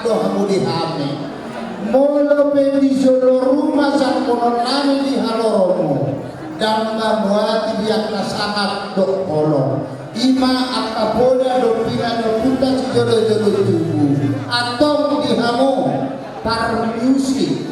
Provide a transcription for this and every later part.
do hamu di hame molo pe di solo rumah sang kono nami di haloromo dan membuat biakna sangat do kolong ima akapoda do pina do puta si jodoh tubuh atau di hamu parmiusi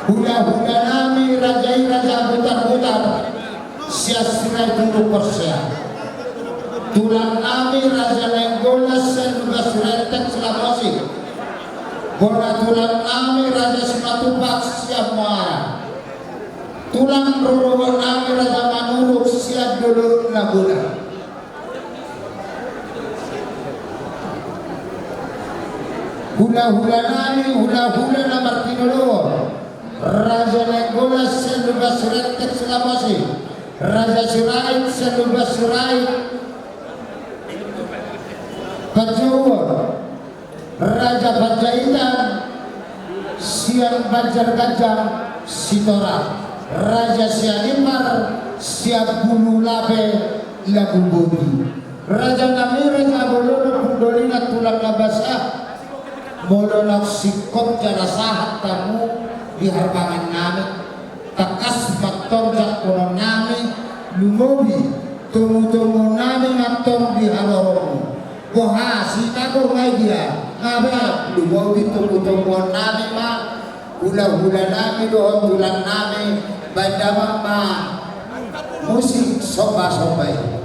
Hula-hula nami raja butar-butar sia-sia tunduk persia tulang nami raja lenggolas senugas rentek selamasi bola tulang nami raja sematupak siap muara tulang roro nami raja manuruk siap dulu naguna hula-hula nami hula-hula na Martinolo Raja Legolas senugas rentek selamasi Raja Sirait senugas Sirait Pajawa Raja Panjaitan siang Banjar Gajah Sitora Raja Sianipar siap bulu labe lagu bodi Raja Nami Raja Bolono Pundolina tulang nabasah mololak sikop jara sahat tamu di harbangan nami takas matorjak kono nami lumobi tumu-tumu nami ngator di haloromu bohasi takor ngai dia ngabe lumobi tumu-tumu nami ma hula-hula nami doon tulang nami bandama ma musik soba-sobai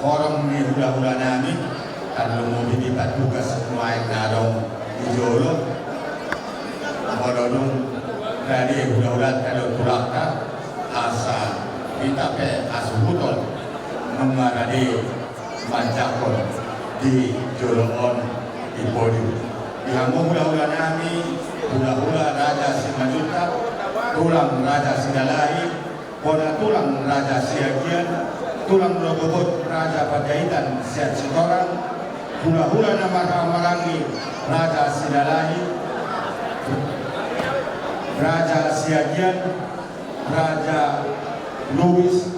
orang ni hula-hula nami kalau mau dilibat tugas semua yang nadong di Jolo modalung dari hula-hula kalau tulakta asa kita ke asubutol mengarani manjakon di Joloon di podium di hambung hula-hula nami hula-hula Raja Simajuta tulang Raja Sinalahi Kona tulang Raja Siagian, tulang Logobot Raja Padaitan Siat Sitorang, hula-hula nama Marangi Raja Sinalahi, Raja Siagian, Raja Louis,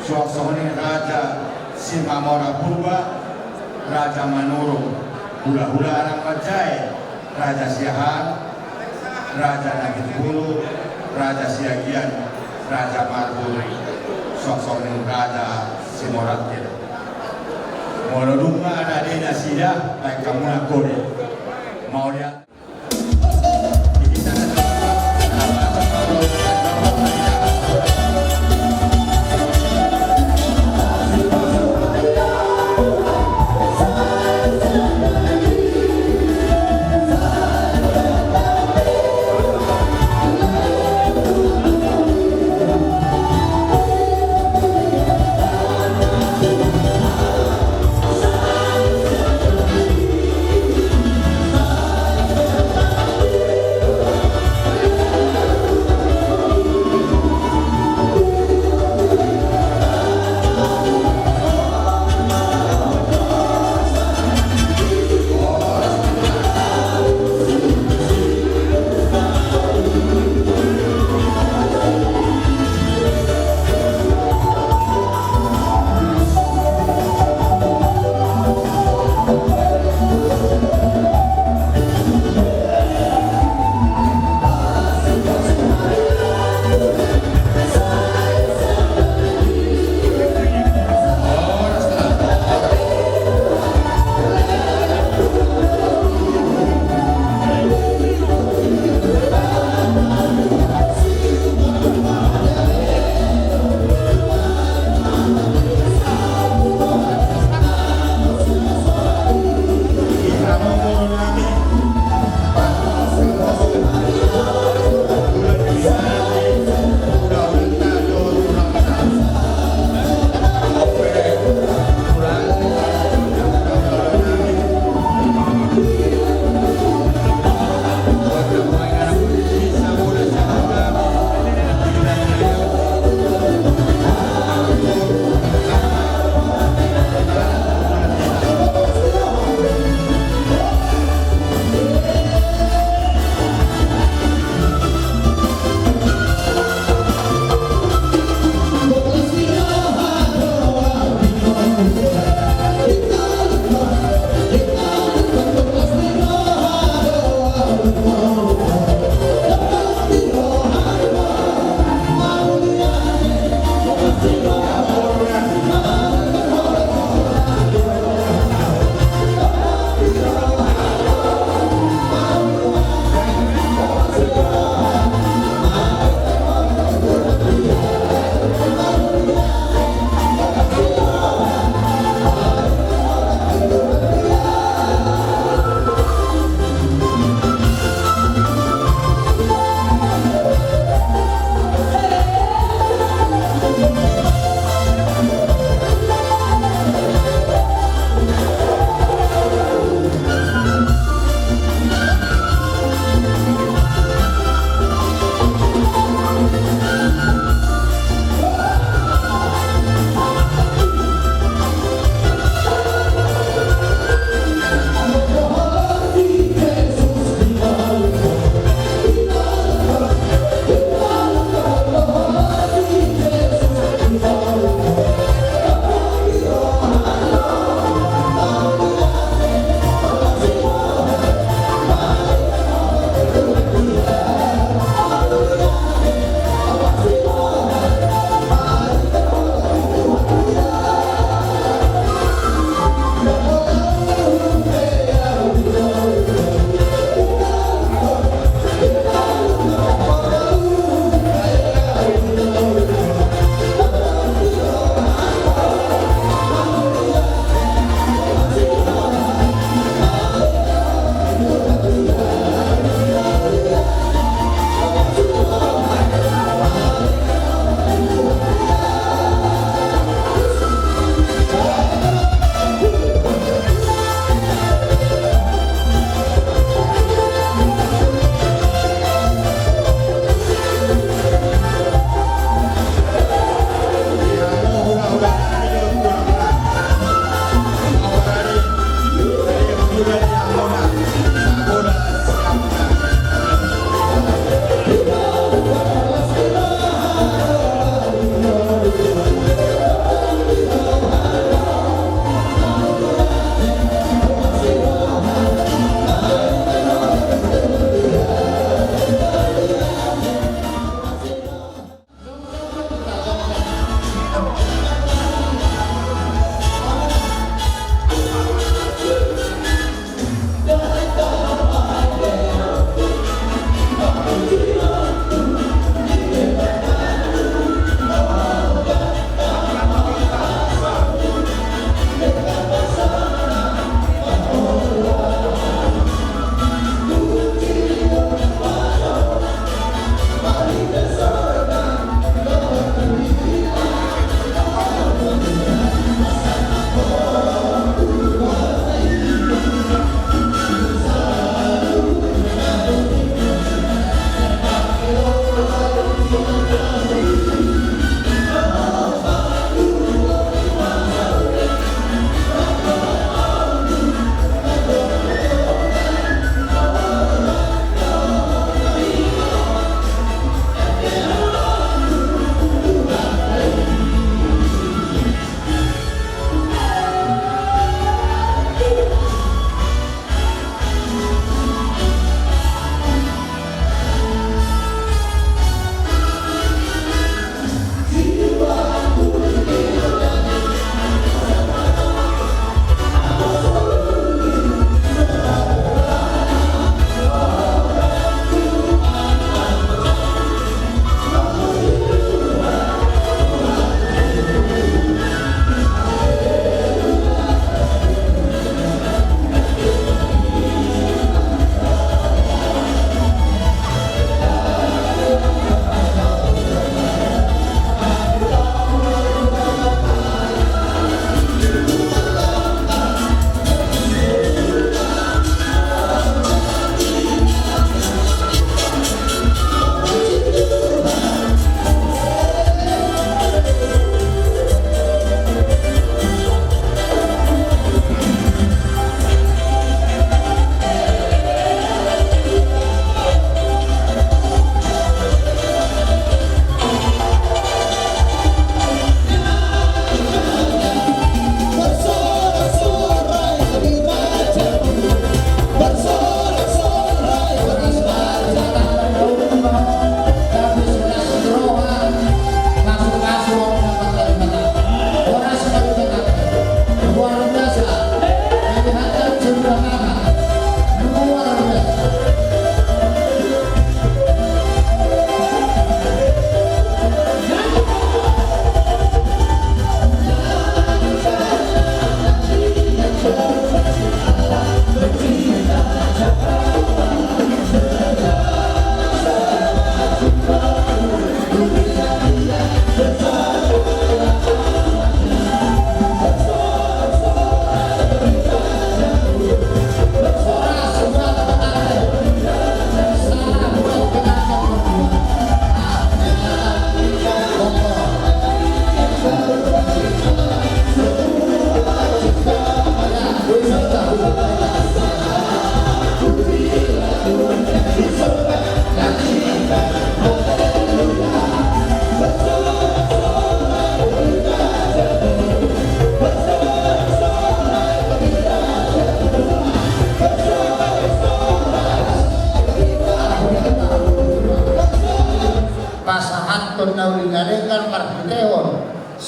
Suaksoni Raja Simamora Purba, Raja Manurung, hula-hula Arang Pajai, Raja Siahan, Raja Nagit Bulu, Raja Siagian, Raja Marbul, Soksong Raja Simoratir. Mau rumah ada di Nasida, baik kamu nak kode. Mau lihat?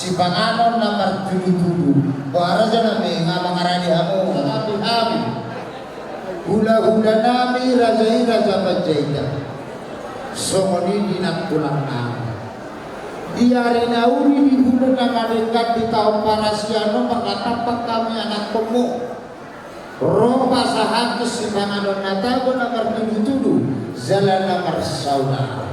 si panganon na martudu-tudu para dyan nami nga mga ranihamu kami hula-hula nami raja Panjaitan songoni dinagkulang namin diari nauri di hulu na malingkat di taong parasiano makatapak kami anak pemu ropa sahatus si panganon na tago na martudu-tudu jalan na marsauna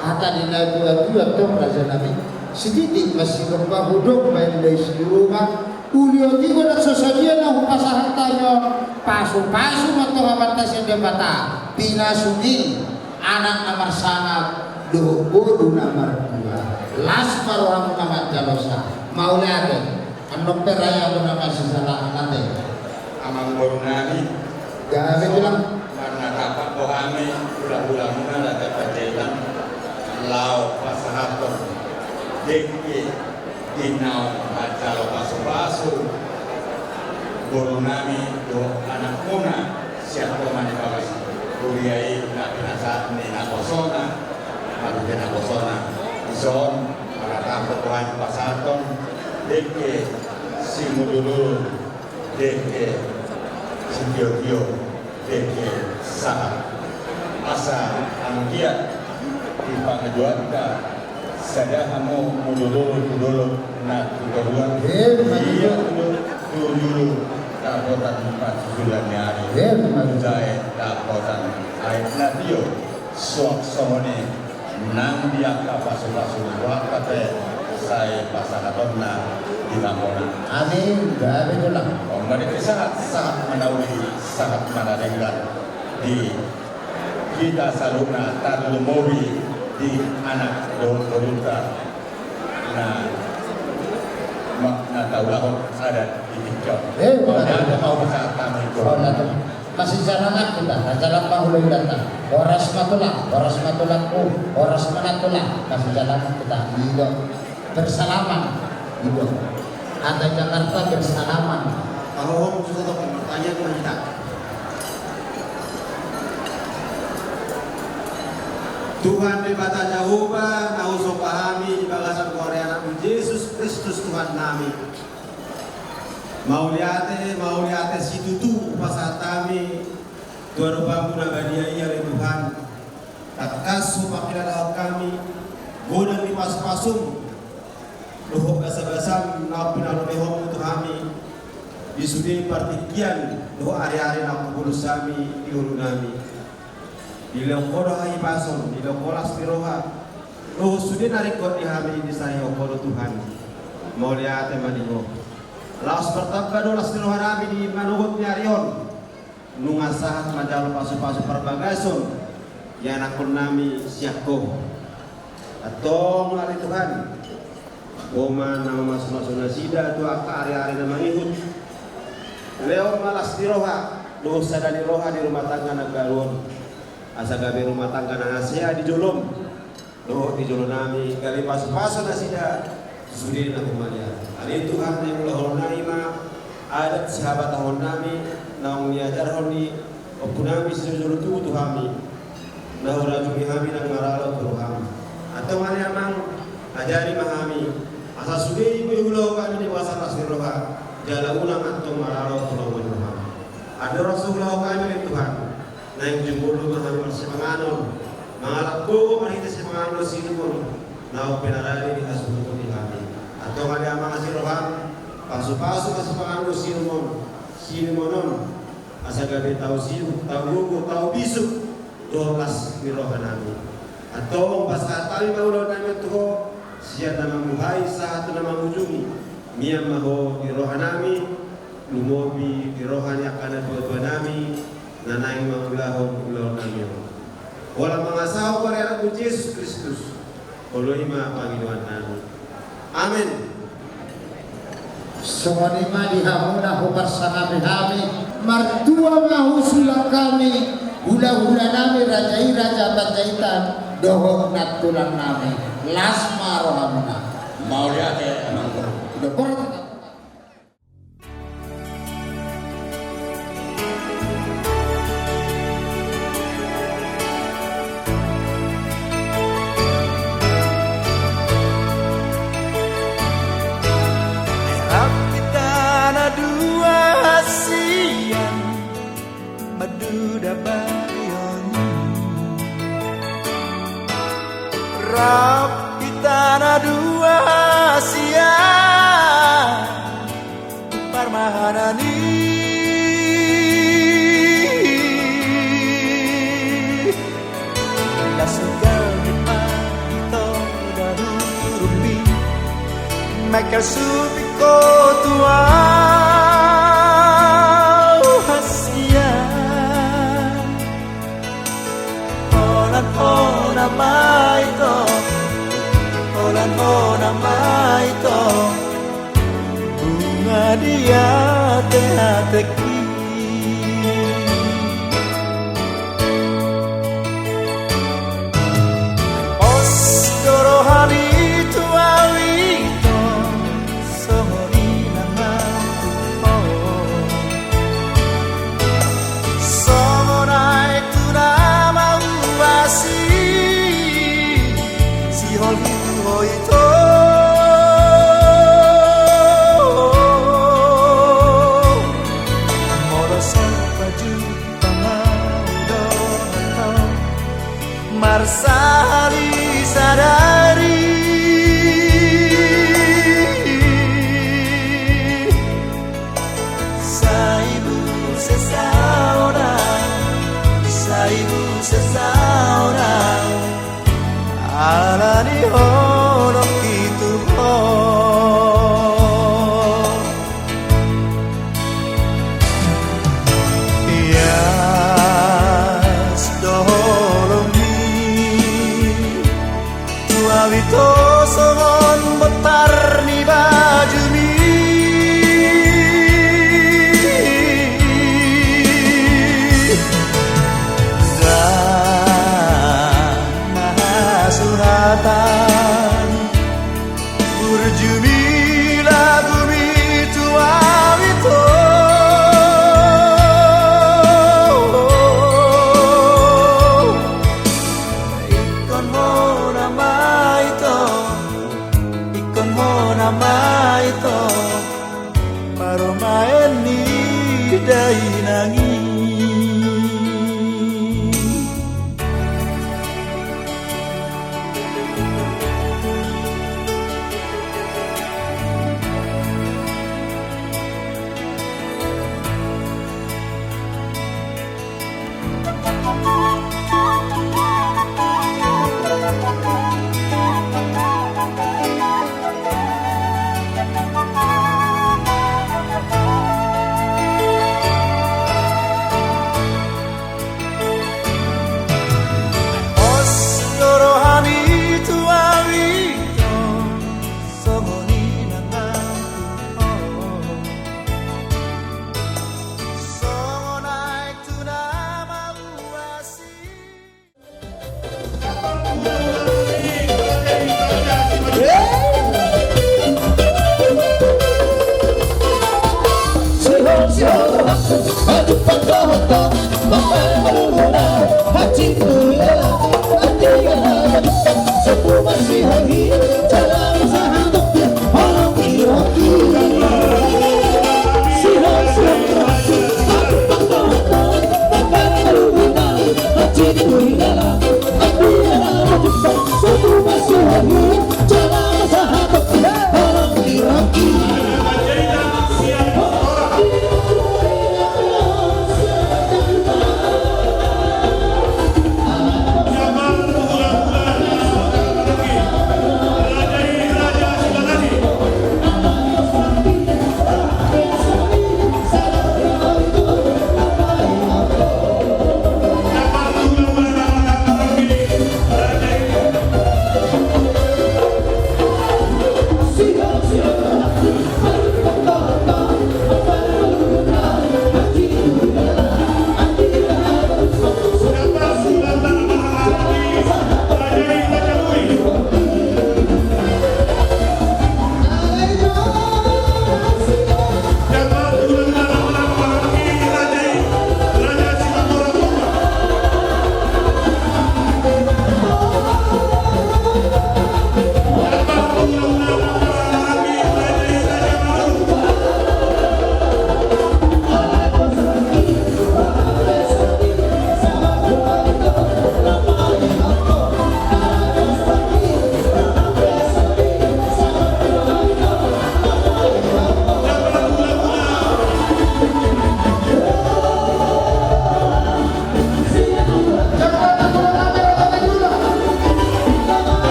kata dinagua-gua tong raja nami sedikit masih gempa hudok main dari rumah ulio tigo nak sosadia na hupasahan tayo pasu-pasu atau kapantas yang debata pinasugin anak nomor sangat dobodu nomor 2 las paruang nama jalosa mau lihat anok peraya nama sesalah nanti amang borunani gawe bilang karena dapat bohami ulah-ulah muna dapat Panjaitan lau pasahaton deki dinau acalo pasu-pasu borunami do anak muna siapa mani bawas kuliai na pinasa ni na kosona malu na kosona ison para tapo tuhan pasaton deke simululu deke sintio-tio deke saha asa angkiat di pangajuan kita saya kamu mudulur na tuduhan iya dulu dapotan 4 bulan hari jahit dapotan air natio suak sohoni nang dia kapasu-pasu wakate saya pasakatonna di Lampona amin gawe bilang mereka sangat menaungi sangat menadengkan di kita saluna tadu mobi di anak Dorunta nah makna tahu ada di TikTok ada mau besar kami masih jalanat kita jalan pahulun data horas matulah horas manatulah masih jalan kita hidup bersalaman hidup ada Jakarta bersalaman kalau sudah bertanya kita Tuhan bebata Jehovah nauso pahami di bagasan Korea Yesus Kristus Tuhan nami mau liate si tutu pasatami Tuhan banguna badia iya Tuhan takkasu pakila kami godang di pas-pasum dohok basam na pinalomehom Tuhami disudi partikian doh ari-ari na kubulusami diulu nami dilengkoro hai pasong dilengkoro aspiroha doh sudi narikot dihami di saya okoro Tuhan mau lihat maniho laos pertapa do aspiroha nami di manugot nyarion nungasahat majalo pasu-pasu perbagason ya anakon nami siako atong lari Tuhan Oma nama masuk nasida tu akar hari nama ihud. Leo malas di roha, dosa dari roha di rumah tangga nagaruan. Asa gabe rumah tangga ngasea di jolom. Doh di jolom nami kali pas-pasan nasida sudi na kumalia. Ali Tuhan yang lahor naima adat sahabat tahun nami naung niajar honi okunami sejolo tu Tuhami. Nahura jumi hami nang maralo Tuhan. Atau mali amang ajari mahami asa sudi ibu ulau kami di kuasa nasirullah jala ulang antum maralo pulau Tuhan ada rasulullah kami di Tuhan naik jempol kami bersemanganon mengalakku menghita semanganon sinipun nau penarali di asuh di kami atau ada amang asirullah pasu-pasu kesemanganon sinimonon asa gabe tau siu tau gugu tau bisu 12 mirohan nami atau pas kami maulau nami tuh siya na mamuhay sa ato na mamujungi miyang maho irohan nami lumobi irohan yakan na buwa nami na naing mamulahon ulaw nami walang mga asawa ko rin ako Jesus Kristus uloy mga Panginoon nami Amen. Sumanima dihamuna hupar sanami kami martua mahusulang kami hula-hula nami rajai raja Panjaitan dohok natulang nami lasma rohamuna mau lihat ya emang udah korot Anani Lasugal pa ito darurumi Michael Subiko tua hasia Holan maito Holan maito Bunga dia teki Os dorohani tuawito Sohoni nama Sohonai tu nama uasi Si holi hoito Marsali sadari Saibu sesaudara Alani honok itu Wito songon betar ni baju mi Dan mahasuratan Burjumi lagu mi tua wito Ikon mo nama itu maromaen ni dai nangi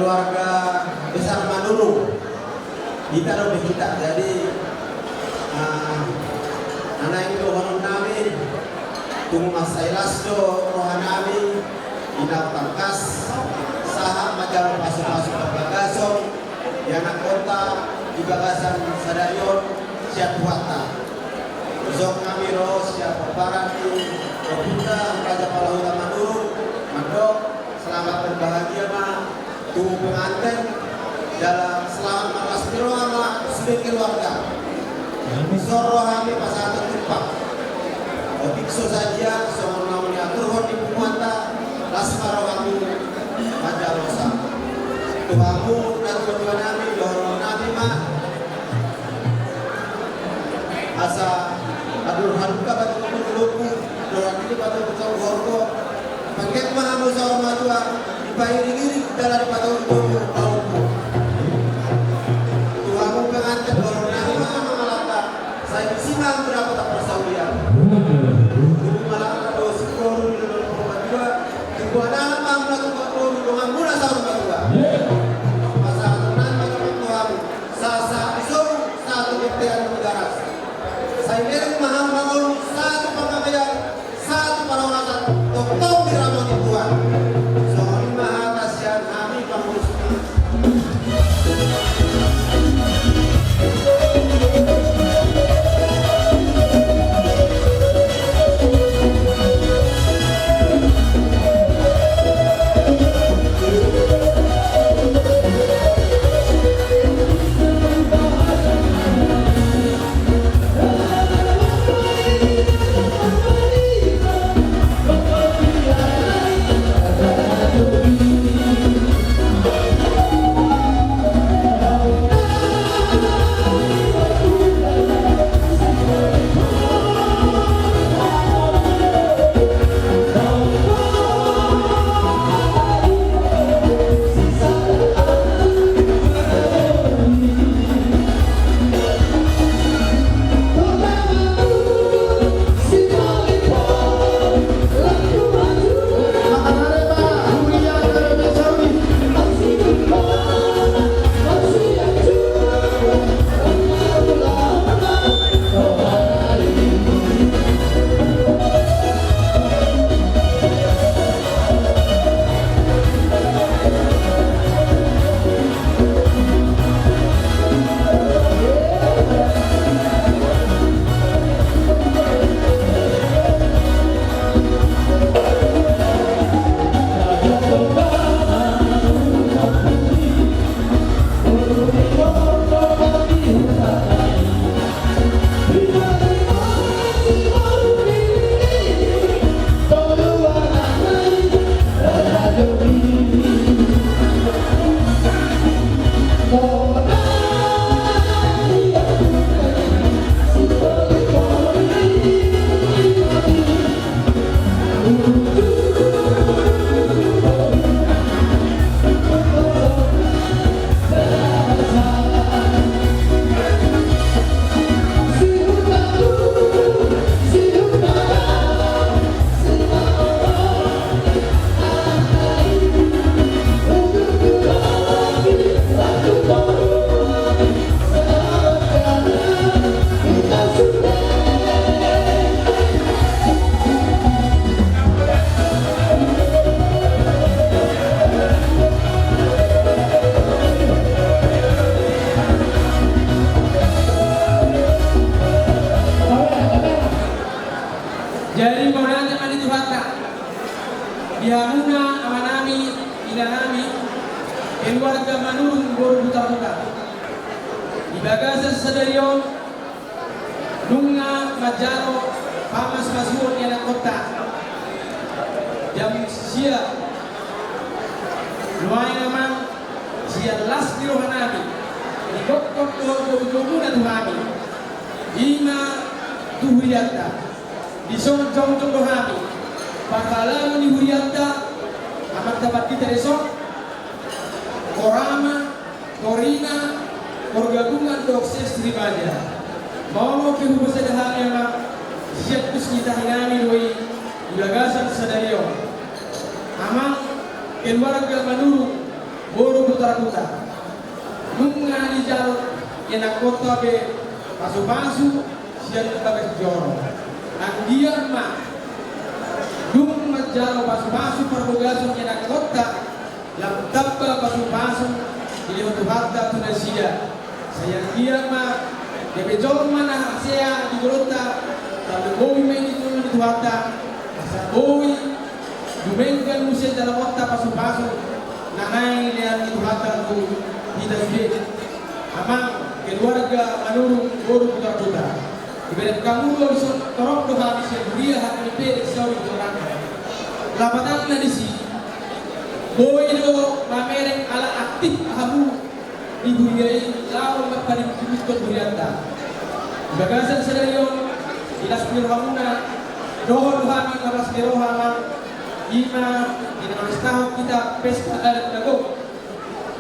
keluarga besar Manurung. Kita lebih kita. Jadi anak itu orang nami, tunggu masailas do rohanami, inap tangkas, saham macam pasuk-pasuk bagason, yang anak kota di bagasan Sadarion siap buata. Besok kami roh siap berbarati, Robunda Raja Palauta Manurung, Mandok, selamat berbahagia ma, tunggu pengantin dalam selamat makas biro ama sudah keluarga. Soro kami pasal tempat. Biksu saja semua namanya turun di Pumuanta, lasmaro kami Majarosa. Tuhanmu dan Tuhan kami dohon nabi ma. Asa adur haluka batu luku, dohon ini batu batu horko. Pangkat mahamu sahur matua dibayari diri dalam batu luku tauku. Tuhanmu pengantin dohon nabi ma mengalahkan. Saya simak berapa tak persaudian. Malah ada sekolah di dalam rumah dua. Tunggu anak mampu tunggu dengan murah sahur dua. Masa tenan bagi Tuhan. Sasa disuruh satu keptian negara. Saya merek mahal bangun satu pengabdian, satu perawatan. Tolong diramoni Tuhan. Soal maha kasihan kami pengurus. Jadi kemudian yang dituhatkan Dihanuna amanami inanami keluarga Manurung Boru Buta-Buta di Bagasan Sadarion Nunga Majaro Pamas Masuon Yanak Kota jam sia lumayan naman sia las di rohanami di kokok do tuhami ima tuhuyata di son jong tuhami bakalan di hurianta amat dapat kita esok Korama Korina Korgabungan Dokses Ribaja mau ke hubungan sederhana yang siap kita hinami doi di Bagasan Sadarion amang keluarga Manurung Boro putar-putar. Nunga di jalur enak kota be pasu-pasu siang kita joro. Andian mah dung majalo pasu-pasu perbogasan enak kota yang tambah pasu-pasu ini untuk harta tunasia. Saya dia mah debe jom mana saya di kota tapi bowi main itu di harta. Asa bowi dumengkan musim dalam kota pasu-pasu. Nanai lihat itu harta tu tidak sedih. Amang keluarga manurung boru putar-putar. Ibarat kamu lo bisa torok doa habis yang dia hati pede sawi orang. Lapatan na di sini. Boy do mamereng ala aktif hamu diburiai lawan maparing kibis burianta. Bagasan sedarion ilas pirhamuna dohon kami karas kerohama ima dinamang setahun kita pesta adat dago.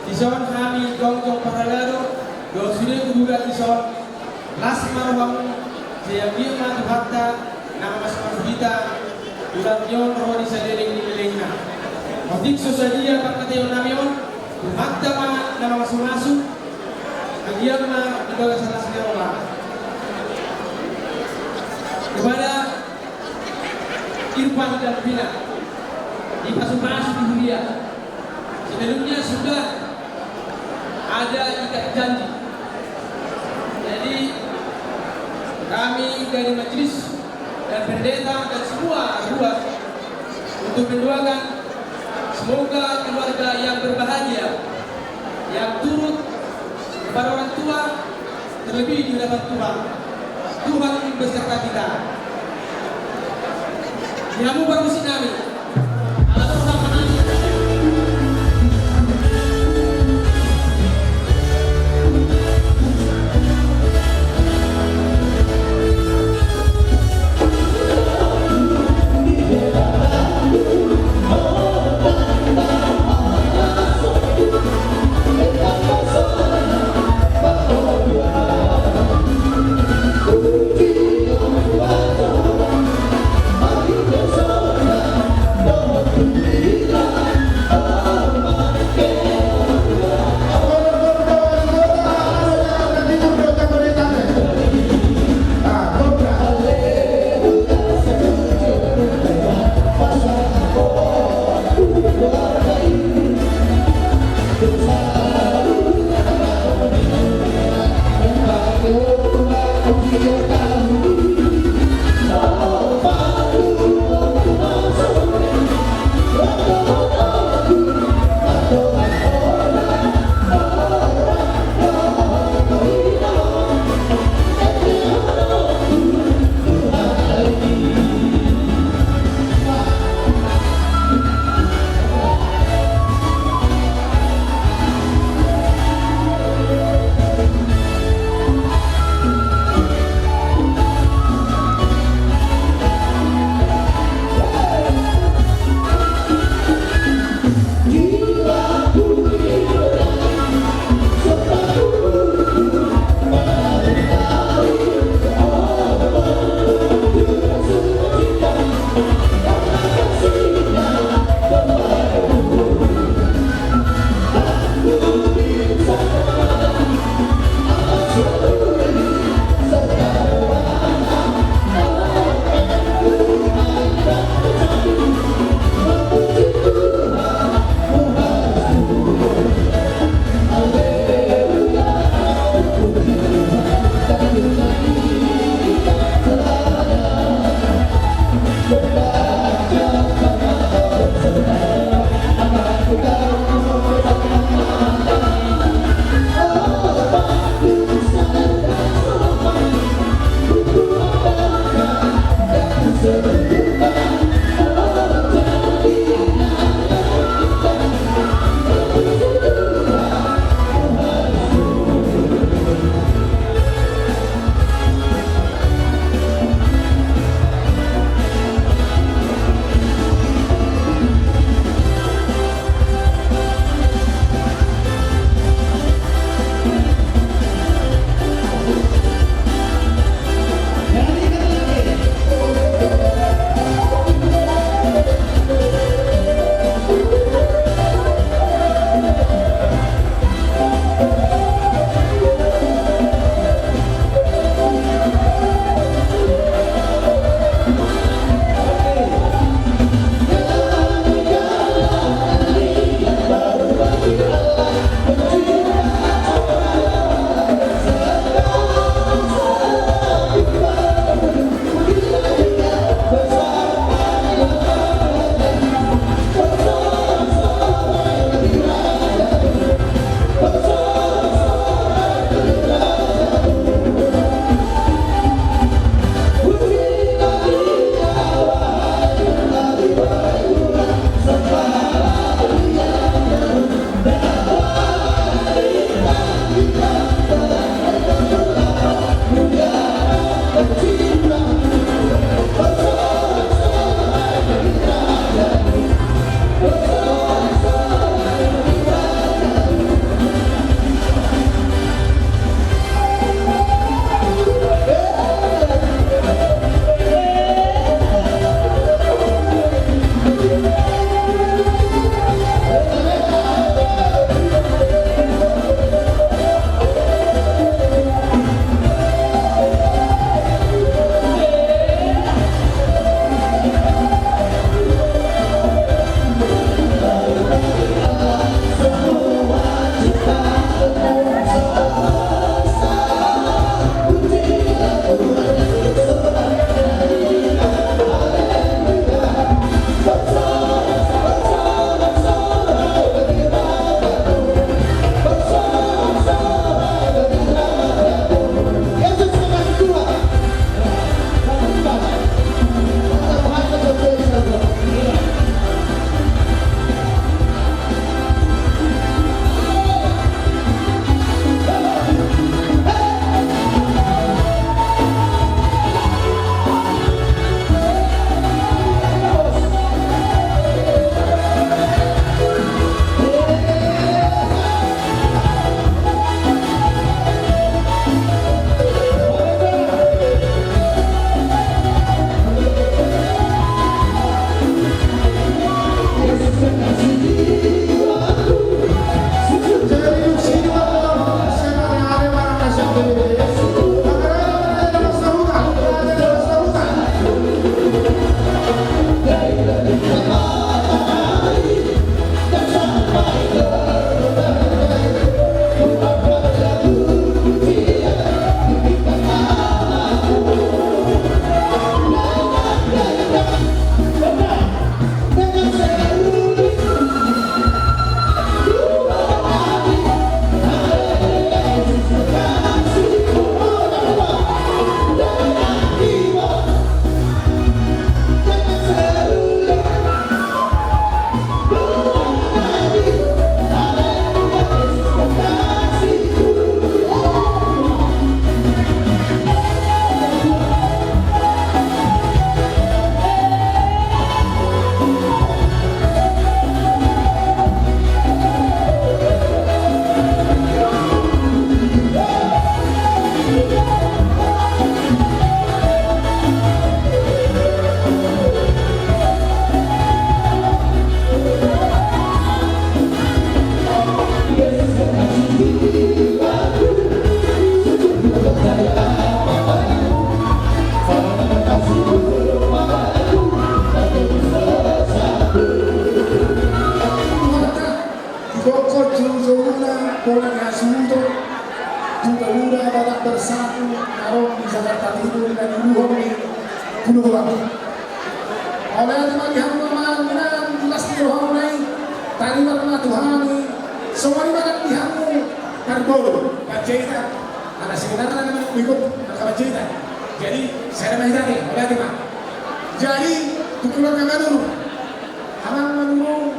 Di sana kami jong-jong paralado do sudah kuduga di sana las marwang saya biar harta nama mas kita ulang yon roh di sadering nilainya. Motif sosadia pak kata namion harta ma nama masuk agian ma dibawa salah sekarang kepada Irfan dan Bina di pasu-pasu di Huria. Sebelumnya sudah ada ikat janji. Jadi kami dari majelis dan pendeta dan semua ruas untuk mendoakan semoga keluarga yang berbahagia yang turut kepada orang tua terlebih di hadapan Tuhan beserta kita. Nyamu bagus nami. Sola bola di Asuto, juga udah badak bersatu, kalau di Jakarta Timur dan di Luhur ini, kuno bang. Oleh teman yang memangan jelas di Luhur ini, tadi warna Tuhan ini, semua ini badak dihamu, karbol, kaceta, ada sebenarnya yang ikut kaceta. Jadi saya ada mahir oleh teman. Jadi tukulan kami dulu, hamang dulu,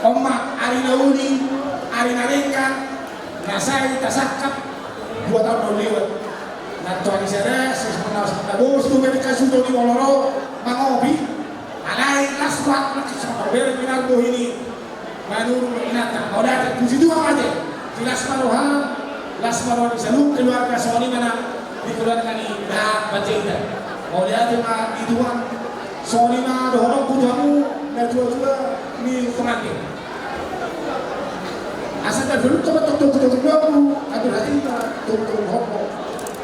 omak Arina Uni, Arina Lengka, Nasai Tasakap, 2 tahun lewat. Nah, tuan saya sebenarnya bos tu mereka sudah di Woloro, mangopi, alai laswat nak sama berbinar boh ini, manur inatan, mau datang puji dua aja, jelas marohan, las marohan seluk keluarga Sony mana dikeluarkan ini, dah baca itu, mau lihat mah ituan, Sony mah dorong kudamu, dan tua-tua ini pengantin. Asal dah dulu coba tuk aku, aduh hati tuk hoko.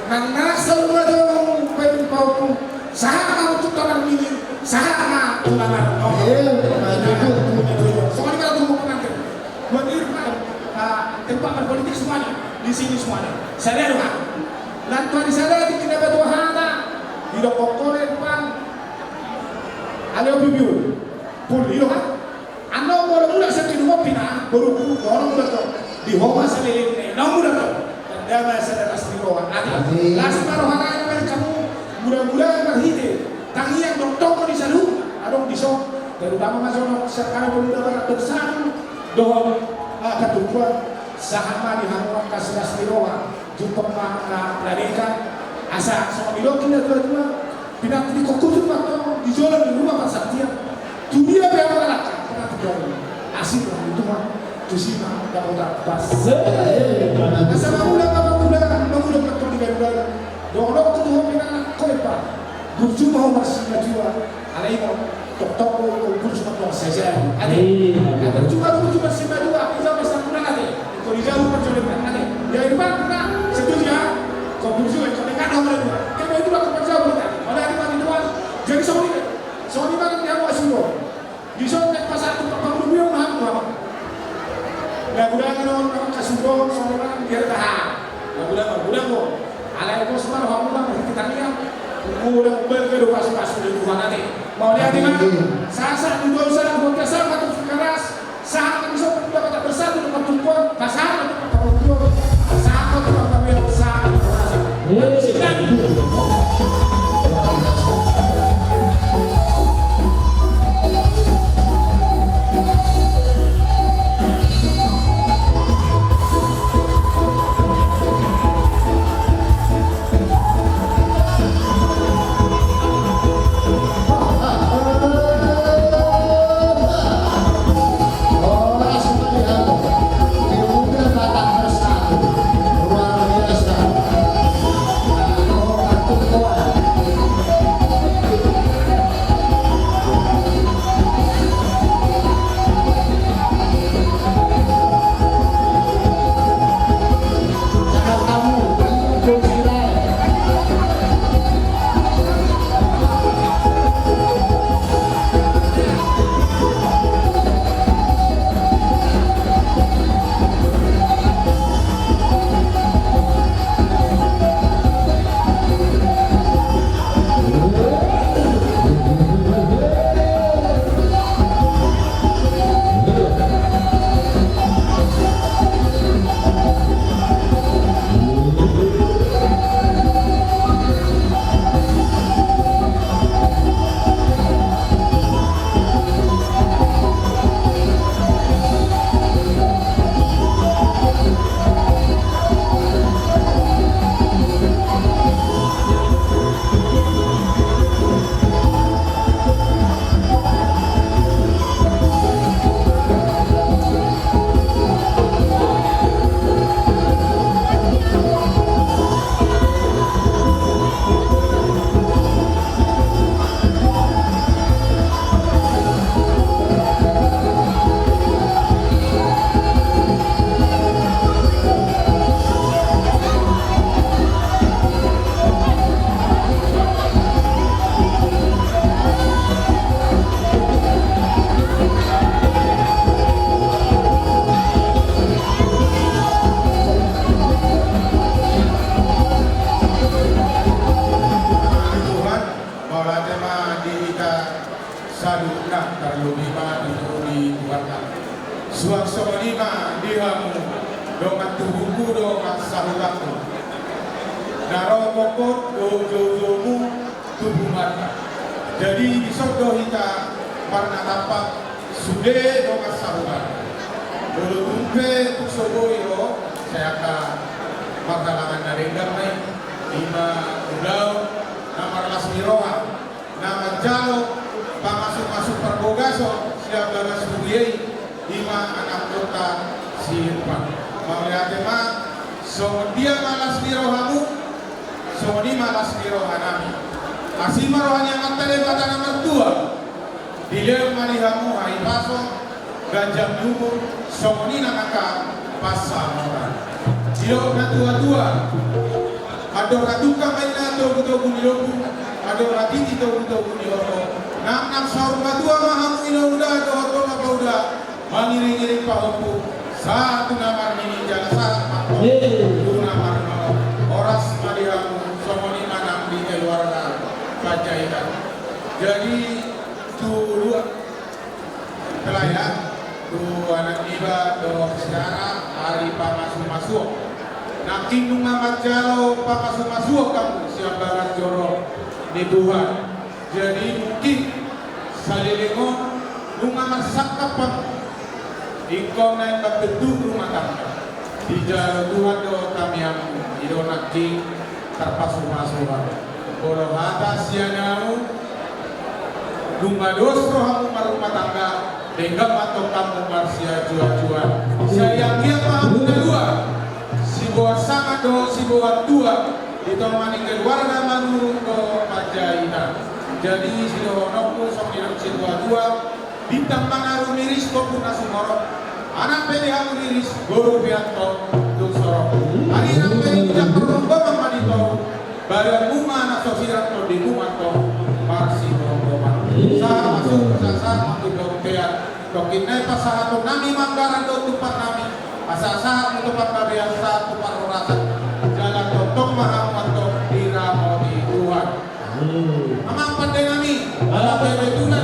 Nang nasal baru pengen pau, sama untuk orang ini, sama ulangan. Soalnya kalau tunggu pengantin, buat tempat berpolitik semuanya di sini semuanya. Saya doa, lantuan saya di kena batu hana, di dokokore pan, ada bibiu, pun di doa. Anda baru mula sakit dua pina, baru orang muda tu di hawa selilin, nak muda tu. Dan dia masih las rohan, ada las rohan yang kamu muda-muda berhide, tangi yang doktor di salu, adong di sok, terutama masuk sekarang pemuda barat bersatu, doa ketujuan sahama di hamuan kasih las rohan, jumpa makna peladekan, asa semua bilog kita dua-dua, pindah di kokoh tu waktu di jalan di rumah pasar dia, dunia berapa asik lah itu mah tusima dapat pas asal mula betul di Garuda dorong tu dua pina koipa burju mau masih najwa alai mau tok burju mau saja ade burju masih najwa kita masih kurang ade itu di jauh perjalanan ade ya irfan pernah setuju ya kau burju itu dekat nomor 2 kalau itu aku percaya kita oleh ada di luar jadi Sony mana dia mau asuh di sana pasar tempat kamu yang mahal. Mudah-mudahan orang kasih dong seorang biar tahan. Mudah-mudahan kok. Alai bos mana kamu kita lihat. Mudah berkeru pas di Tuhan nanti. Mau lihat di mana? Sasa di dosa buat dasar atau keras. Saat bisa kita bersatu dengan Tuhan. Pasar atau Tuhan. Saat kita kami besar. suakso lima dihamu dongan tubuhku dongan sahutakku naro kokot dojomu tubuh mata jadi disodoh hita warna tapak sude dongan sahutak dulu tumpe tuksoboyo saya akan makalangan narendam nih lima ulau nama lasmiroha nama jalo pamasuk-masuk perbogaso siap bagas bugiyai lima anak kota sirpa melihat tema so dia malas dirohamu so di malas dirohanami asima rohanya matale pada nomor 2 dilem manihamu hai paso gajah nyumur so ni namaka pasal orang dilo na tua ado raduka maina dogu nilobu ado raditi dogu nilobu nak saur madua mahamu ilauda dogo mabauda mangiring-iring pahompu satu namar ini jalan satu dua namar oras madihamu somoni manang di keluarga kajaikan jadi dulu pelayan dua anak iba doa sekarang hari pamasuk nakin nungamat jalo pamasuk kamu siap barat jorok di Tuhan jadi mungkin salilingo nungamat sakapang ikaw na magdudug rumah tangga di jalan Tuhan do kami yang idonak di terpasuh-masuhan kalau ada sianamu lumados rohamu rumah tangga dengan atau kamu marsia jua-juan saya dia paham kedua si buat sangat do si buat dua ditemani keluarga manurung do pajainan jadi si dohonokku sok hidup si dua-dua bintang mangaru miris kopun asumorok anak pede hamu miris guru bianto duk sorok hari anak pede tidak perlu gomang manito badan muma anak sosirak to di muma to marsi gomang sah masuk sah masuk dokean dokinai pasahato nami manggaran do tupat nami asah tupat babian sah tupat rorasa jalan totong mahamat to diramo di Tuhan amang pandai nami ala pede tunan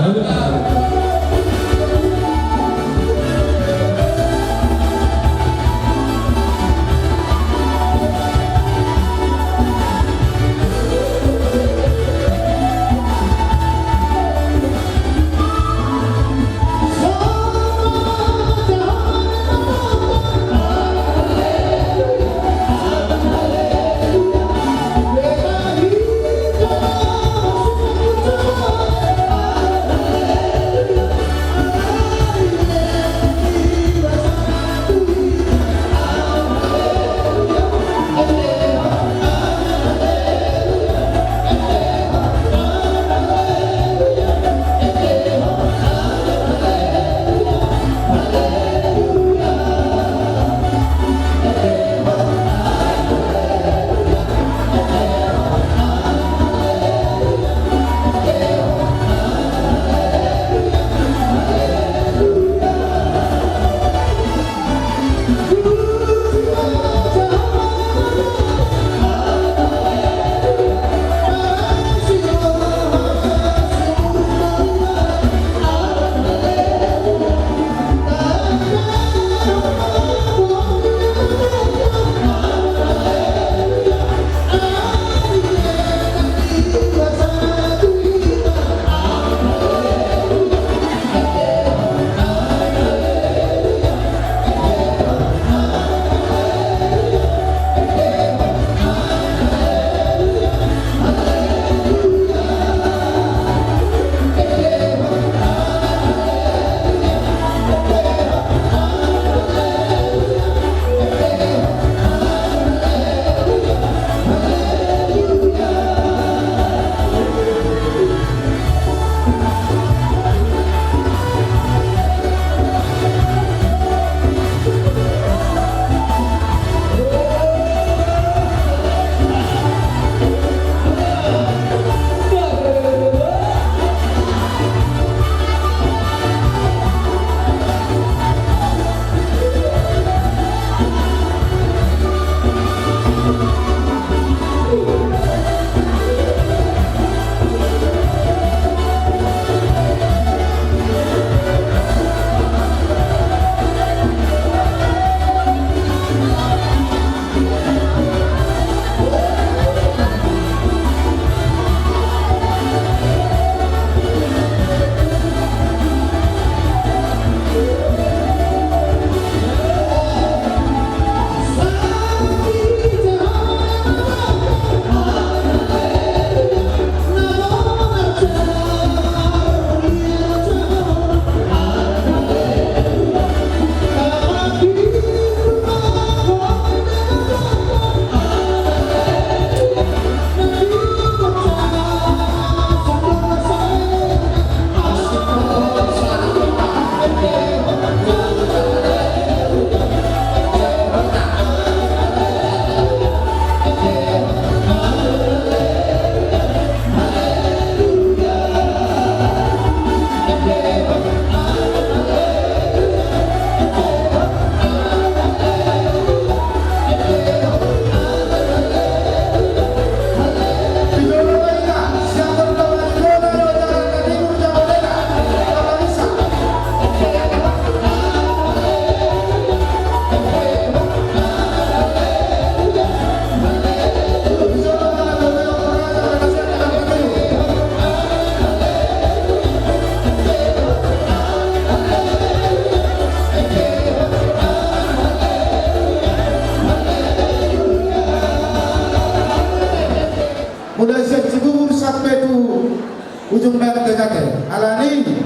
ujung bayar TKT alani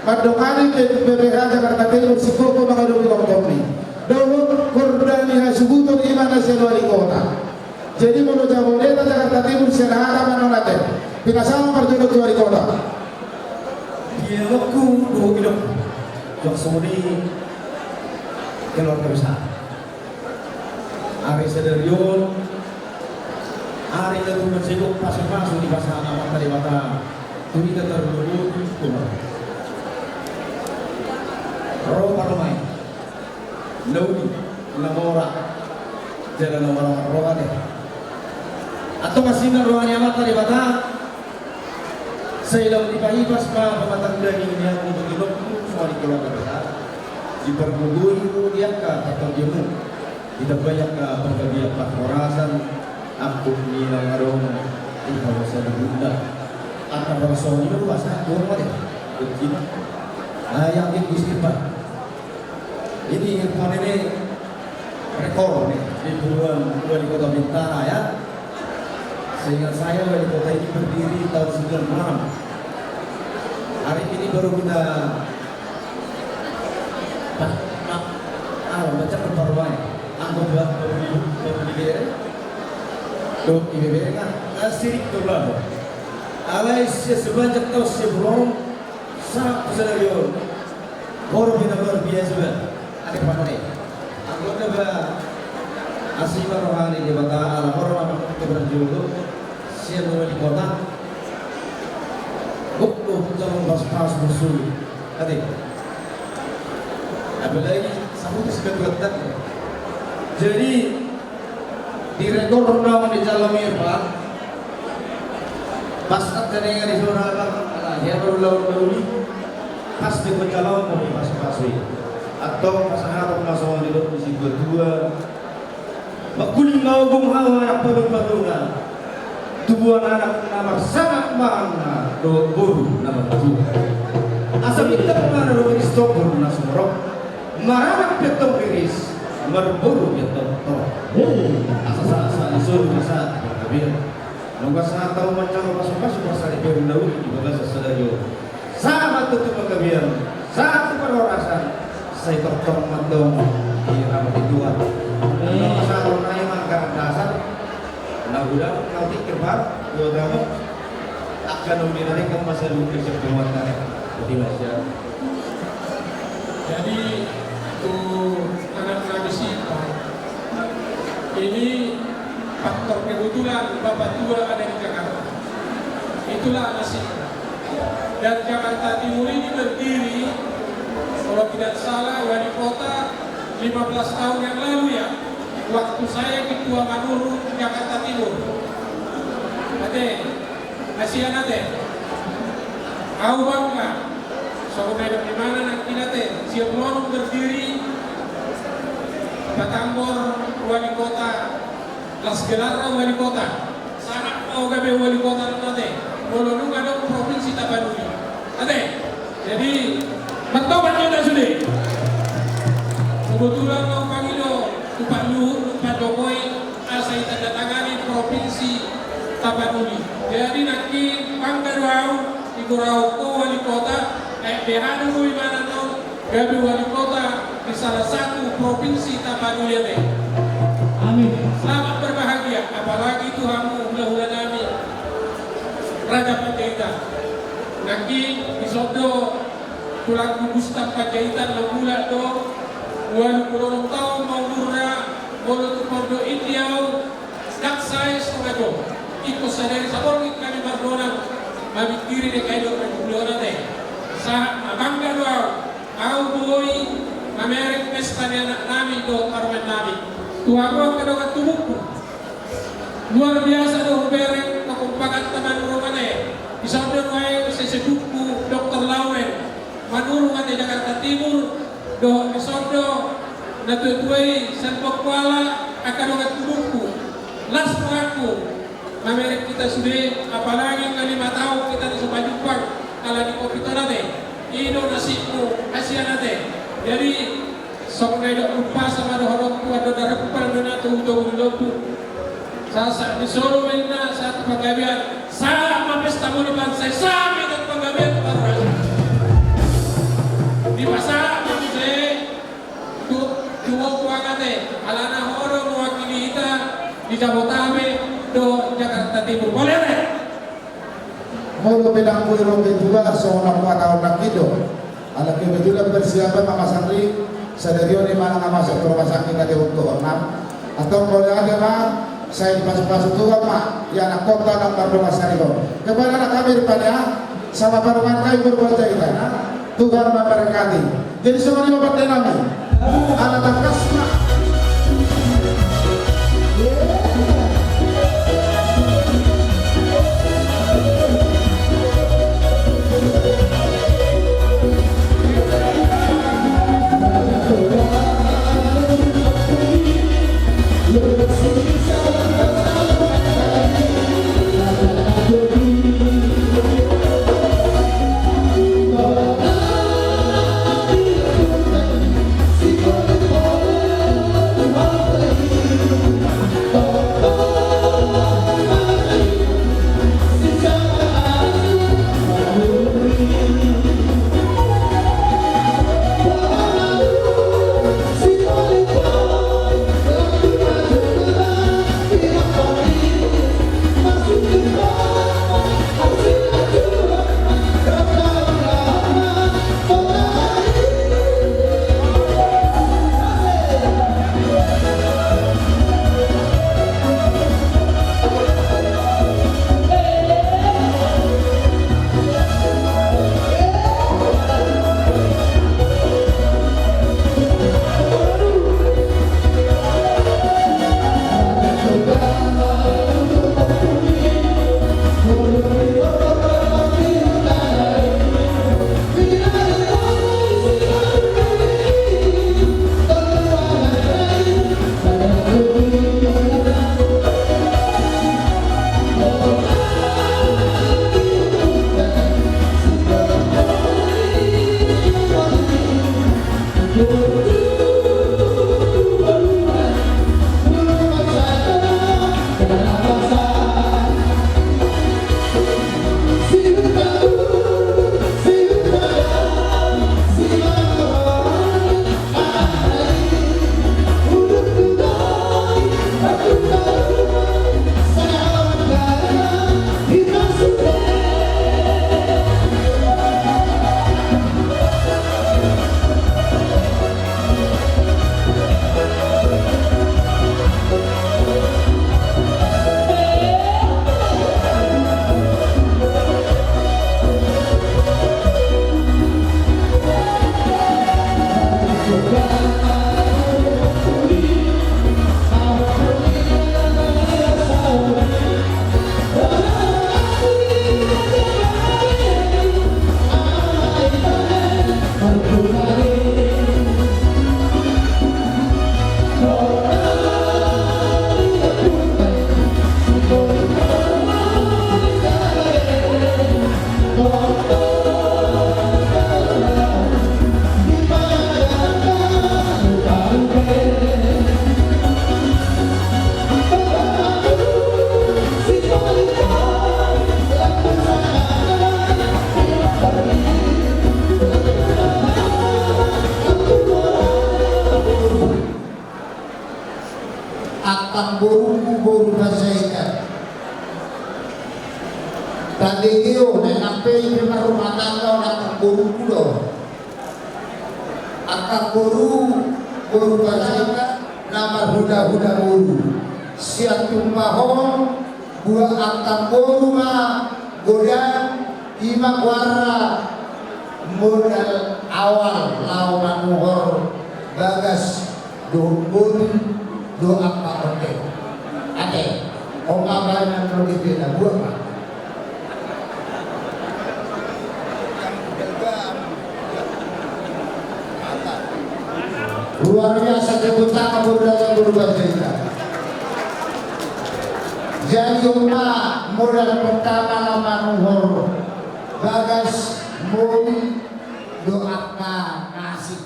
madokani ke BPH Jakarta Timur sikoko menghadapi kompromi dohut kordani hasubuton imana wali kota jadi mau Jaboleta Jakarta Timur senahara manonate pinasama perjodoh ke wali kota dia waktu dua kilo Joksoni keluarga besar Ari Sederion Ari itu menjenguk pasang-pasang di pasangan amat dari mata Tuni tetar dulu kumar Roh Paromai Laudi Lamora Jalan orang rohani atau masih rohani amat dari mata saya lalu dipahibas pa pematang daging yang untuk hidup semua di keluarga besar dipergugui dia ke atau jemu tidak banyak ke berbagai patrorasan aku nilang arong di kawasan bunda akan bersama itu bahasa kurma deh begini yang Gusti Pak ini Irfan ini rekor nih di wali kota Bintara ya sehingga saya wali kota ini berdiri tahun 96 hari ini baru kita baca perbaruan anggota pembeli do IBB kan asik terlalu alai sebanyak tahun sebelum sangat scenario baru kita luar biasa ada apa nih anggota asik rohani di mata ala orang kita berjuluk siapa wali kota buku jangan pas musuh adik apalagi sampai seberat jadi di rekor nama di Jalan Mirpa pas terdengar di suara ya baru lalu pas di berjalan mau pas atau pasangan masuk di dalam misi berdua makuning mau hawa anak padung-padungan tubuhan anak nama sangat mana do buru nama tubuh asal kita mana do Kristoffer nasmorok maranak petong iris berburu petong asal disuruh masa kabir nunggu saat tahu macam masuk masa di biar daun di bawah sesadio sama tutup kabir satu perorasan saya bertong matong di rapat tuan masa orang yang angkat dasar udah nanti kebar dua tahun akan menarik ke masa dulu kesemuan di Malaysia. Jadi untuk anak-anak Sipa ini faktor kebetulan Bapak tua ada di Jakarta. Itulah nasib. Dan Jakarta Timur ini berdiri kalau tidak salah wali kota 15 tahun yang lalu ya. Waktu saya ketua Manuru Jakarta Timur. Ade, kasihan ade. Kau bangga. Soalnya di mana nak kinate siap lorong berdiri Batambor wali kota Las Gelara wali kota sangat mau gabe wali kota nanti bolong ada provinsi Tapanuli ade jadi bertobatnya dah sudah kebetulan mau pangilo Pak Luhut Pak Jokowi asal tanda tangani provinsi Tapanuli jadi nanti pangkaruau ikurau ko wali kota behana mo imana no gabi wali kota di salah satu provinsi Tapanuli ini. Amin. Selamat berbahagia. Apalagi Tuhanmu hula-hula nami Raja Panjaitan. Nanti di Sodo tulang Gustaf Panjaitan lemula do wali kulorong tahun mau murna bolo tupordo Indiau dak saya setengah do. Ikut sadari saborgit kami bardona mami kiri de kaido republik teh. Sa bangga doa au boy mamerek pesta ni anak nami do karmen nami tuhan ko kadokat tubuhku luar biasa do bereng kakumpagan taman rumane isabdo wae sesedukku Dr. Lawen manurungan di Jakarta Timur do isabdo natutuai sempok kuala akadokat tubuhku las aku mamerek kita sudah apalagi kali 5 tahun kita di Sumajupang kalau di kopi nate, ino nasibku kasihan nate. Jadi sok naido lupa sama dohorok tu ada darah kupal dona tu untuk lopu. Sasa di Solo mana satu pagabian sama pesta moni bangsa sama ben parang di masa se tu kuangate alana horo mewakili kita di Jabotabek do Jakarta Timur. Boleh deh. Mulu pinang puro juga seorang 4 tahun nak hidup. Anak kita juga persiapan Mama Santri sederhana di mana masuk ke rumah sakit tadi untuk 6 atau boleh ada mah saya pas-pas itu mak ya anak kota nomor 2 Sariko. Kepada anak kami depannya sama paruman kami berbuat kita. Tuhan memberkati. Jadi semua ini bapak tenang. Anak takasma. Akang boru bahasa tadi iyo nampai di rumah tangga akang boru kudo akang boru bahasa nama huda boru siap tumpahon buah akang boru mah godang ima wara modal awal lawan muhor bagas do apa oke ade banyak produktif na buah pak luar biasa kebutaan budaya berubah cerita jadi umat modal pertama nama nuhor bagas muli doakan kasih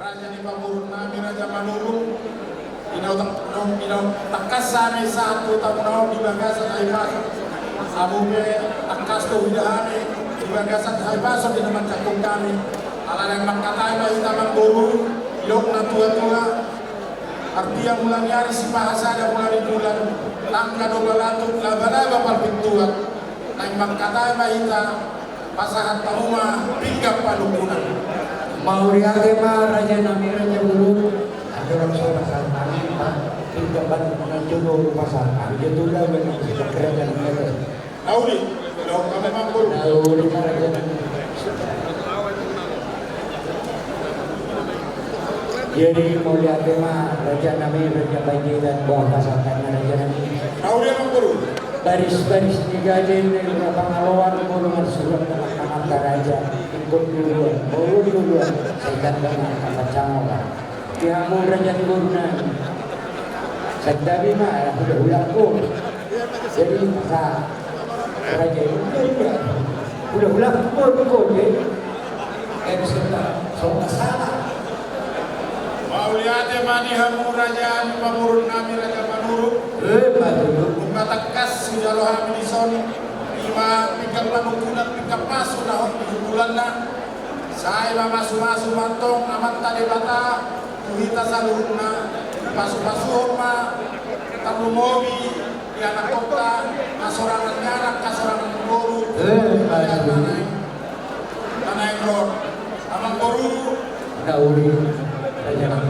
Raja di Pamurun nami Raja Manurung inau takas sana satu tamu di bagasan air masuk abuke angkas to widahani ibagasan hai baso di naman cakung kami ala yang mangkatay ba hitamang guru ilok na tua-tua artinya mulang yari si bahasa ada mulai bulan langka do balatuk laba-laba palpintuat na mangkatay ba hita pasahat tahuma pinggap palukunan Mauriate ma raja nami raja bulu ada orang seorang kami pak pinjaman menjual pasar ada juga memang kita kerja mereka Nauli lo kami mampu lalu raja nami jadi Mauriate ma raja nami raja banjir dan buah pasar karena raja nami Nauli mampu baris-baris digajen dari pengalaman golongan surat mahkamah raja ikut duluan saya katakan mahkamah camokan pihak raja guruna sedari mah udah ulang pun jadi masa raja itu udah ulang pun jadi soal salah Mauliate mani hamu raja pamurun nami raja manurut Matakas sudah lo hamilison lima pinggang lamukunan pinggang masuk dah bulan na saya masuk mantong amat tadi bata kuhita salurna pasu ma tamu mobi di anak kota kasorangan nyarak kasorangan guru tanah rod amang guru dauri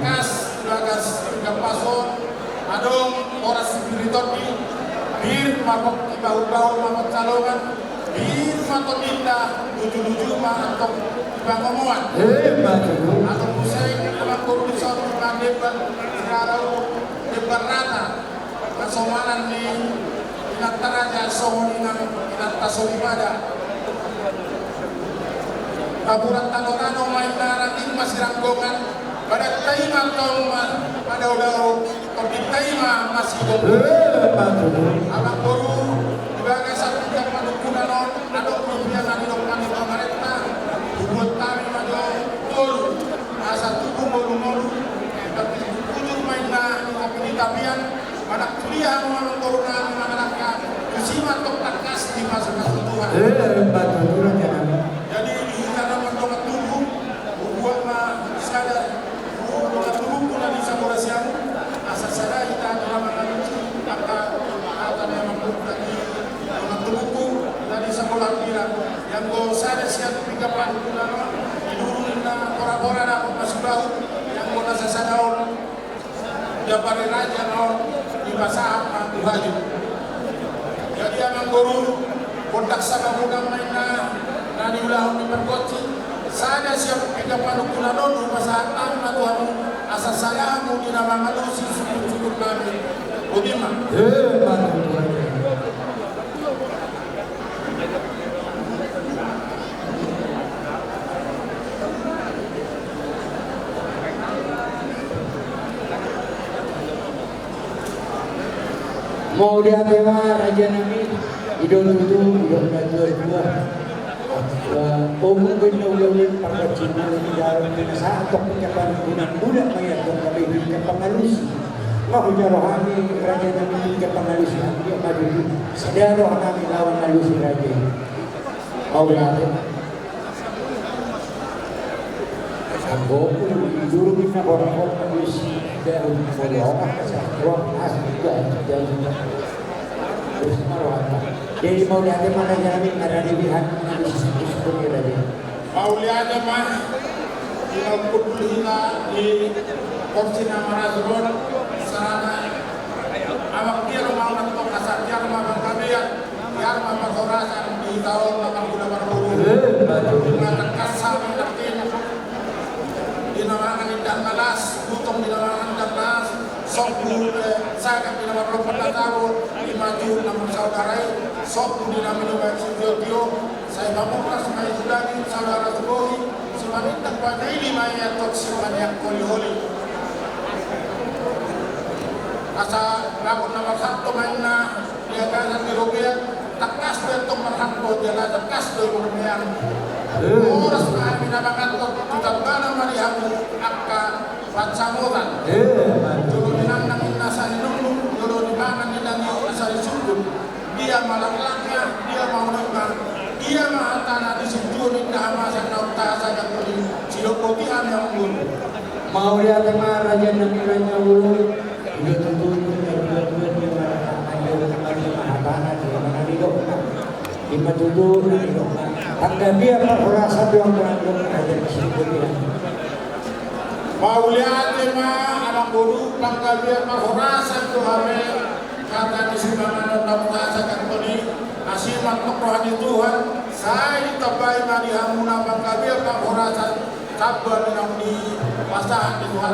kas bagas pinggang pason adong oras spiritoki bir mabok ibau-bau mabok calongan bir mato minda tujuh-tujuh atau bangomuan atau pusing dalam kurusan depan sekarang depan rata kesomanan di inataraja somoninang inatasolimada kaburan tano-tano main narating masih ranggongan pada taima kau pada udara tapi taima masih abang guru juga satu yang manukunan ada kebiasaan hidup kami pemerintah buat kami maju tol asa tubuh mulu tapi ujung mainnya di tapian anak kuliah memang corona masyarakat kusima tok takas di masa kesuduhan jadi di sana mendongak tubuh buat sadar di sakurasiamu asal sada kita dalam mengaji maka akan yang tadi mentubuku tadi sekolah kira yang go sada siap 30 bulan dulu na kora-kora na masih bau yang go nasa sadaon dapat raja naon di pasar Tuhan jadi yang guru kontak sama muda mainna na diulah di perkoci sada siap 30 bulan dulu pasar na Tuhan asal saya mau dinamakan manusia syukur kami bagaimana? mau diapa raja nami idol itu idol dua umum benar-benar pada Cina di dalam saat kepan guna budak mayat yang kami ke pengalus mau rohani raja nami ke pengalus dia maju sedang rohani lawan halus raja mau diapa aku dulu kita orang-orang halus dari orang orang asli dan terus rohani jadi mau lihat mana jalan ada di pihak mana seperti tadi. Mau lihat mana di Lampung Hina di Korsina Marazon sana awak dia rumah untuk kasar dia rumah bangkabian dia rumah bangkorasan di tahun 80 dengan kasar mendapin dinamakan Indah Malas Butong dinamakan Indah Malas Sokul saya dinamakan Pendataro di maju namun saudarai Sokul dinamakan Bajio saya pamuklas may sudagi saudara Subohi semanitang pada ini maya tot simanyak koli-holi asa lakon na makanto man na niagasan ni Robian takas betong makanto dia na takas do Robian oras na minabakanto tutagana marihamu akka patsamuran dulu dinang nasa inung dulu di mana nilang nasa isundun dia malangnya, dia mau dengar, dia mah tanah di situ di dama sanau tasa yang beri silokotian yang bulu. Mau lihat tema raja Nabi Ulu, dia tuntun dua dia marah ayo kembali mahatana dia mana di dokna, di matudu di dokna. Tangga dia perhorasa doang berangkat raja di situ dia. Mau lihat tema anak bulu tangga dia perhorasa Tuhan kata di simana tamu tasa yang beri asimat rohani Tuhan. Saya ditabai mari hamuna tangga dia perhorasa kabar yang di pasangan di Tuhan.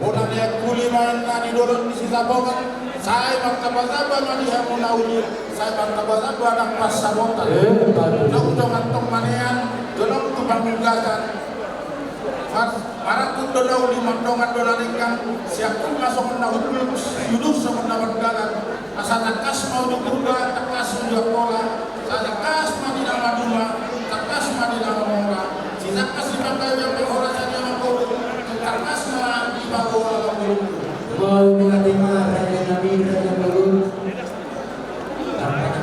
Orang yang kuliman di dorong di sisa banget. Saya maktabazaba maliha munauli. Saya maktabazaba anak pasabota. Nong manean, dorong tu pangunggasan. Para tu dorong di mandongan doranikan. Siapun masuk menahul yudus sama nawangalan. Asal takas mau dikurba, takas mau pola. Asal takas mau di nama duma, takas mau di nama mola. Sisa kasih pakai yang berhorasan yang mengurut. Takas mau di bawah yang mengurut. Mau menerima raja Nabi Raja Ulu,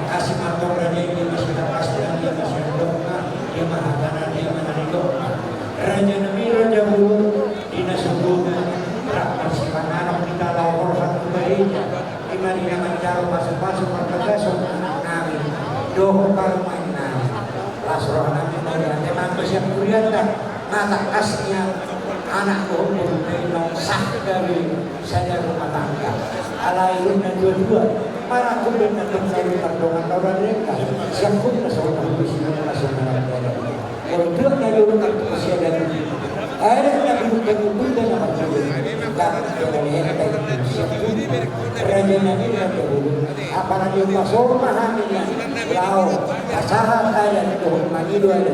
kasih matang raja ini masih kasih dia masih dokna, dia mahatana dia mana di dokna. Raja Nabi Raja Ulu dinasubuna rakyat si pangarap kita lapor satu bayinya, dimana dengan jauh masuk perkagasan kami, doh karmain nami, lasroh nami melihat memang bersiap kuliah dah, mata kasihnya. Anak umur dari sah dari saya rumah tangga alairun dan dua-dua para kumpul dan kembali pardongan orang mereka siap pun seorang bisnis nasional kalau dia dari rumah masih ada ada yang bukan dan apa saja dari yang siap pun raja Nabi Raja Ulu apalagi masuk pahamnya lau acara kaya itu manido ada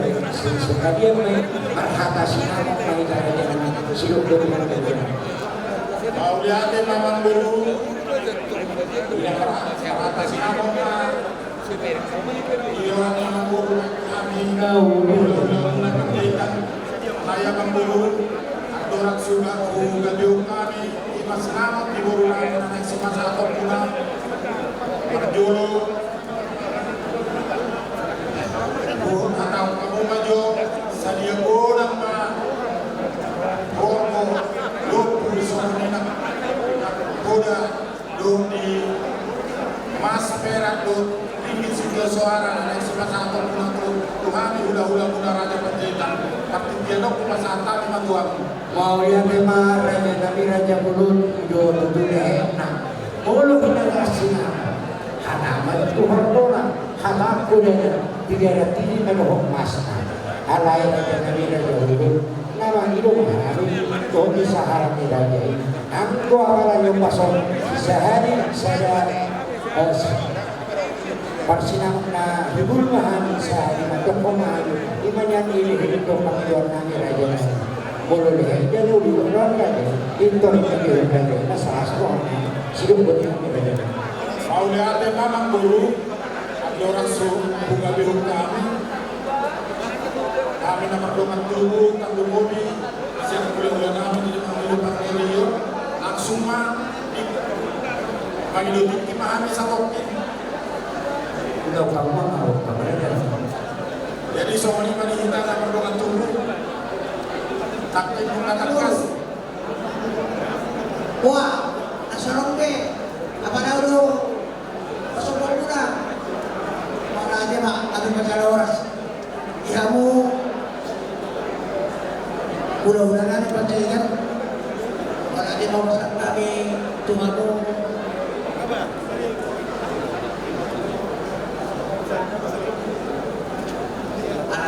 sekalian mengatasi nama mereka dengan siluk dengan Mau lihat memang dulu yang mengatasi nama dia memang dulu kami saya memburu aturan sudah gabiung kami imas selamat di buruan anak semasa atau pulang berjulu atau kamu maju sadia orang mah orang lu disana kuda lu di mas perak lu ini sudah suara anak semasa atau pulang Tuhan udah raja pendeta tapi dia dok masa atas lima Tuhan mau lihat tema raja Nabi Raja Ulu do dunia enak ulu kita kasih halaman Tuhan doang halaku dan tidak ada tinggi menolong mas halai raja Nabi Raja Ulu nama hidup hari tuh bisa harap raja ini aku awalan yang pasang sehari saya persinang na hibul mahan sa imatok kumahan imanyan ini hidup panggilan namin raja na boleh dia dulu orang raja itu yang dia raja na sa asro silubot yang raja mau lihat memang dulu ada orang bunga biru kami nama doang tubuh tanggung bodi siap kuliah kami di dalam panggilan langsung mah panggilan kita kami satu udah kamu mau kabarnya jadi soal ini kita akan berdoa tunggu taktik mengatakan kas wah asarong ke apa dulu pasok muna mana aja mak kami masalah oras kamu mudah-mudahan percayaan mana aja mau masak kami tumaku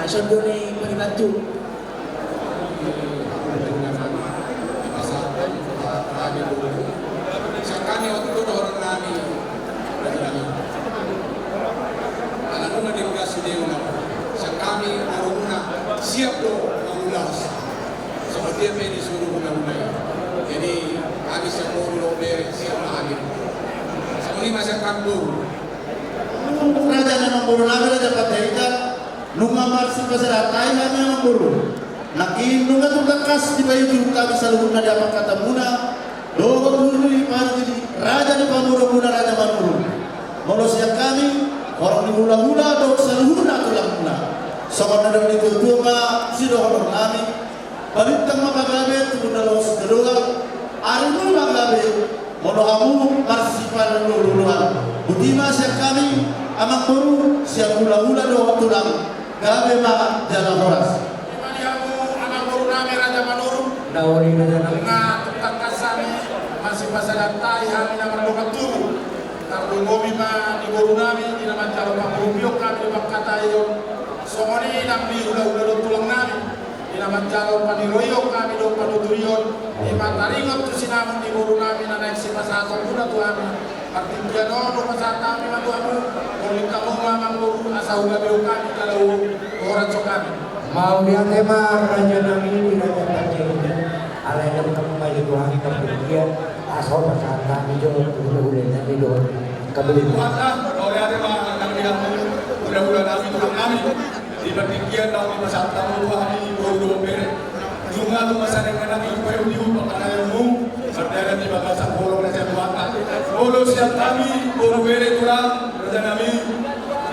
Sondo ni dibantu. Sekali waktu itu orang nami, anak rumah dikasih dia sekali orang rumah siap loh mengulas seperti apa yang disuruh undang-undang. Jadi habis yang mau lo beres siap lagi. Seperti masa kampung. Raja memang buru nabi raja pataikan nunga marsi pasaratai kami memang buru nakin nunga tu kakas di bayu di kami selalu na dapat kata muna doa dulu di pagi raja di pamuru muna raja manuru Molo siap kami orang di mula-mula do seluruhna tulang-mula. Sokono do ditutupa sido honor kami. Balitang makagabe tunda los kedua. Arimu magabe molo amu marsipan luluhan. Butima siap kami amang buru siap mula-mula do tulang. Gabe ma jalan horas. Imani amu amang buru nami Raja Manuru. Nauri na namin. Nga tukang kasami masih pasadatay kami na marunong tubo. Karena ngomi ma di buru nami di naman jalo pangumiyok kami di pagkatayo. Songoni nang di ula-ula do tulang nami. Di naman jalo paniroyok kami do panuturiyon. Di mataringot to sinamon di buru nami na naik si pasatong muna to kami. Pagtinggian o pasat kami matuamu. Kulit kamu mamang buru asa ula-ula kami kalau orang so kami. Mau lihat tema raja namin, raja Pajajaran, alay na kami maliguhan kapilihan, asal pasal kami doon, ulit na doon, kabilin. Kuatlah, kalau ada akan lihat mudah-mudahan kami Tuhan kami di pertinggian tahun di masa tamu kami baru beri bunga tu masa dengan kami supaya diu makanan umum berdaya di bangsa bolong dan Tuhan bolo siap kami baru beri Tuhan raja kami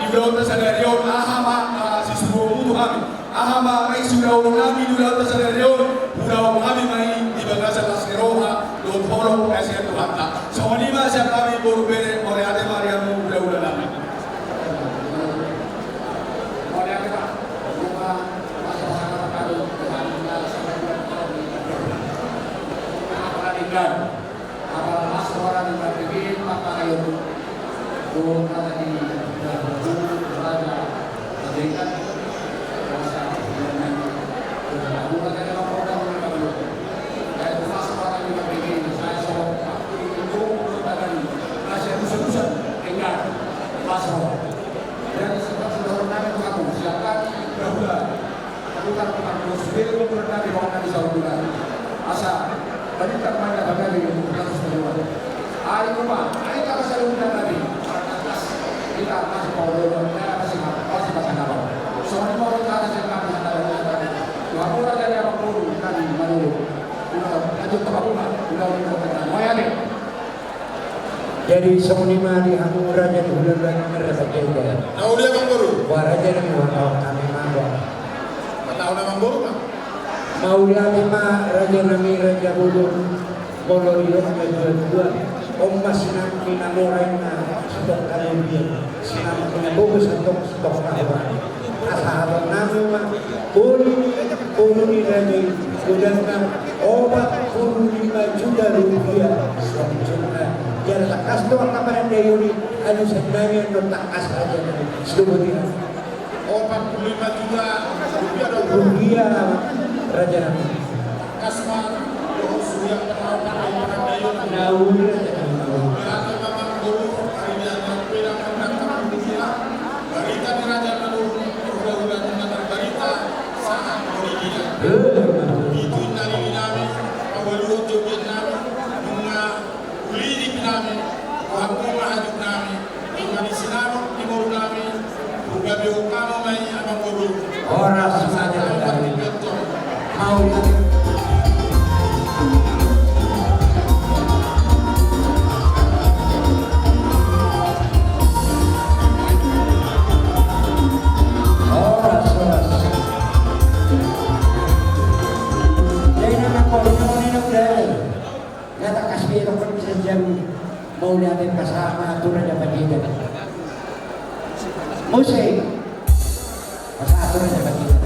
di bawah tersadarion ahama si subuh kami ahama rek sudah orang kami di bawah tersadarion pulau kami mai di bangsa Taskeroha don bolong dan Tuhan so ini siap kami baru beri oleh ada Mariamu mudah-mudahan kami apabila masuk orang yang berpikir maka ayo turun kata di raja berikan kuasa dan aku kata dalam program mereka yaitu masuk orang yang berpikir saya soal itu kata di raja pusat tinggal masuk dan seperti saudara nabi aku siapkan berbulan bukan muslim berada di bawah nabi saudara asa balikan mana bagay yung kasus dalawa. Ay kuma, ay kakasalunan namin para atas kita masih paulo na masih pasanaw. So ano mo rin kada sa kami na dalawa. Yung ako na kaya magpuro kami manulo. Kadyo tapuna, unaw mo kana. Mayani. Jadi semunima di hamu raja bulan ng Pajajaran. Nauli ang buru. Waraja ng mga kami mga. Matao na buru ma. Maulana ma raja nami raja bulun Bolorio kedua om masinam minamoray na stok kalumbiyan sinam kinabugo sa stok kawan asahabang namin ma puno ni raja bulan na 45 juta rupiah sa jumlah yan takas to ang kapanan na yun ano sa namin no takas raja nami seluruhnya 45 juta rupiah raja nami kasman doon suyang penawatan ay panagayon nauli berarti memang guru hari yang bilang menangkap sila barita di Raja Manuru udah mendengar barita sangat merugikan itu nari namin awaluh joget namin mga ulidik namin waktu mahaduk namin ingani sinamot timur namin ugabi ukama may amang guru oras saja mau mau lihatin kasama aturan dapat tidak musik masa aturan dapat tidak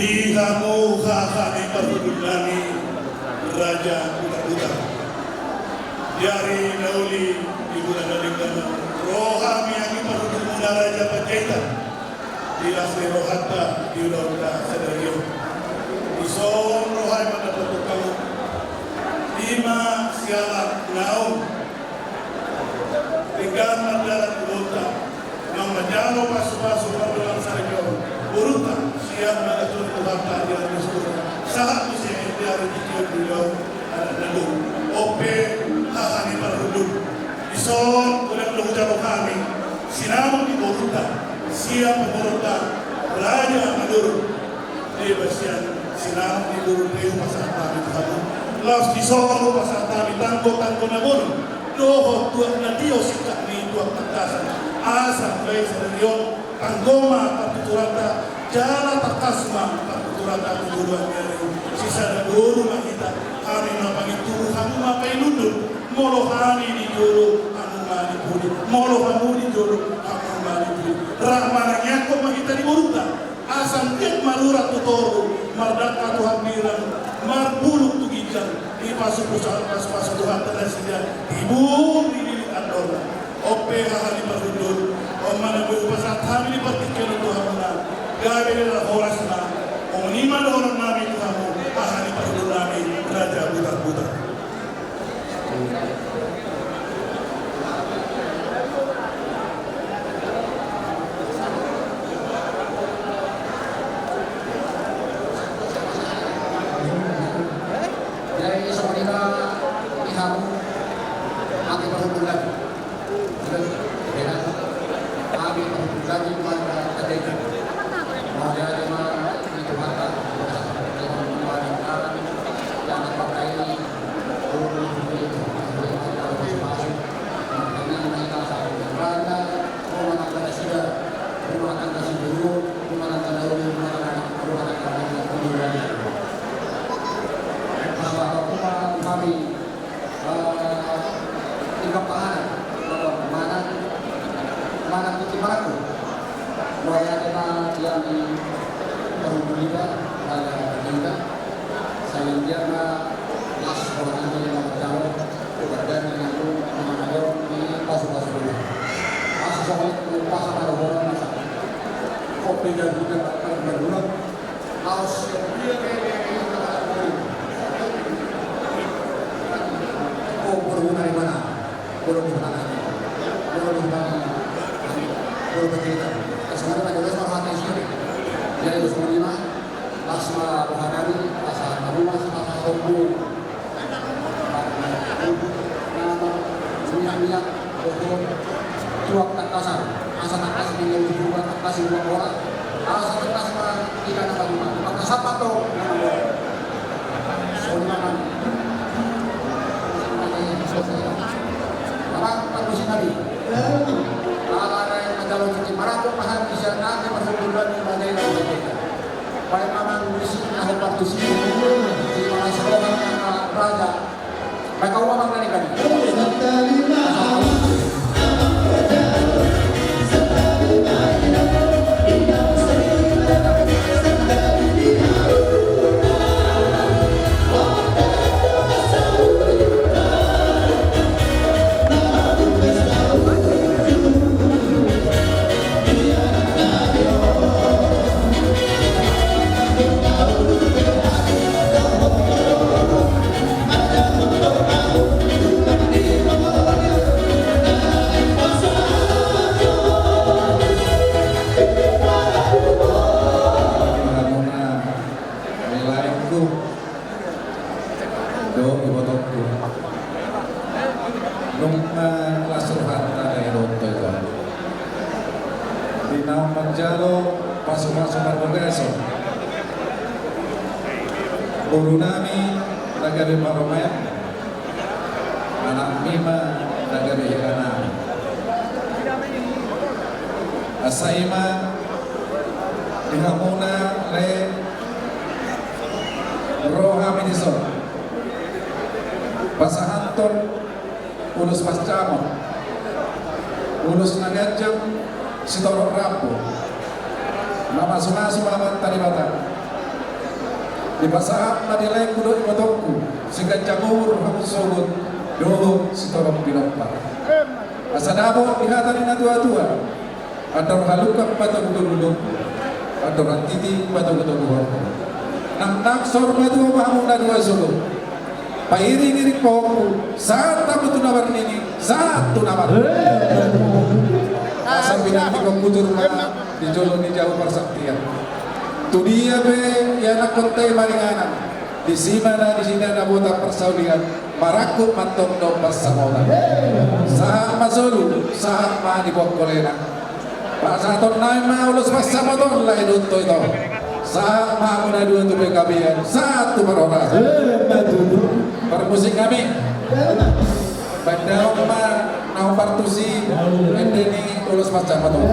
Lihamu kami berhubung kami Raja Buta-Buta dari nauli ibu dan lingkungan roh kami yang berhubung dengan Raja Pajaita di lasri rohata di udara sederhana ison rohai pada petukang lima sialan naum tinggal mendarat kota yang menjauh pasu-pasu perbulan sarjau Buruta siap mengatur kebanggaan di atas surga. Saat usia di hari tiga beliau ada lalu. Ope hahani berhudung. Ison oleh mengucap kami. Sinam di Buruta siap mengurutan Raja Maduro. Di basian sinam di Buruta pasal kami kamu. Laus ison pasal kami tangko nabun. Doho tuak nadio sikap ni tuak takasan. Asam baik sedemikian. Anggoma partiturata jala takasma partiturata tujuan dari sisa guru mahita kami mapangi turu kamu mapai lundul molo kami di jolo kamu mali pudi molo kamu di jolo kamu mali pudi rahmananya kok mahita di Buruta asam tiap malurat tutoru mardaka Tuhan bilang marbuluk tugijan di pasu pusat pasu Tuhan terasinya ibu di andorna ope hahali berhudul mana berupasa kami dipastikan Tuhan mana gawe adalah horasna omnima orang nabi Tuhanmu ahli perlu nabi Raja Buta-Buta Jadi sebenarnya pihak anti perhubungan kami perhubungan pada adegan maka itu mata yang pakai kami tingkat tahanan mana titik manaku bahwa kita yang di Perhubungan ada juga saya jaga las orang yang berjalan dan yang itu mengajar di pas-pas dulu soal pasang ada orang masa kopi dan juga berdua harus dia berhubungan dari mana berhubungan bercerita sebenarnya pada dasar hati sendiri jadi semuanya asma Bukhari asal Abu asal Abu minyak cuak tak kasar asal tak kasar yang dibuat tak kasih dua orang asal tak kasar tidak ada lima maka siapa tuh soalnya apa kondisi tadi kalau kita marah tuh paham bisa nanti berhubungan dengan yang berbeda. Pada memang misi ada partisi di mana seorang raja mereka uang dari kami. nagari maromaya, anak mima nagari hirana. Asaima dihamuna le roha minison. Pasahanton ulus pascamon, ulus nagajam sitorok rapo. Nama sunasu malaman tadi bata. Di pasahan madilai kudo ibotokku, sehingga jamur hamus sogut, doho sitorok pinampak. Asadabo dihatan ina tua-tua, ador halukak patong duduk, ador antiti patong duduk. Nak sor batu mahamu na dua sogut. Pairi diri pohonku, saat tamu tunawar nini, saat tunawar. Asal binang di komputer rumah, dijolong di jauh persaktian. Tu dia be, ya nak kontai maringanan. Di sini ada botak persaudian, marakut mantok dompas samola. Saat masulu, saat mah di pokkolena. Pak Saton naik mah ulus pas samotor lah itu. Saat mah muna dua tu bekabian, satu perorang. Permusik kami. Bandau mah nau partusi, endeni ulus pas samotor.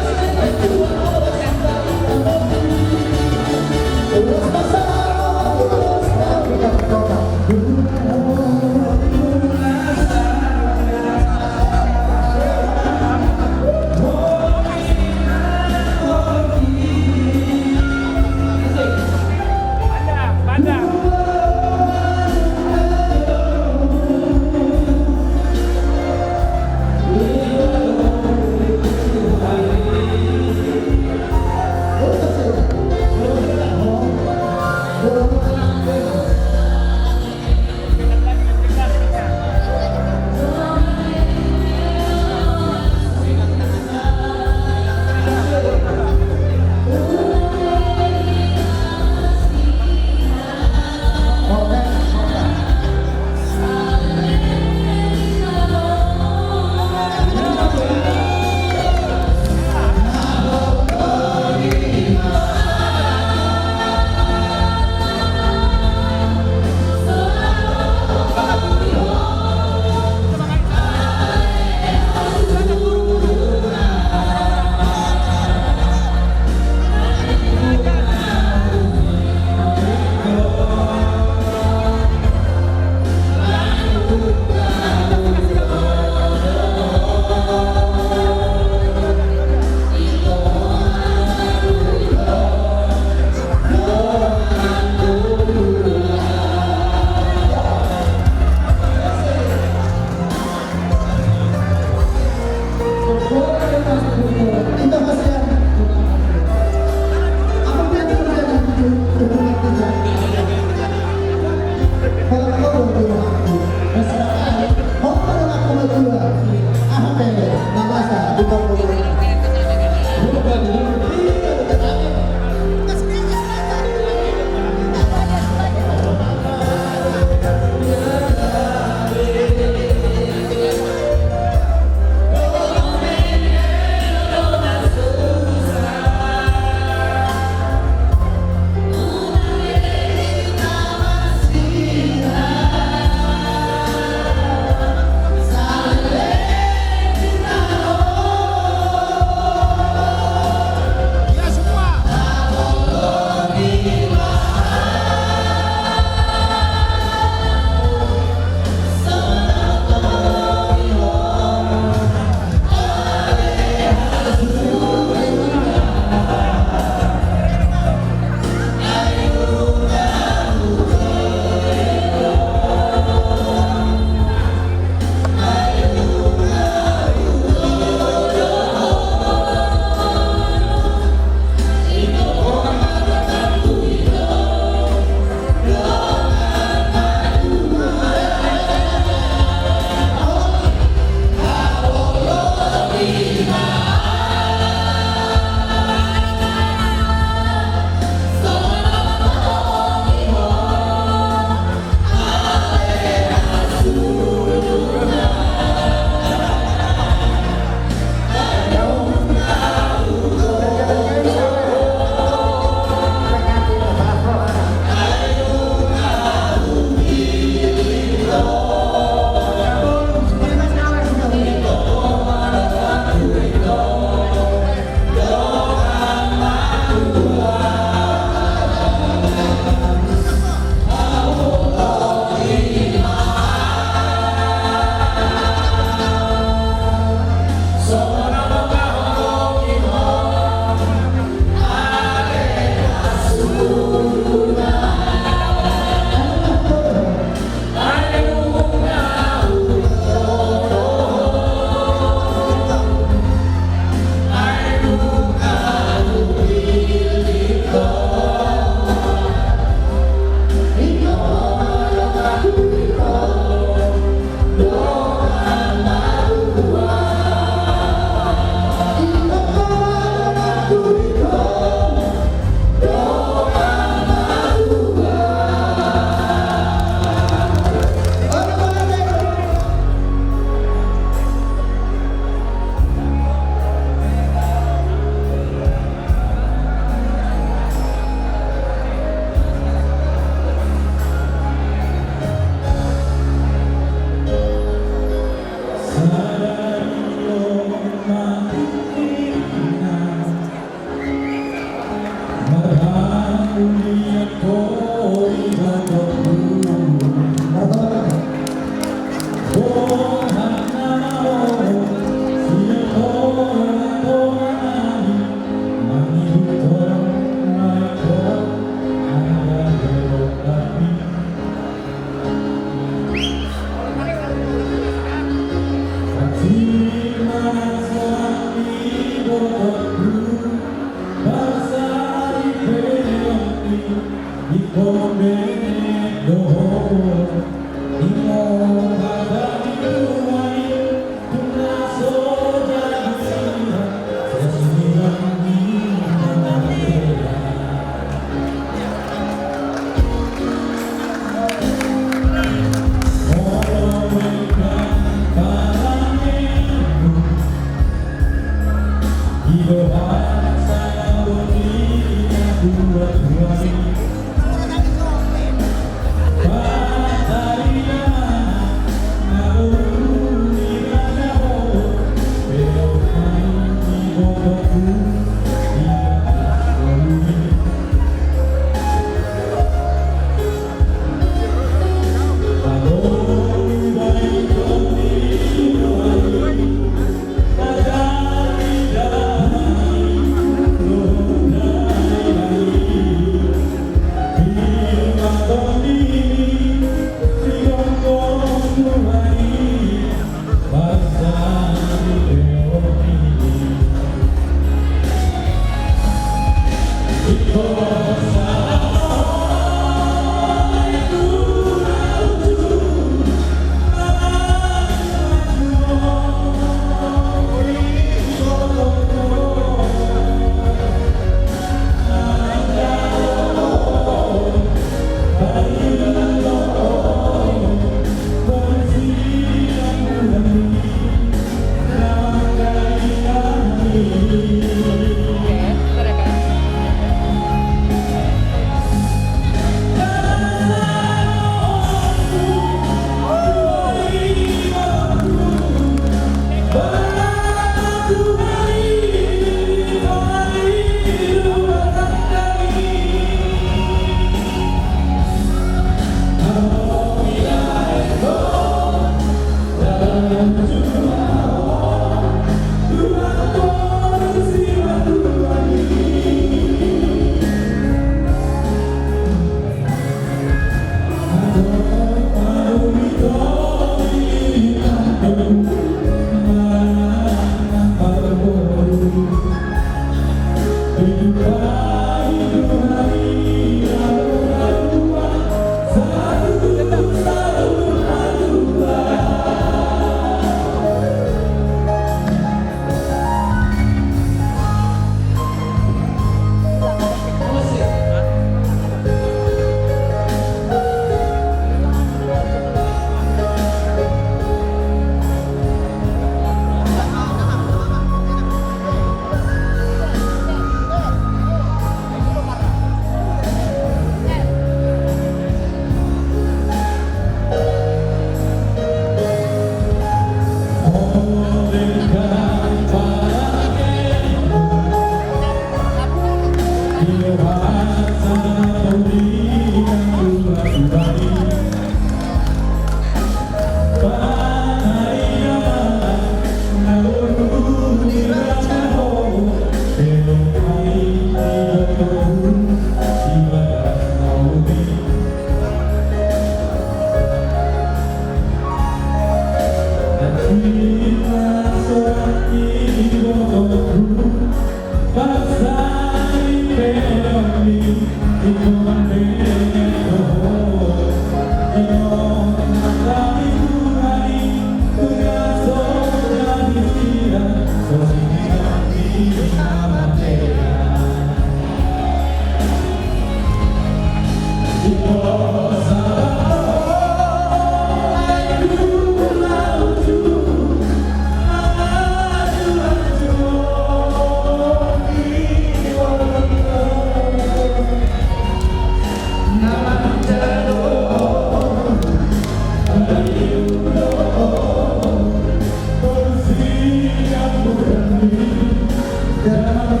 Dalam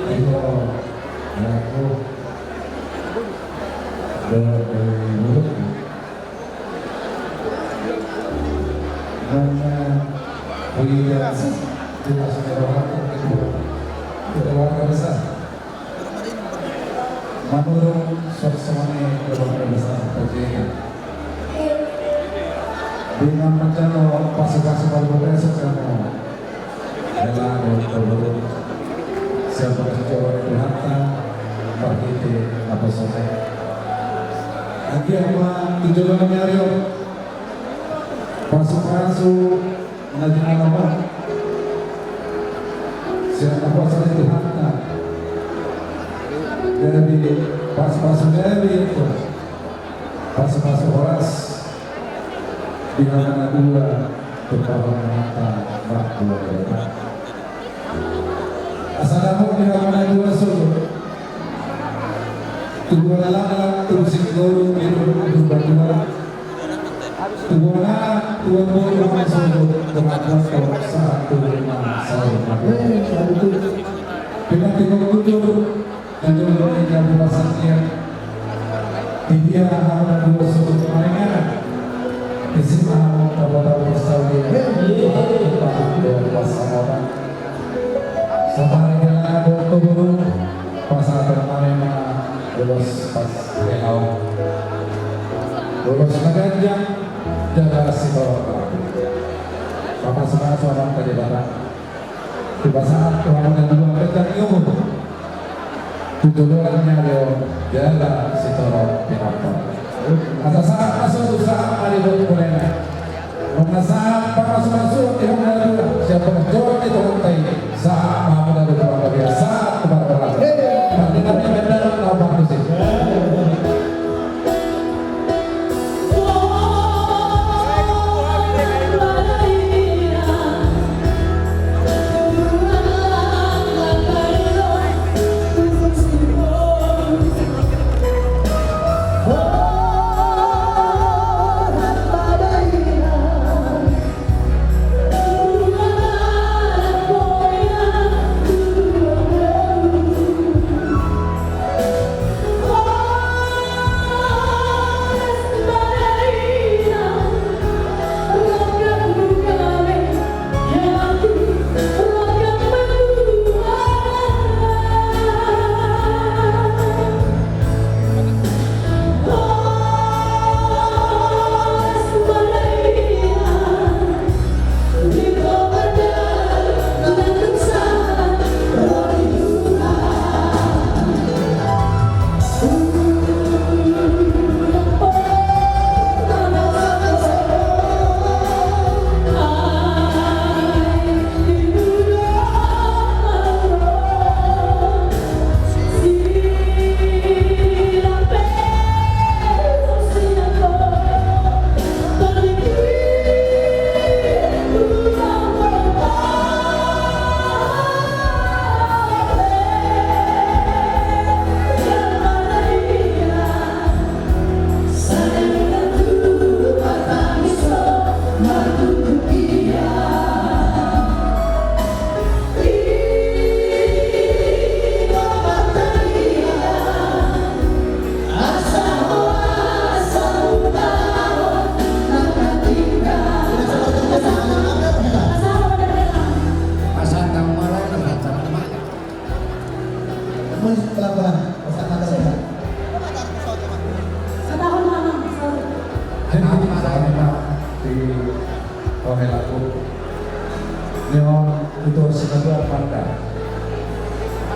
Itu aku dari mulut dan kuliah tidak seberapa itu keluarga besar menurut suasana keluarga besar terjadi dengan mencari pasukan berbeda sekarang adalah untuk siapa yang berharta bagi apa saja. Lagi apa tujuan Mario masuk nanti apa siapa saja berharta dari pas-pas dari itu pas-pas horas di mana dua berkawan mata berdua. Assalamualaikum warahmatullahi wabarakatuh. Tubuh lalak terus guru biru berdua. Tubuh lalak tuan guru masuk kemana satu lima satu. Bila tengok tujuh dan jodoh yang berasanya dia akan dua sudut mainan. Di sini mau pada bersaudara. Kita bersama. Sama dengan guru pasal pertama lulus pas kenal lulus mengajar jaga psikolog maka seorang tadi barang di saat Tuhan dan dua petan umum tujuannya jaga psikolog penonton atas saat masuk usaha hari berkulena mengasah masuk yang ada siapa jawab itu lantai saat mau dari keluarga biasa kepada orang nanti benar apa sih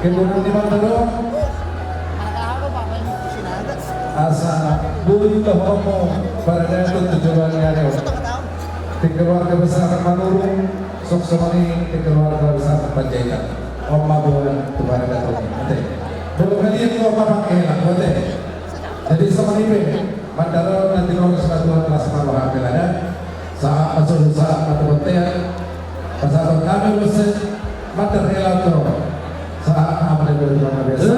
Kemudian di mana asa bui homo pada itu tujuannya di keluarga besar Manurung sok semani di keluarga besar Panjaitan Oma bulan kepada Datuk belum kali itu apa pakai lah jadi semani be Mandala nanti kalau kesatuan kelas malah ada saat masuk saat atau hotel pasal kami mesin material tu saat apa yang berlaku biasa.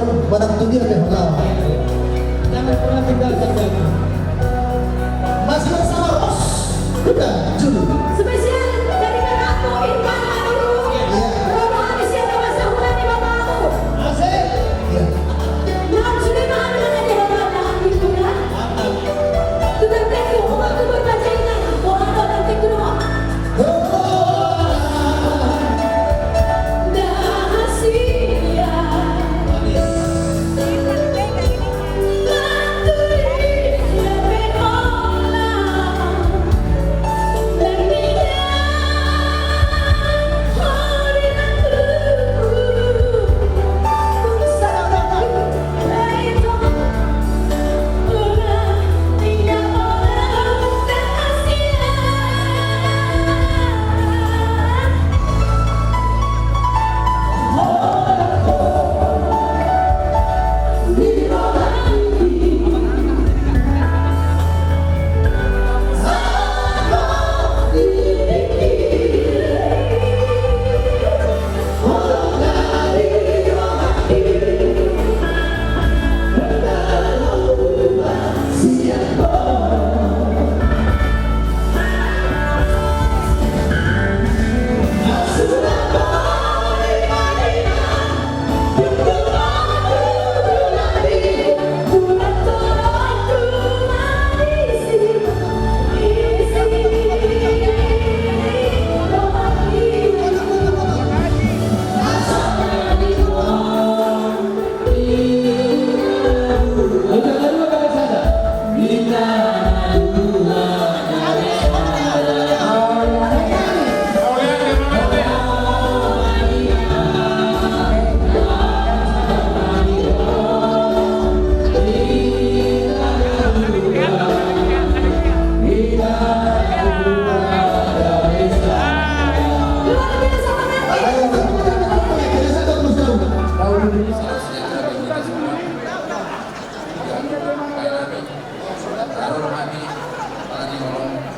barang tu dia deh lah. Jangan pernah tinggalkan jaga. Masih bersama Ros. Udah, julu. Spesial dari kakakku Irfan Manurung. Rono habis yang masa bulan di bapakmu. Asik. Ya. Nah, sudah mana aja bapak itu kan? Sudah tentu umat tu berbacaina. Oh, ada nanti ke rumah.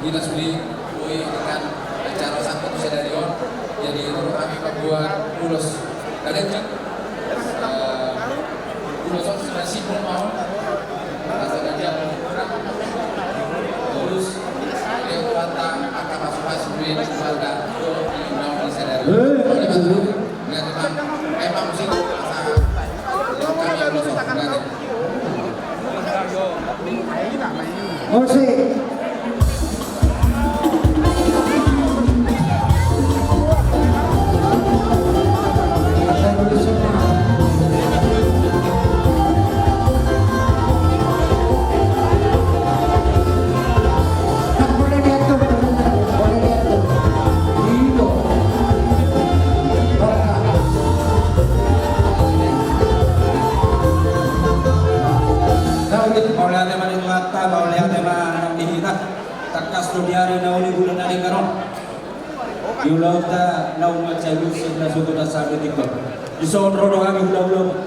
Dinas Uli Boy dengan acara sangkut sedarion jadi itu kami membuat ulos kalian kan ulos sudah sibuk mau rasa kerja terus yang kuata akan masuk duit keluarga itu mau disadari memang musik kami ulos Musik. Diari nauli bulan hari karon. Yulauta nau macalu sebna suku dasar detikot. Ison rodo kami ulah-ulah.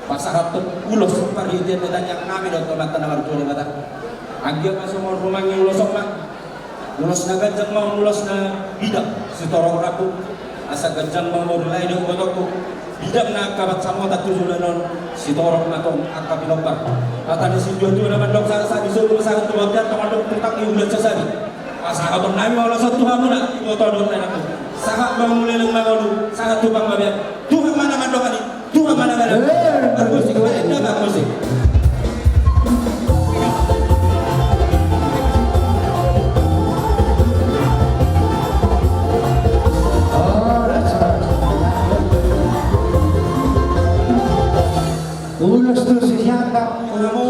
Pasahat ulos parhitian betanya kami dot mata nawar tuh mata. Agya masuk rumah yang ulosok mah. Ulos na gajang mau ulos na bidak sitorong rapu. Asa gajang mau mulai dong botokku. Bidak na kabat samo tatu julanon sitorong matong akabilopar. Kata di sinjo tu naman dok sa disuruh sa tuwagan teman tentang iulat sasabi. Asa abang nami wala sa Tuhan mo na ito doon na ako. Saka mamuli ng magulu, saka tubang mabiyag. Tuhan mana man doon ani, Tuhan mana man. Musik ba na ba musik? Ulos tu siapa? Kamu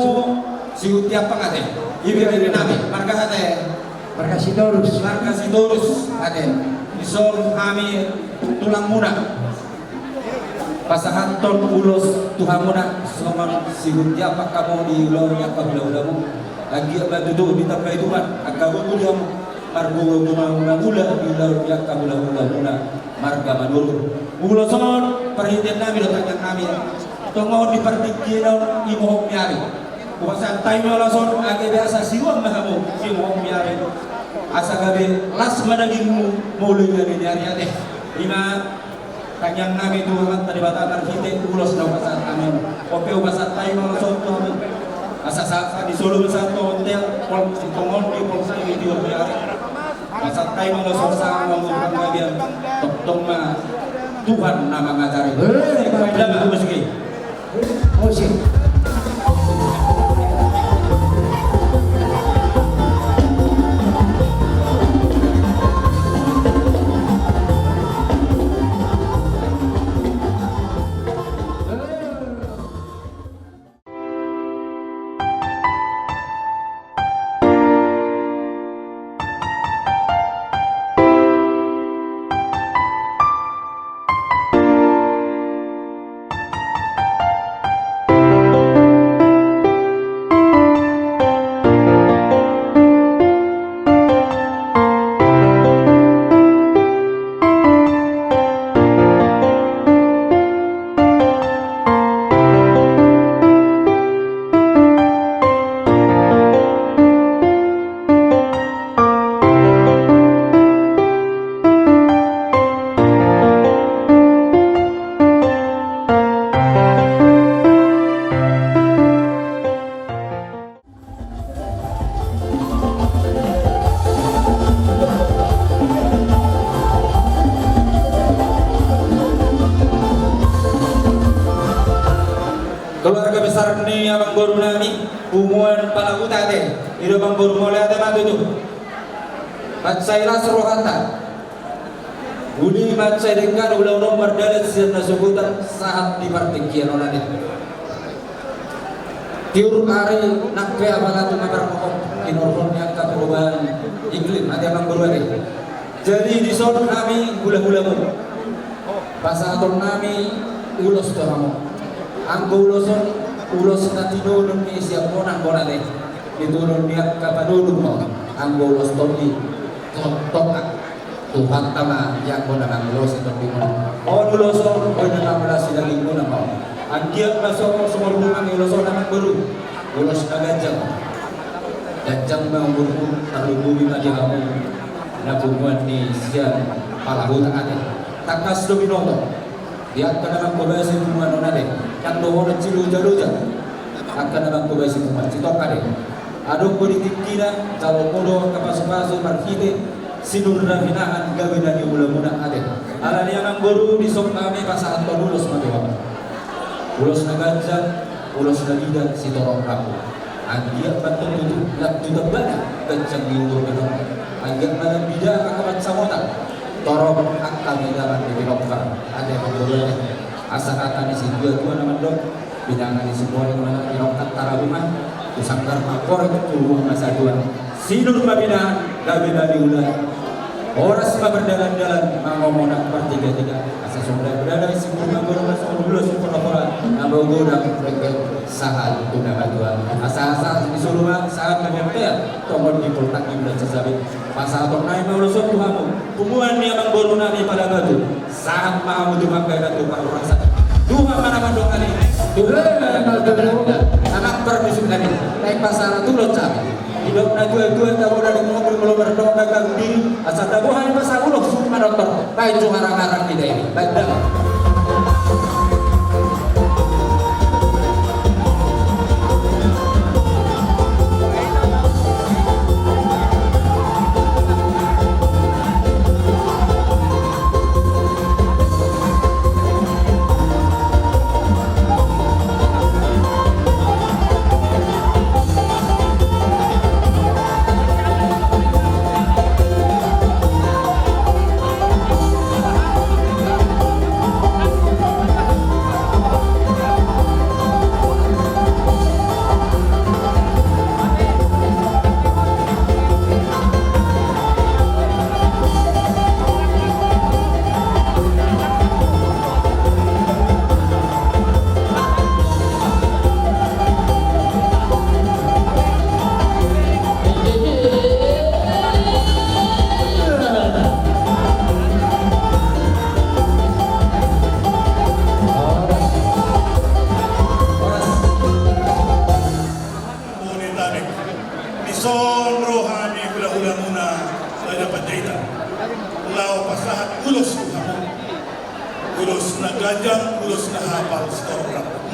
sigut tiap pangate. Ibigay namin marga hate. Marga Sidorus. Marga Sidorus hate. Isor kami tulang muna. Pasahanton ulos Tuhan muna. Soman sigut tiap kamu di ulurnya kabula-ulamu. Lagi apa duduk di tempat itu kan? Akamu dia margo guna gula di ulurnya kabula-ulamu marga manulu. Uloson perhatian kami datang kami. Tunggu di pertikiran imo miari. Kuasa tayo lason age biasa siwang mahamu imo miari. Asa gabi las madaging mulai dari ate. Lima kanyang nami Tuhan tadi batakan kita ulos daw pasat kami oke pasat tayo mga soto asasaka di Solo sa hotel pol si tongol di pol sa video bayar pasat tayo mga sosa mga panggabian tong Tuhan na mga ngajari kaya lang ako sige Musik. keluarga besar ni abang guru nami umuan palagutate iro bang guru mulai ada matutu matsai las rohata uli matsai dengan ulang nomor dalat sirna subutan saat di partikian onadit tiur ari nakpe abalatu mabarpokok inorhon yang perubahan iklim ada abang guru ada jadi di sono kami gula-gulamu pasaton nami ulos toramu anggo ulos na tinulong ni siya mo nang bona de ditulong niya kapanulong mo anggo ulos toni toka Tuhan tama yang mo nang ulos ito mo o ulos o na mala sila mo na mo ang giyak na sumulong ang ulos na guru ulos na gajang bang guru tarubumi na dia mo na bumuan ni siya palahutan ate takas do binoto dia akan dalam kebaikan hubungan onade yang dohon cilu jaluja akan dalam kebaikan hubungan citok kade aduk politik kira kalau podo kapas-kapas markite sinur rafinaan gawina di mula-mula ade ala yang guru di sok kami pasahan lulus mati ulos naganja ulos nagida si torong rapu anggiat bantu tutup lak tutup bana kencang diulur gedong anggiat malam bida akabat samota torong akami dalam developer ada yang berboleh asal akan isi dua nama dok bidangan di semua yang mana dirokat tarawimah usangkar makor itu masa dua sinur mabina gabina diulah oras ma berdalan-dalan mangomona bertiga-tiga asal sudah berada di semua magor masa dulu sepura-pura nambah goda sahat tuna baduan asa-asa disuruh saat memerintah tombol di poltak iblat sesabi pasal tonai maulusot tuhamu hubungan ni abang guru nami pada batu saat mau dimakai datu paru rasa dua mana mandong kali dua anak permisuk kali naik pasal tulot sabi hidup na dua tahu dari mobil belum berdoa gagal diri asal tahu hari pasal ulok semua dokter baik cuma arang-arang tidak ini baik dah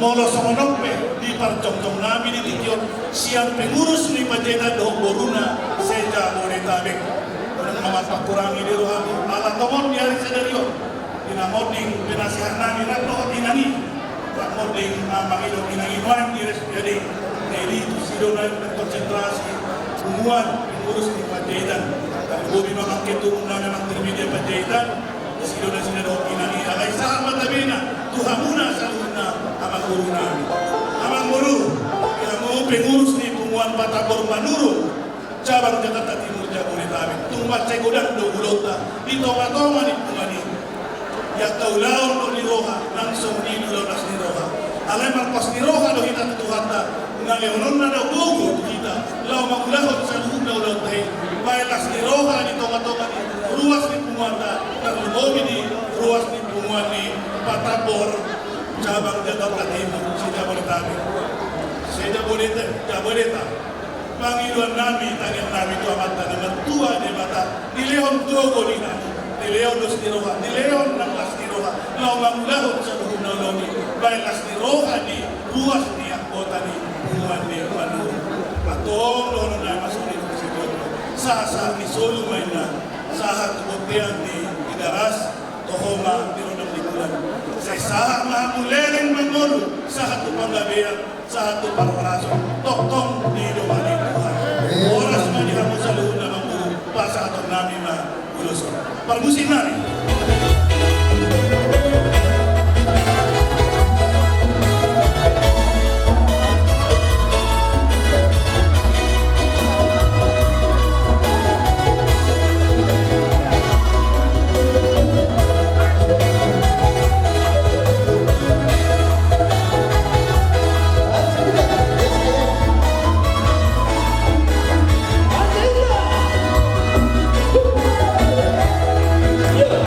molo songonokpe di parjong-jong nami di tikion siang pengurus ni Panjaitan doh boruna seja Bodetabek mamapak kurangi di rohani ala tomon di hari sedario dinamoding penasihat nami ratno inani ratmoding mangilo inangi wan di respiade jadi itu sidona konsentrasi hubungan pengurus di Panjaitan dan bobi mangketu undangan intermedia Panjaitan sidona sidona inani alai sahabat tabina tuhamuna saluna amang guru nami amang guru yang mau pengurus di Punguan Batagor Manurung cabang Jakarta Timur Jabodetabek tumbat cegodan do bulota di tonga-tonga di pungani ya taulaon do niroha langsung di dulas niroha alai marpas niroha do hita tutuhata ngaleonon na do gogo kita lau magulahot sa luhug na ulang tayo bailas niroha di tonga-tonga di ruas di Punguan dan lumobi di ruas di Punguan di Batagor cabang Jakarta Timur si Jabodetabek Jabodetabek Panginoon namin, tanyang namin ito amat na naman tuwa de bata, di Leon Togo ni nani, di Leon Dos Niroha, di Leon ng Las Niroha, lawang lahot sa luhog na loni, bayan Las Niroha ni ruas ni Akota ni Punguan ni Manurung. Atong lono na masunin ko si Toto, sa ni Solomay na, sa tubotian ni Idaras, Tohoma, Tiro ng Likulan. Sa isaha mahamuleleng Mangolo, sa Tupanggabian, sa Tuparwaraso, Toktong ni Lumani Tuhan. Oras manihamo sa luhod na Mangolo, pasa atong namin na uloso. Parmusin namin. Yeah.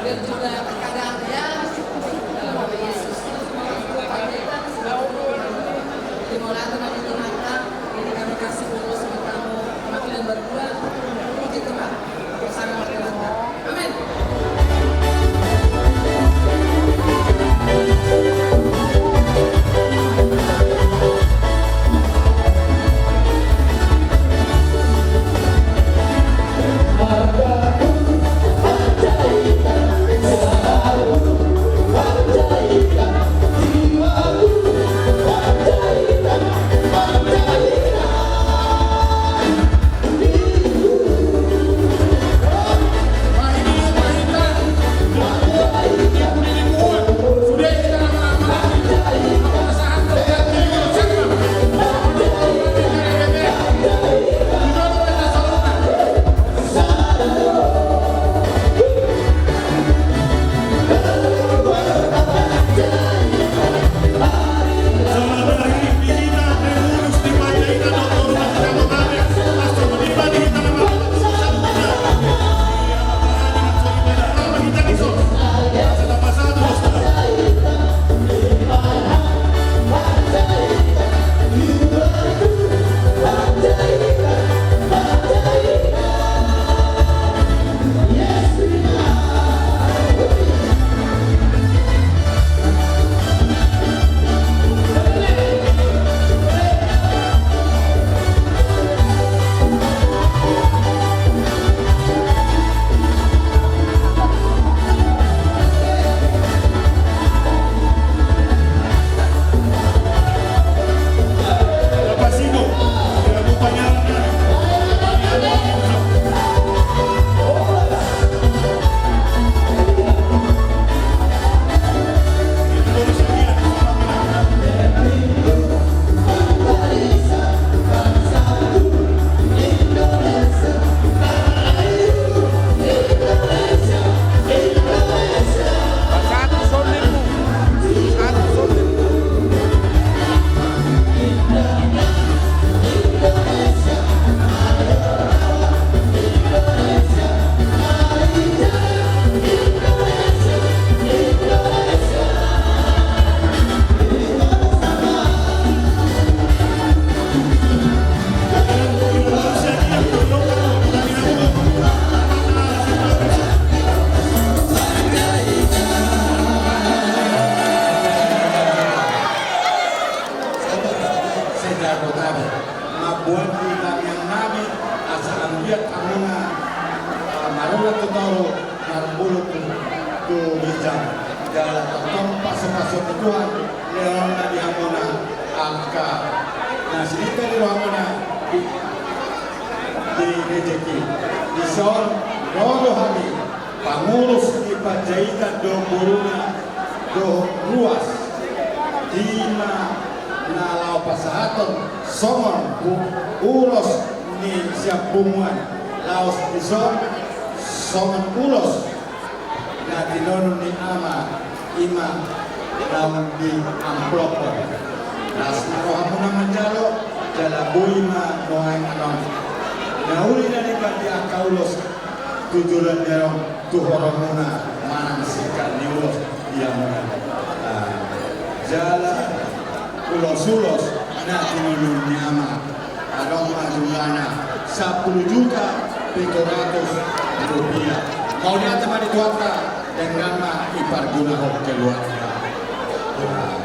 biar juga terkadang ya dalam nama Yesus kita panjaikan dimulai dengan itu mata ini kami kasih dulu sama kamu makin berdua begitu Pak bersama dengan amin.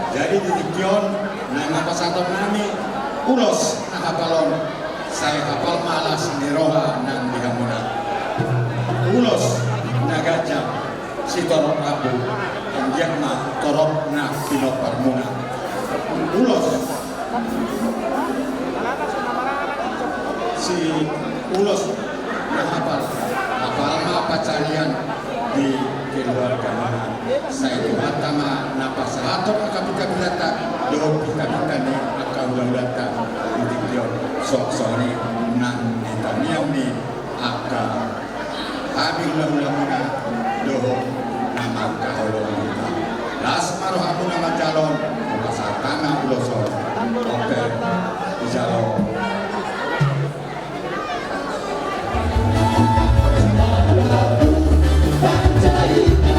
Jadi di Dikion, nama pasator nami, ulos na hapalon, saya hafal malas ni roha nang dihamuna. Ulos na gajah, si torok abu, ang yakma torok na pinoparmuna. Ulos, si ulos na hafal mapacarian di keluarga mana. Saya itu hatama napasahator akapikabilata doon pikabitani akaulalata didikion sok-sori nang ditaniaw ni aka habing lamuna doon na magkahulong kita. Las marohapo na majalon pasatana ulosor oke ijalon. Panjaikan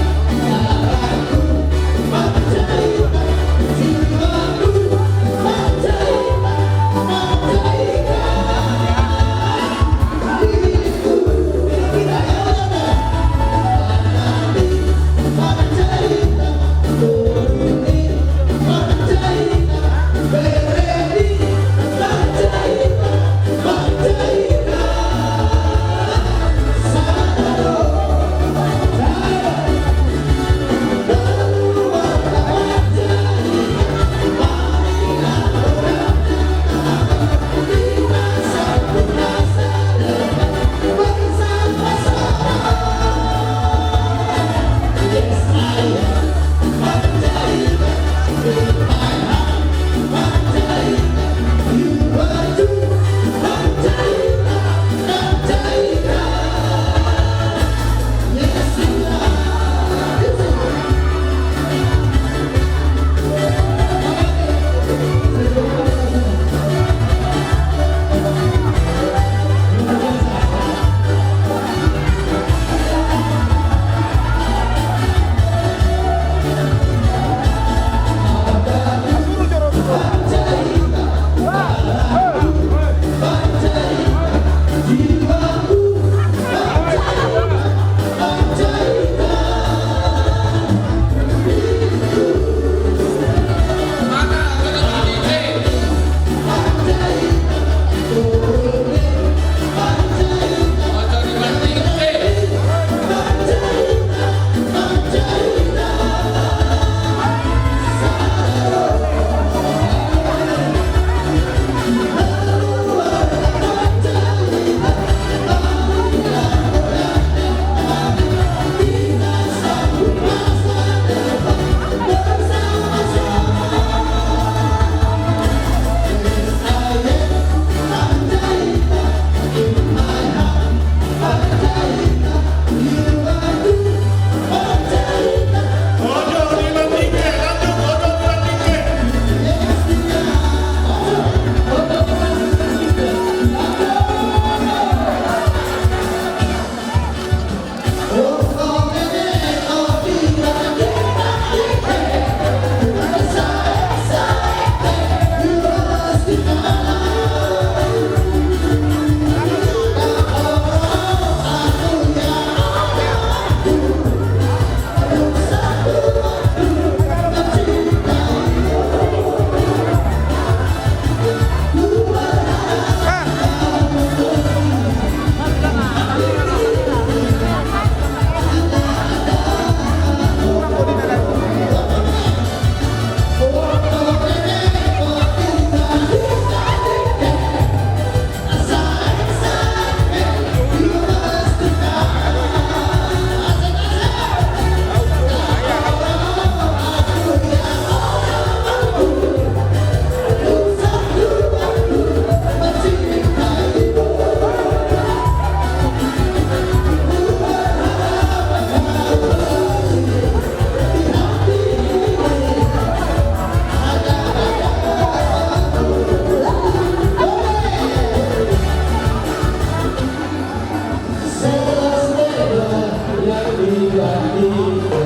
Terima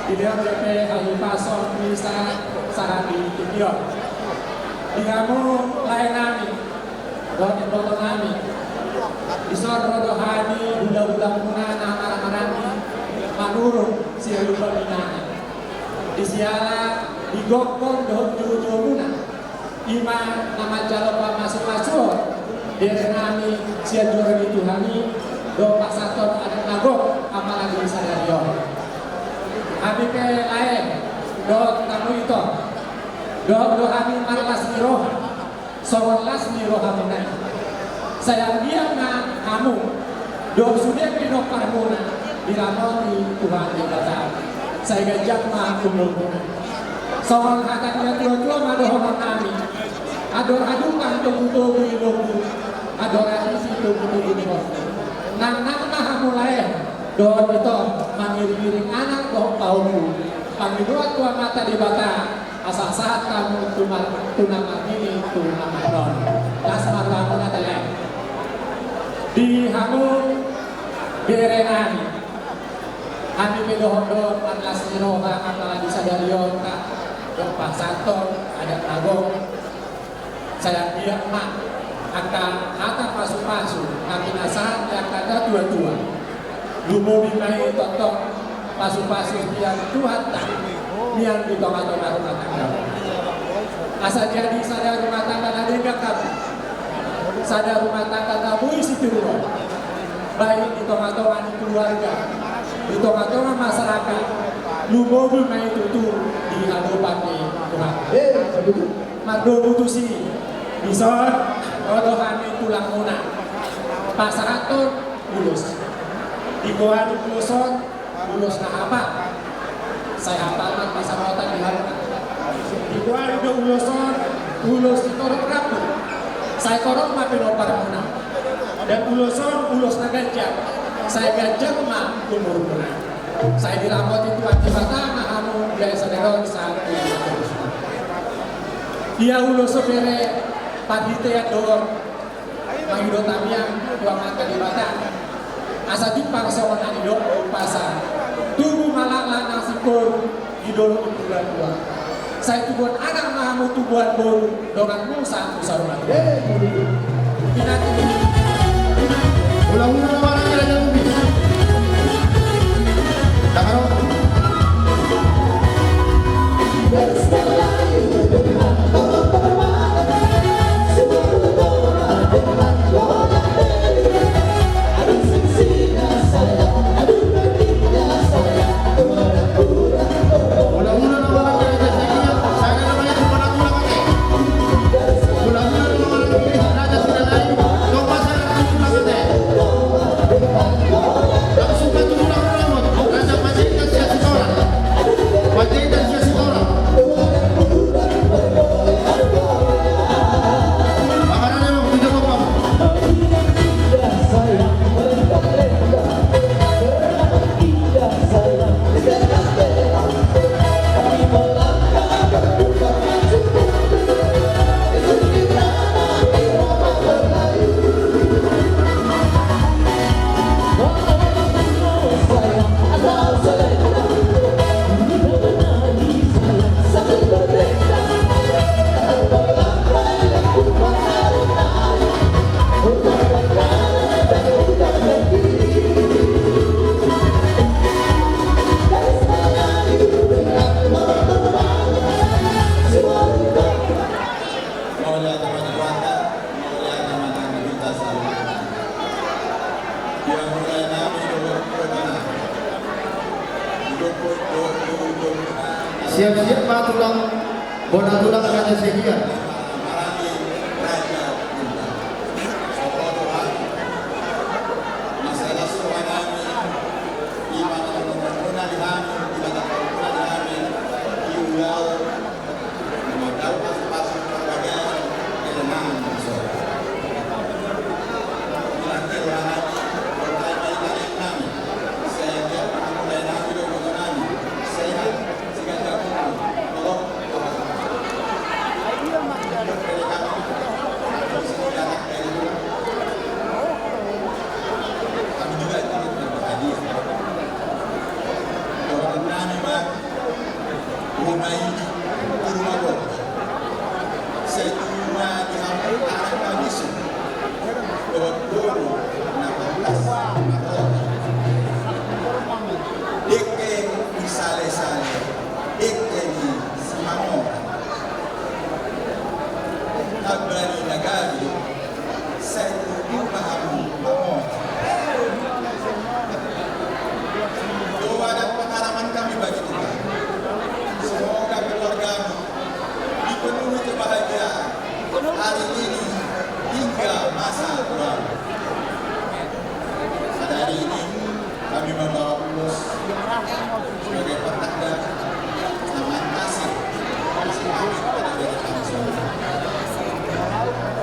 Video DP Halupason bisa Sarabi Video. Dihamu lain nami, doa nami. Isor rodohani bulan-bulan punana marah-marani manurung siya lupa binana. Disiala digokong doh jujuruna. Ima nama jalopa masuk-masuk. Dari nami siya juara di Tuhani. Do pasaton ada nagok apalagi sadario. Abi ke lain do tamu itu. Do abi malas niroha. Sowalas niroha menang. Saya diam na kamu. Do sudah pino parmuna diramoni Tuhan di batas. Saya gajak ma kumuluna. Soal katanya tua-tua madohon kami. Ador-adukan tubuh-tubuh ilmu. Adorasi tubuh-tubuh ilmu. Nang mulai doa itu mangiring-iring anak doa paumu pangidua tua mata di bata asal saat kamu tunama ini tunama non lasma kamu adalah di hamu berenani kami bedohondo panlas niroha apalagi sadarion tak doa saton ada tagong saya biak mak akan kata pasu-pasu kami nasahan yang kata dua-dua lumo bimai totok pasu-pasu yang Tuhan tak yang di tengah-tengah rumah tangga asa jadi sadar rumah tangga nadega kamu sadar rumah tangga kamu isi turun baik di tengah-tengah keluarga di tengah-tengah masyarakat lumo bimai tutur di hadapan Tuhan Mardo putusi bisa rodohani tulang muna pasaraton ulus di bawah uluson ulus na apa saya hafal pasarotan di haruna di bawah itu uluson ulus di korok rapu saya korok ma pinopar muna dan uluson ulus na gajah saya gajah ma umur muna saya diramot itu akibatnya mahamu biasa deron saat dia ulus sebere pagite ya dor mangidot tamiang dua mata di bata asa jipang sawan anido pasar tubuh malala nasikor idolo bulan dua saya tubuhan anak mahamu tubuhan boru dengan musa usaruna pinati ulang-ulang orang kira yang lebih takaro siap-siap pak tulang bola tulang raja sekian mai di rumah gua. Saya cuma di hampir anak kami sih. Guru nabatas Ike misale-sale Ike ni simamo Tagbani nagari Saya tutup pahamu mamo Doa dan pengalaman kami bagi kita. Semoga keluargamu dipenuhi kebahagiaan hari ini hingga masa depan. Pada hari ini kami membawa Ulus sebagai petanda selamat kasih kami pada diri kami semua.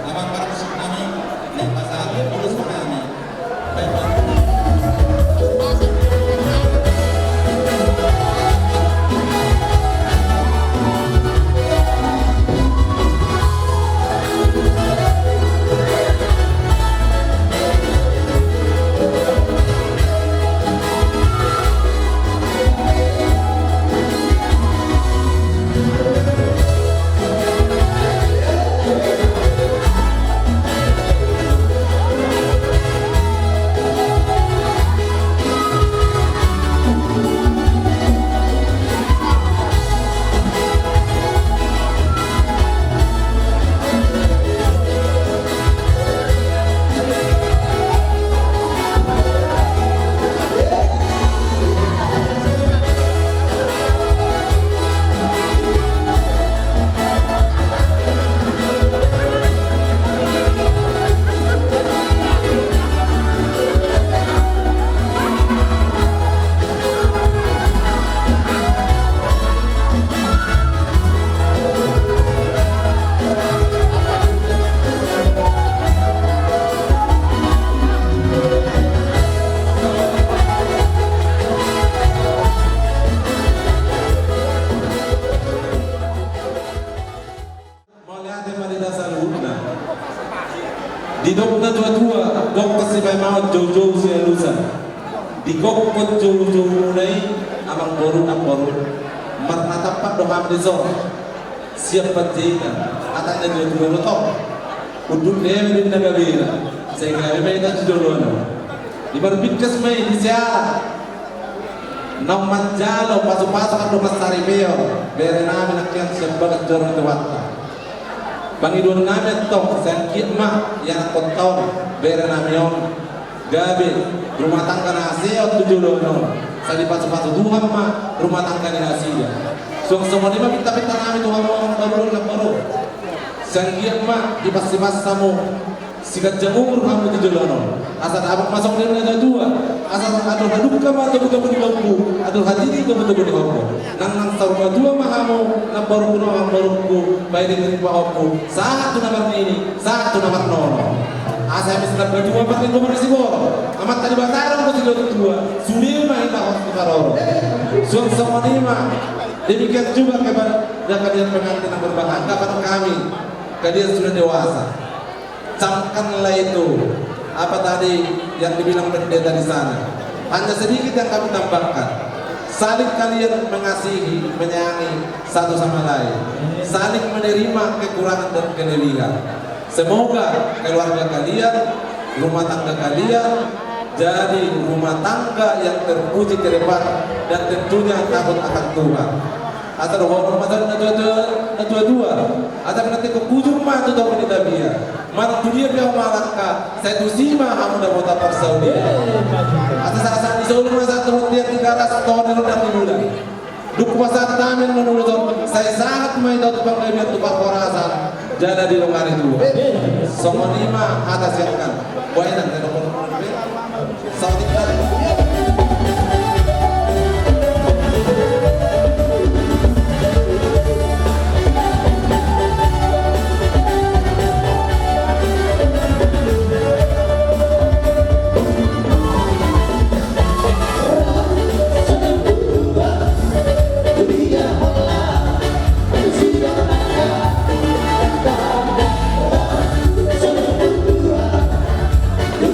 Nama para musuh kami dan pasangan Ulus kami. Di dok na dua-dua, dok kasi may mga jojo siya lusa. Di kok po jojo munay, amang borun ang borun. Matatapat doham di zon. Siap patina, at ang dua-dua lutok. Udun na din na gawira. Sehingga may nagsidolono. Di berbingkas may di siya. Nang manjalo, pasok-pasok ang lumas saripeo. Bere namin ang kiyang siya bagat jorong diwata. Panginoon namin ito, sa kitma, yan ang kontaon, bera namin yung gabi, rumah tangga na siya at tujulono, sa lipat-paso, duham ma, rumah tangga na siya. So, ang semua lima pinta-pinta namin, duham mo ang kabarong na baro. Sa kitma, ipas-ipas sa mo, sikat jang umur kamu tujulono. Asal abang masuk din na dua, asal aduh haduk ka ma, tubuh-tubuh di bangku, aduh hati tubuh-tubuh di bangku. Nang saruma dua mahamo, na baru kuno ang barungku, bayi din pa ako. Satu nomor ini, satu nomor nono. Asa mis na berdua pakai nomor sibor. Amat tadi batarong ko sila dua. Sulima ita ko sa karoro. Suang sama lima. Demikian juga kepada kalian pengantin yang berbangga pada kami. Kalian sudah dewasa. Camkanlah itu apa tadi yang dibilang pendeta di sana. Hanya sedikit yang kami tambahkan. Saling kalian mengasihi, menyayangi satu sama lain. Saling menerima kekurangan dan kelebihan. Semoga keluarga kalian, rumah tangga kalian jadi rumah tangga yang terpuji ke depan dan tentunya takut akan Tuhan. Atau hormat na dua-dua. Atau nanti ke ujung mah tu tahu kita biar. Mana tu dia malaka. Saya tu sima kamu dah bota Saudi. Atau saat di Saudi masa terus dia 300 tahun yang dah dimulai. Duk pasal tamen menurut saya sangat main tahu tukang lebihan tukang korasan. Jada di longar itu. Semua lima atas yang kan. Boleh nanti nomor Saudi kan.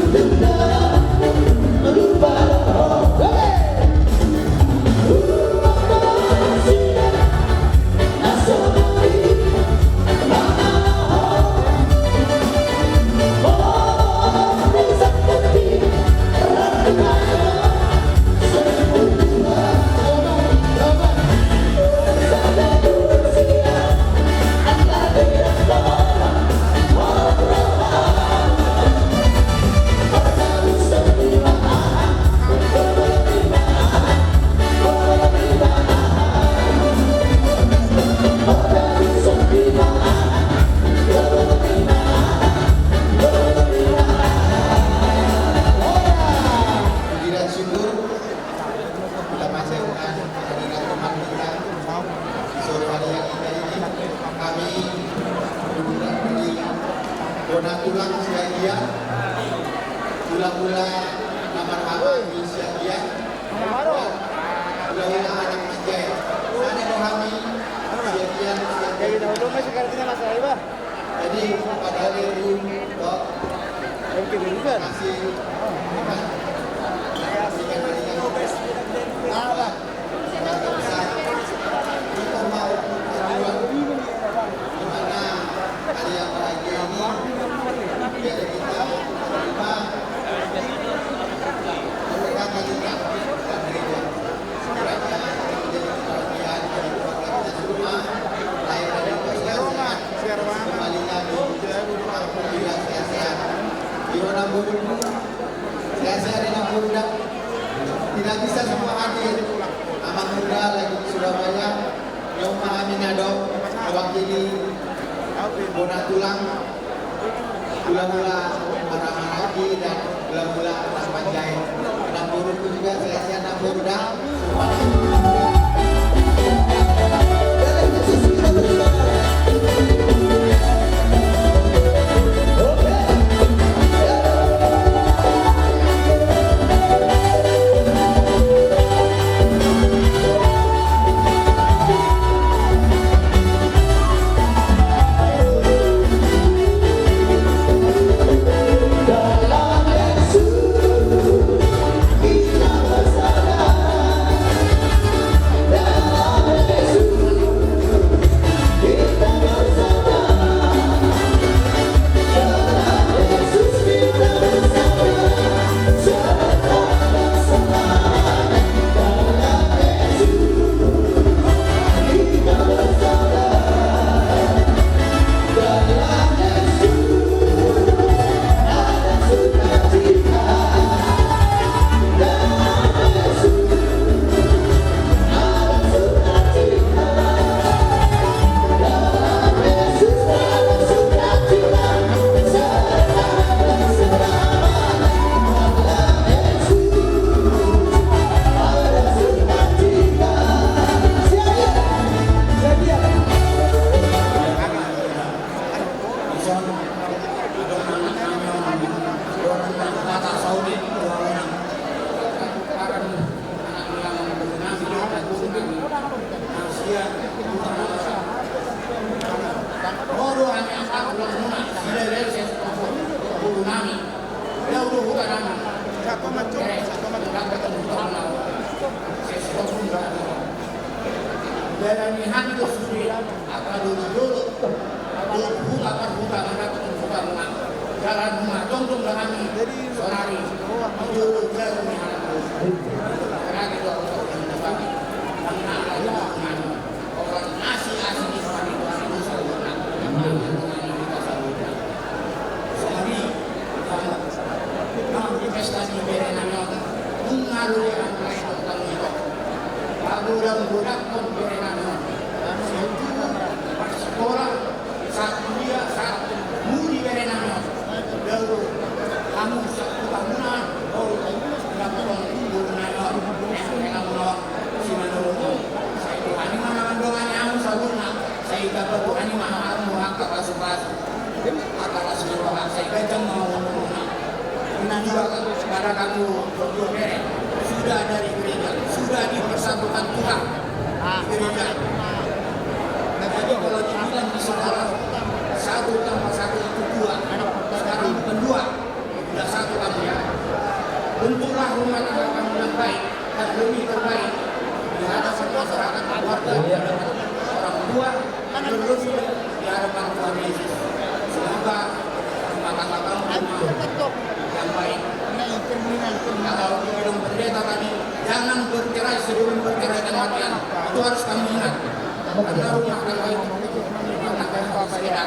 Thank you. tulang sia-sia, gula-gula nama-nama sia-sia, gula-gula anak menjahit. Sana rohani sia-sia. Jadi pada hari ini kok masih kita mau gimana hari yang bahagia ini biar kita terima mereka juga bukan gereja sekiranya menjadi kebahagiaan dari keluarga kita semua lahir dari keluarga kembali lagi alhamdulillah sehat-sehat di mana buruk sehat-sehat di Namburudak tidak bisa semua hadir amat muda lagi di Surabaya yang memahami nado mewakili bona tulang gula-gula marah lagi dan gula-gula anak panjai Namburuku juga sehat-sehat Namburudak sudah dari gereja, sudah dipersatukan Tuhan di gereja. Jadi kalau dibilang di saudara 1 tambah 1 itu 2, sekarang bukan 2, sudah 1 kamu ya. Bentuklah rumah tangga kamu yang baik dan lebih terbaik di hadapan masyarakat, keluarga, di hadapan orang tua, dan lebih di hadapan Tuhan Yesus. Semoga rumah tangga kamu yang baik. Kalau bilang pendeta tadi, jangan bercerai sebelum bercerai dan matian. Itu harus kamu ingat. Karena rumah tangga itu rumah tangga yang berbeda.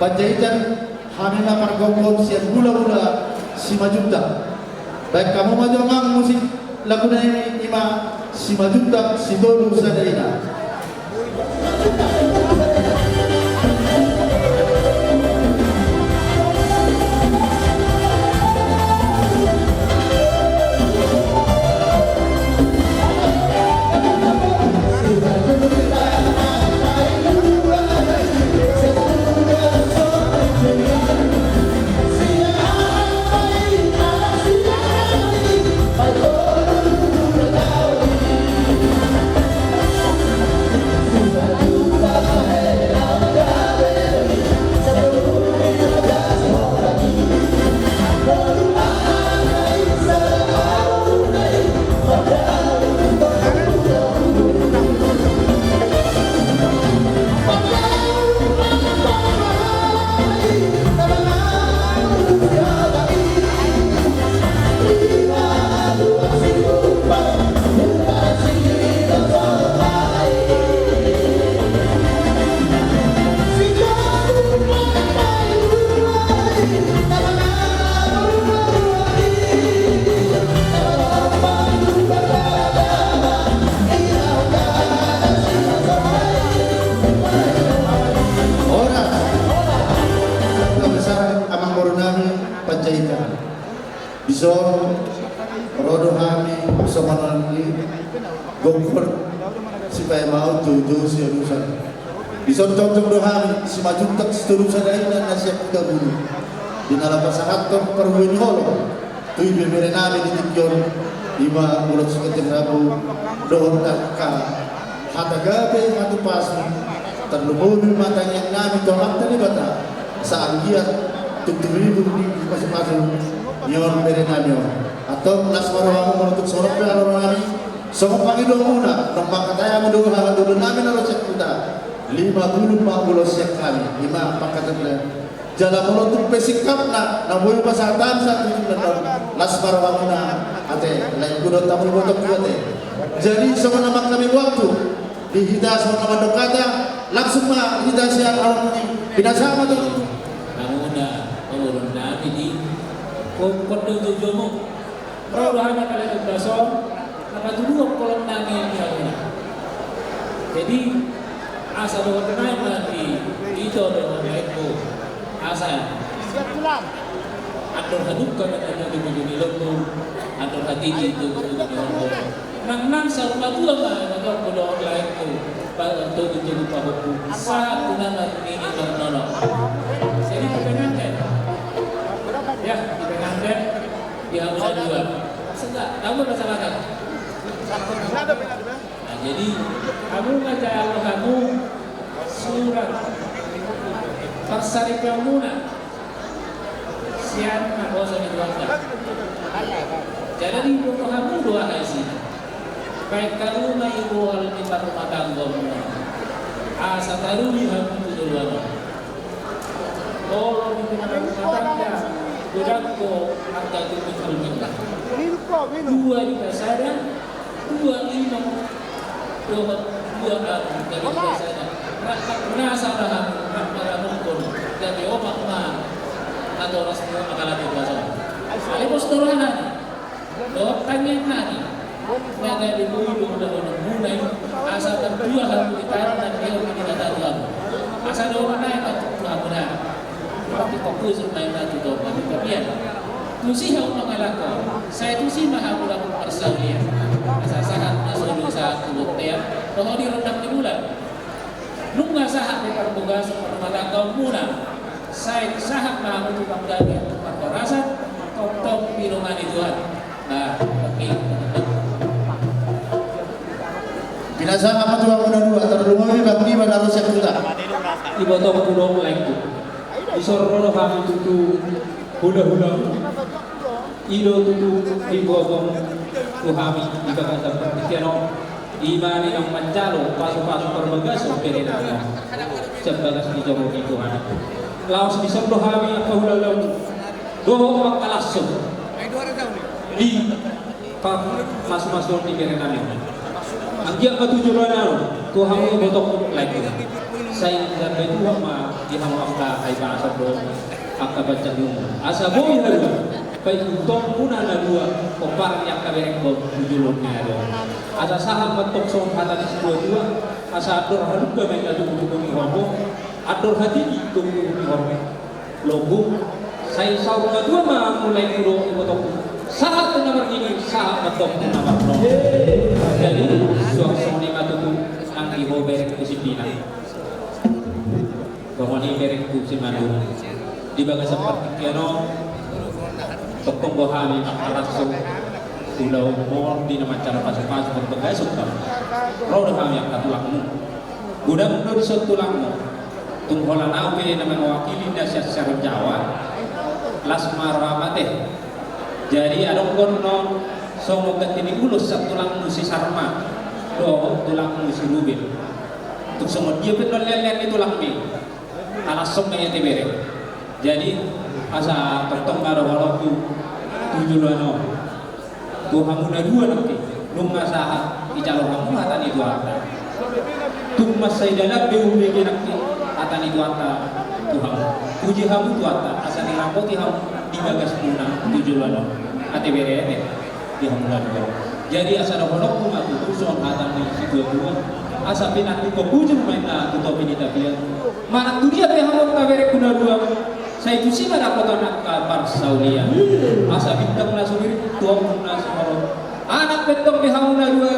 Panjaitan kami lapar gombong sian gula-gula si majuta. Baik kamu maju mang musik lagu ini ima si majuta si dolu sadaina. Bison, rodo kami, somanali, gongkor, supaya mau tujuh si anusan. Bison cocok dohami, si majuntak seterusnya lain dan nasihat kita bulu. Di dalam pasangan perwin holo, tujuh berbeda nami di tikion, 5 bulan sekitar rabu, dohon takka, hata gabe, hatu pasmi, terlumuri matanya nami tolak tadi bata, saat giat, 7.000 di masing-masing. Nyon berenamyo atau nasmaro aku menutup sorok pela nami sokong pagi dua muna nombak katanya mau dua hal dulu nami nalo cek kita 50 siap kami 5 pakatan jalan menutup pesikap na boleh pasatan satu itu dan nasmaro aku na ate lain kudo tamu botok kuate jadi sama nama kami waktu di hita sama nama dokata langsung mah hita siap alam ini binasa tuh kamu udah urun nami di kondo tujumu, rodo hanya kalian berasal, nakatulungan kolom nami yang dihasilkan. Jadi asa doa kenai nanti itu dengan itu asa. Ador hadupkan dengan di lombok, ador hati itu di lombok. Nang sarwa tua mah nak berdoa lain tu, pada tu itu pahoku. Saat tunangan ini bernono. Jadi kepengen ya kita nganten dia udah dua enggak kamu masyarakat nah, jadi kamu baca Allah kamu surat Farsari Pemuna sian bosan itu jadi di buku kamu dua hasil baik kamu ibu al imbar rumah tangga asa taruh di kamu itu dua kalau di rumah tangga Godako harga tujuh minta. 2 di kasada, 2 minum, 2 dari kasada. Nasa dah para mungkin dari omak mah atau ras semua akalan itu saja. Ali postoran nani, doa tanya nani. Naga di bumi sudah mulai asal 2 hari kita dan dia kita tahu. Asal doa naik atau benar. Waktu fokus main itu doa kemudian tusi hau mengalako saya tusi maha pulang persalia asal sahat masuk satu tiap bahwa di rendang di bulan nunggu sahat di perbuga seperti malakau muna saya sahat maha tukang daging atau rasa top di rumah di Tuhan nah oke binasa apa tuh aku dua terlalu bagi pada harus yang kita di botol pulau lagi Isorro kami tutu hula-hula Ido tutu ibogong Tuhami Ika kata berpikirno Imani ng manjalo Paso-paso perbagas Perena Sebagas di jomong itu Laos di sebelum kami Kahula-hula Doho makalaso Di Mas-masuk di Perena Ang giyak ketujuan Tuhami botok lagi saya sampai dua mah di hamaka ay bahasa do akka baca dulu asa boy halu pai utong puna na dua kopar yang kabereng bo julurnya do asa saham betok song hata di dua asa ador halu ke main adu bumi robo ador hati itu bumi robo logo saya saudara dua mah mulai dulu betok saat nomor ini saat betok nomor robo jadi suasana ni matutu angki ho berek disiplina Komoni berek si madu di bagai seperti kiano tokong bohami akalasu pulau mall di nama cara pasuk-pasuk berbagai suka roda kami akan tulangmu gudang do di tulangmu tungholan awe nama mewakili nasihat secara Jawa lasmar ramateh jadi ada kono somo ketini ulus tulangmu si sarma do tulangmu si rubin untuk semua dia betul lelen itu langmi alas somnya tebere jadi asa tertong karo walaupun tujuan hamuna dua nanti lumma saha icalo hamu hatan itu ata tumma saidana beumbe nanti hatan itu ata Tuhan puji hamu tu ata asa ni rapoti hamu di bagas puna tujuan atebere di hamuna dua jadi asa da walaupun atu tujuan hatan di situ dua asa pinatu ko bujum main na tuto pinita pian mana tu dia teh hamon ka berek kuna dua saya itu sih ada kota nak kabar Saulia asa bintang na subir tuang na samaro anak betong di hamon na dua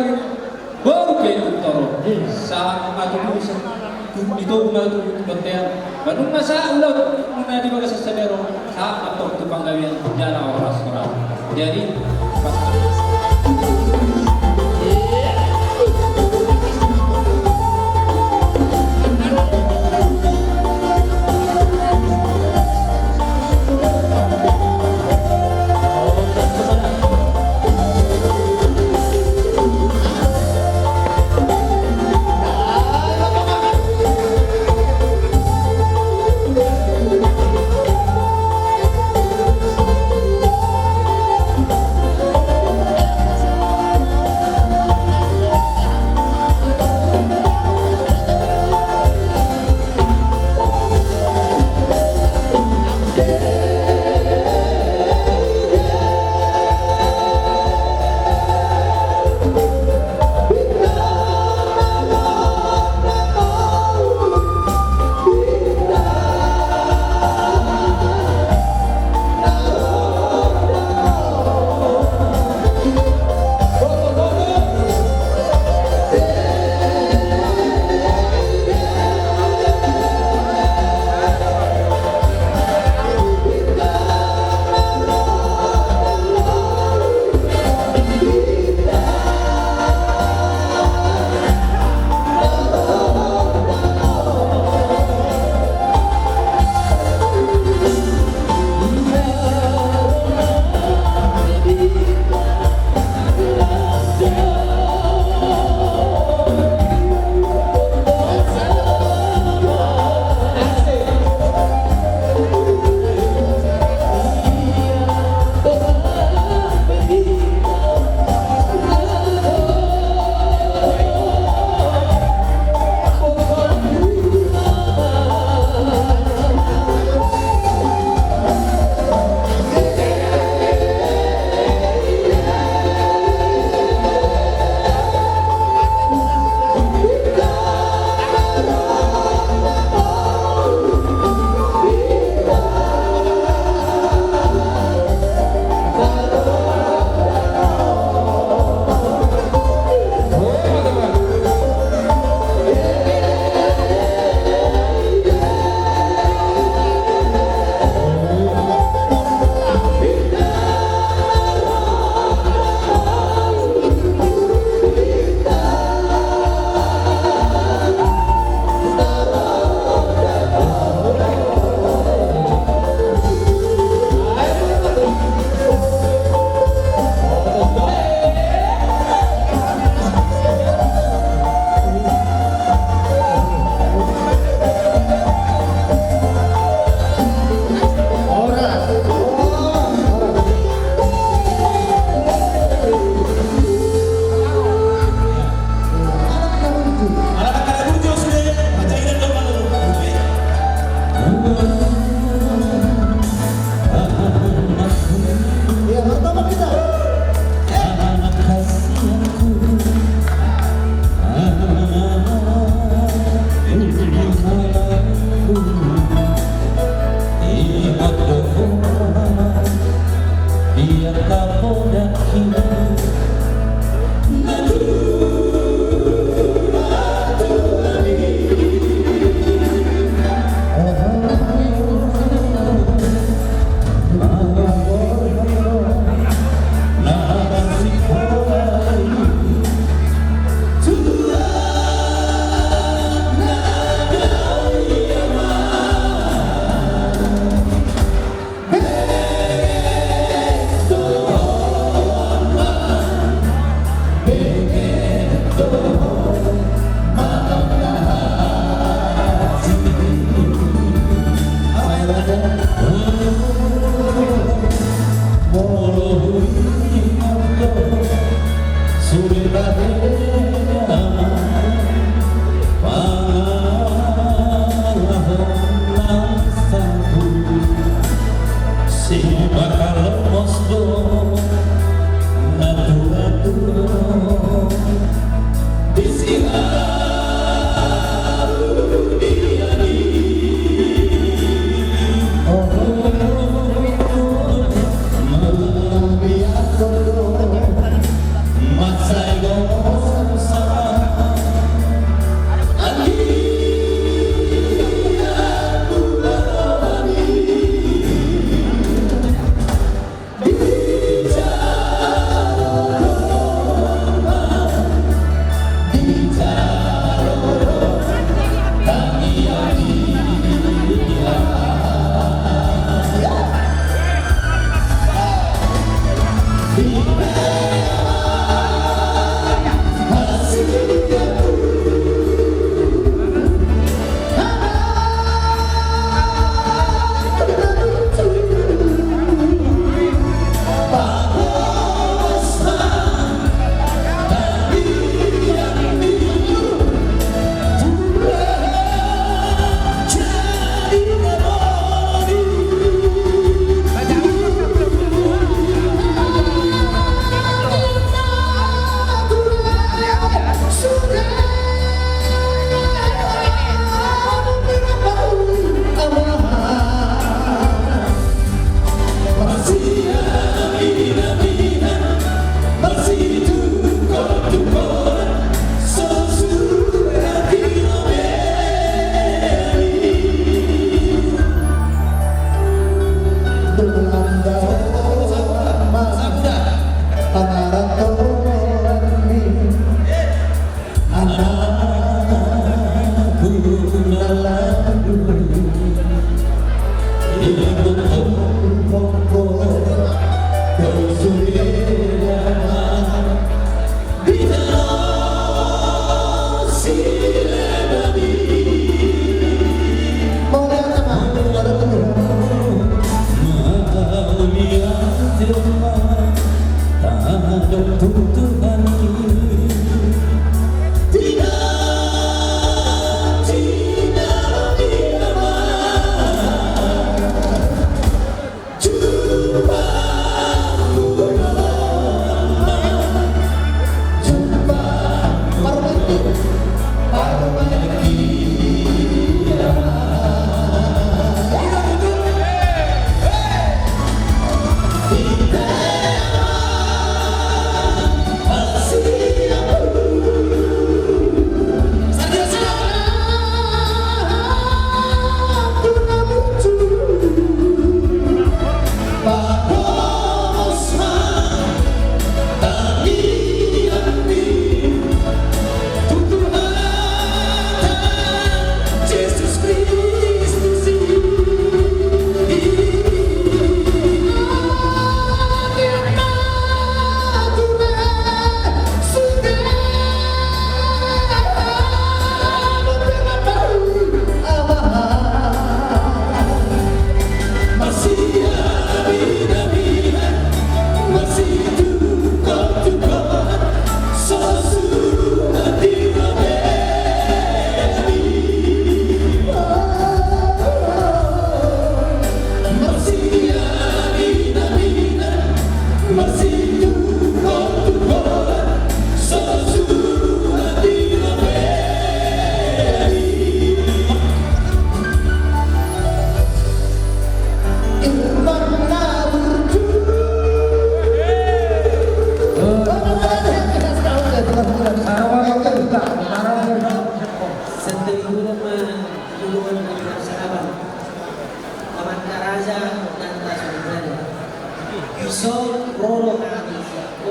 baru ke toro sa matu bisa itu matu betel banung masa ulah muna di bagas sadero sa atau tu panggawian jala orang jadi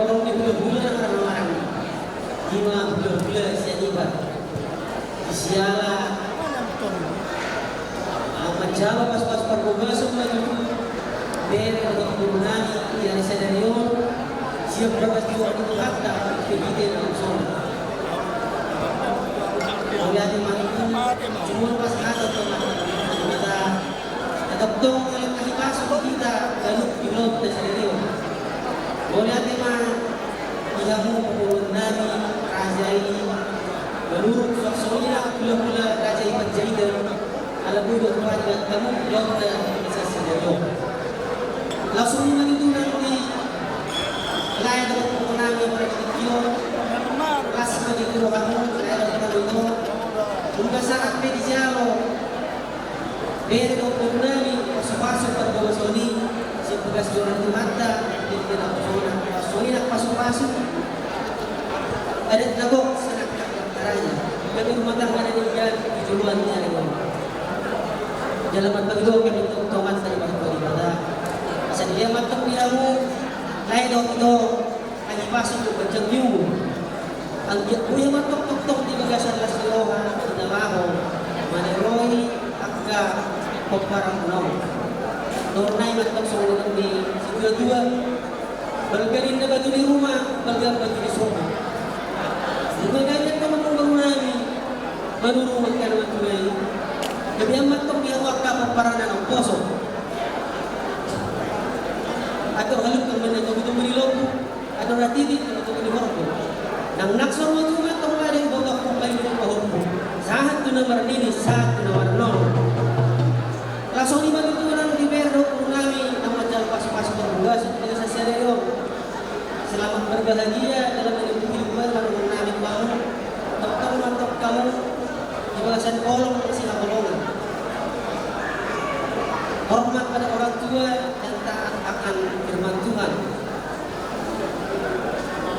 orang ni bulan orang-orang lima bulan siya iba siala menjawab pas-pas perbugasan lagi beri untuk penggunaan yang sedarion siap berbagai juga itu kata kegiatan langsung melihat itu cuma pas kata kita tetap dong kalau kasih masuk kita lalu pilot dan sedarion melihat memang ilmu penggunaan raja ini menurut faksornya bila-bila raja ini menjadi alam duduk kepada kamu yang bisa sedarion langsung itu nanti lain dengan pengenang yang berkecil kelas sebagai guru kamu lain dengan itu juga saat medialo beri dengan pengenang masuk-masuk pada bawah soni si tugas jualan di mata di dalam zona soni nak masuk-masuk ada nabok senak antaranya kami rumah tangga ada di jalan tujuannya dengan dalam mata itu kami untuk tomat dari batu ibadah asal dia mata piamu lain itu hanya pasuk ke bancang view ang punya matok tok di bagasan las diroha na maho maneroi akka pagparang unaw nornay matok sa ulang di siguro balgarin na bato di rumah balgar bato di soma gumagamit ka matulong namin manurungan ka naman tuloy jadi ang matok di ako akka pagparang na ng poso atau haluk kang mana itu menilog atau ratidi itu menilog nang naksor mo tu mat tong ada boga ko kay mo pahon mo sahat tu nomor ini sahat tu nomor 0 langsung di mana tu nang di berdo nami nang majal pas-pas berbugas dengan sesederio selamat berbahagia dalam kehidupan lalu nami mau tetap mantap kamu di balasan kolong sila kolongan hormat pada orang tua dan taat akan firman Tuhan.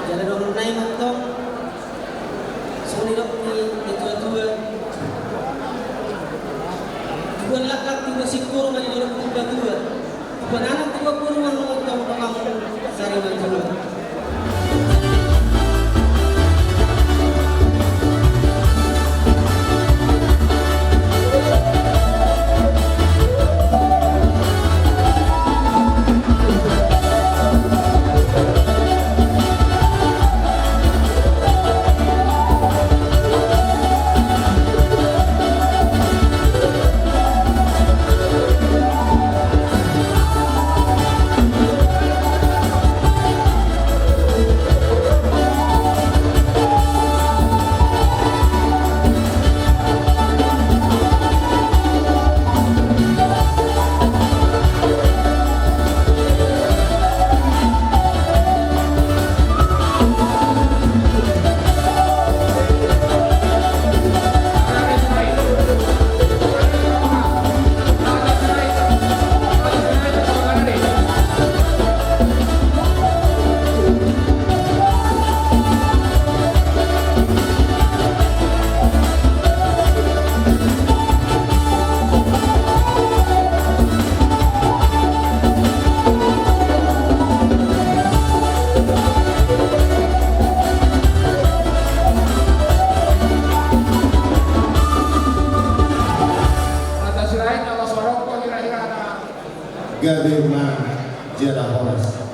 Jalan orang naik mantap, sunilok ni tua-tua. Tuan lakak tiba sikur mani dorong tua-tua. Tuan anak tua pun orang kamu sari manjula. Gabema Jerahoras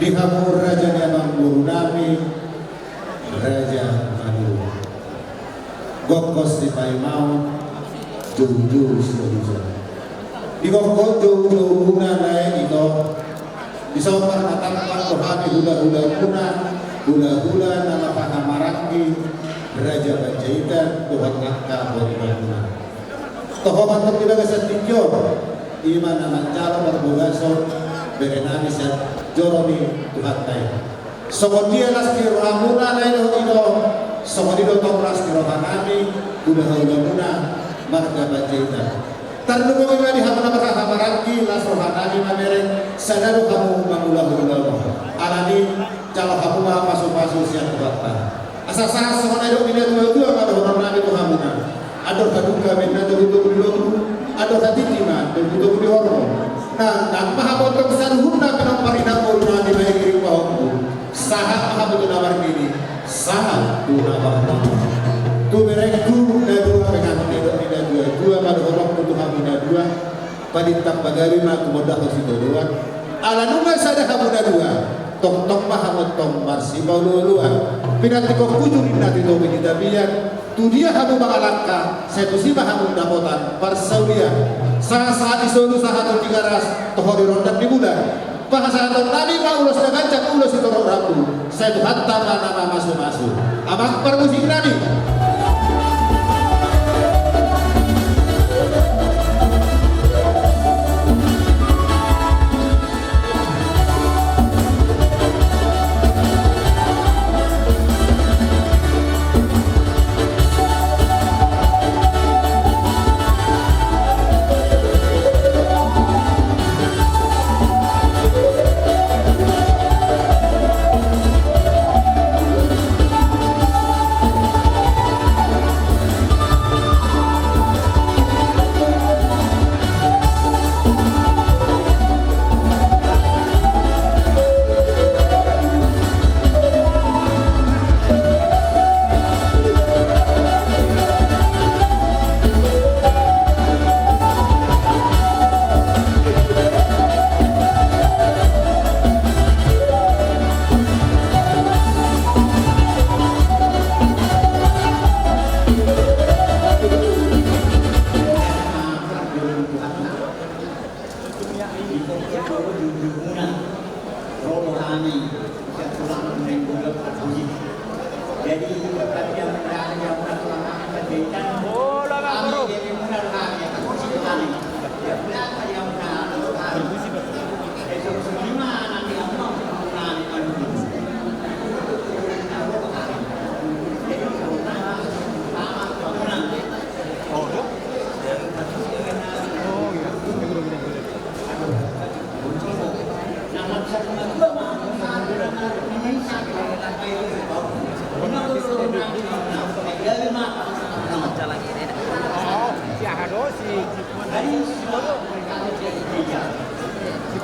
dihamur raja Nyamang Guru Nami Raja Madura Gokos di Paimau Jauh-jauh sudah di Gokos jauh-jauh guna naik itu disopar matangkan rohani hula-hula nama Pahamarangi Raja Panjaitan Tuhan Ngakka Boribaguna tokoh mantap kita kesetinjo iman anak calo berbugaso berenami set joromi Tuhan tay sokodia lasti ramuna na ino sokodido tong lasti rohanami hula-hula marga Panjaitan tarungo iba di hamana Pahamarangi las rohanami mamereng sadaro kamu mangula-hula alani calo kamu pasu-pasu siang kubata asal-asal sekolah ini dua-dua ada orang nabi Tuhanuna ada kaduka minna tuh ada hatitima tuh di hormo nah tanpa habot kesan hunna kana parina koruna di bayi kiri pahomku padintang bagawi ma kumodah situ dua ala nunga sada hamuna dua tong mahamot tong marsi baulua pinati ko kujurin nati to binidabiyan tu dia hamu mangalaka saya tu sima hamu dapotan parsaulia saat isolu sahat tiga ras tohori rondam di bulan bahasa atau nabi ma ulos nagancak ulos itu rabu saya tu hatta nama masuk abang permusik nabi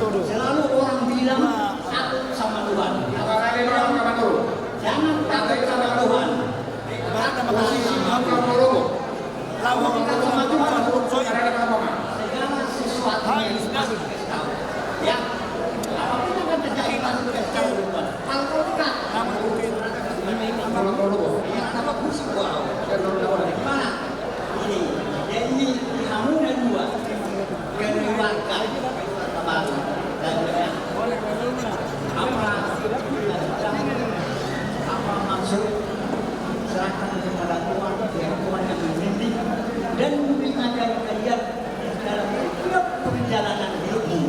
Selalu orang bilang takut sama Tuhan. Jangan takut sama Tuhan. Sama Tuhan segala sesuatu yang dikasih tahu. Ya, apapun yang akan terjadi pasti dikasih tahu Tuhan. Kalau dekat, apa kursi wow? Gimana? Ini, jadi kamu dan dua keluarga baru dan apa maksud serahkan kepada Tuhan biar Tuhan yang membimbing dan mengajar kalian dalam setiap perjalanan hidupmu.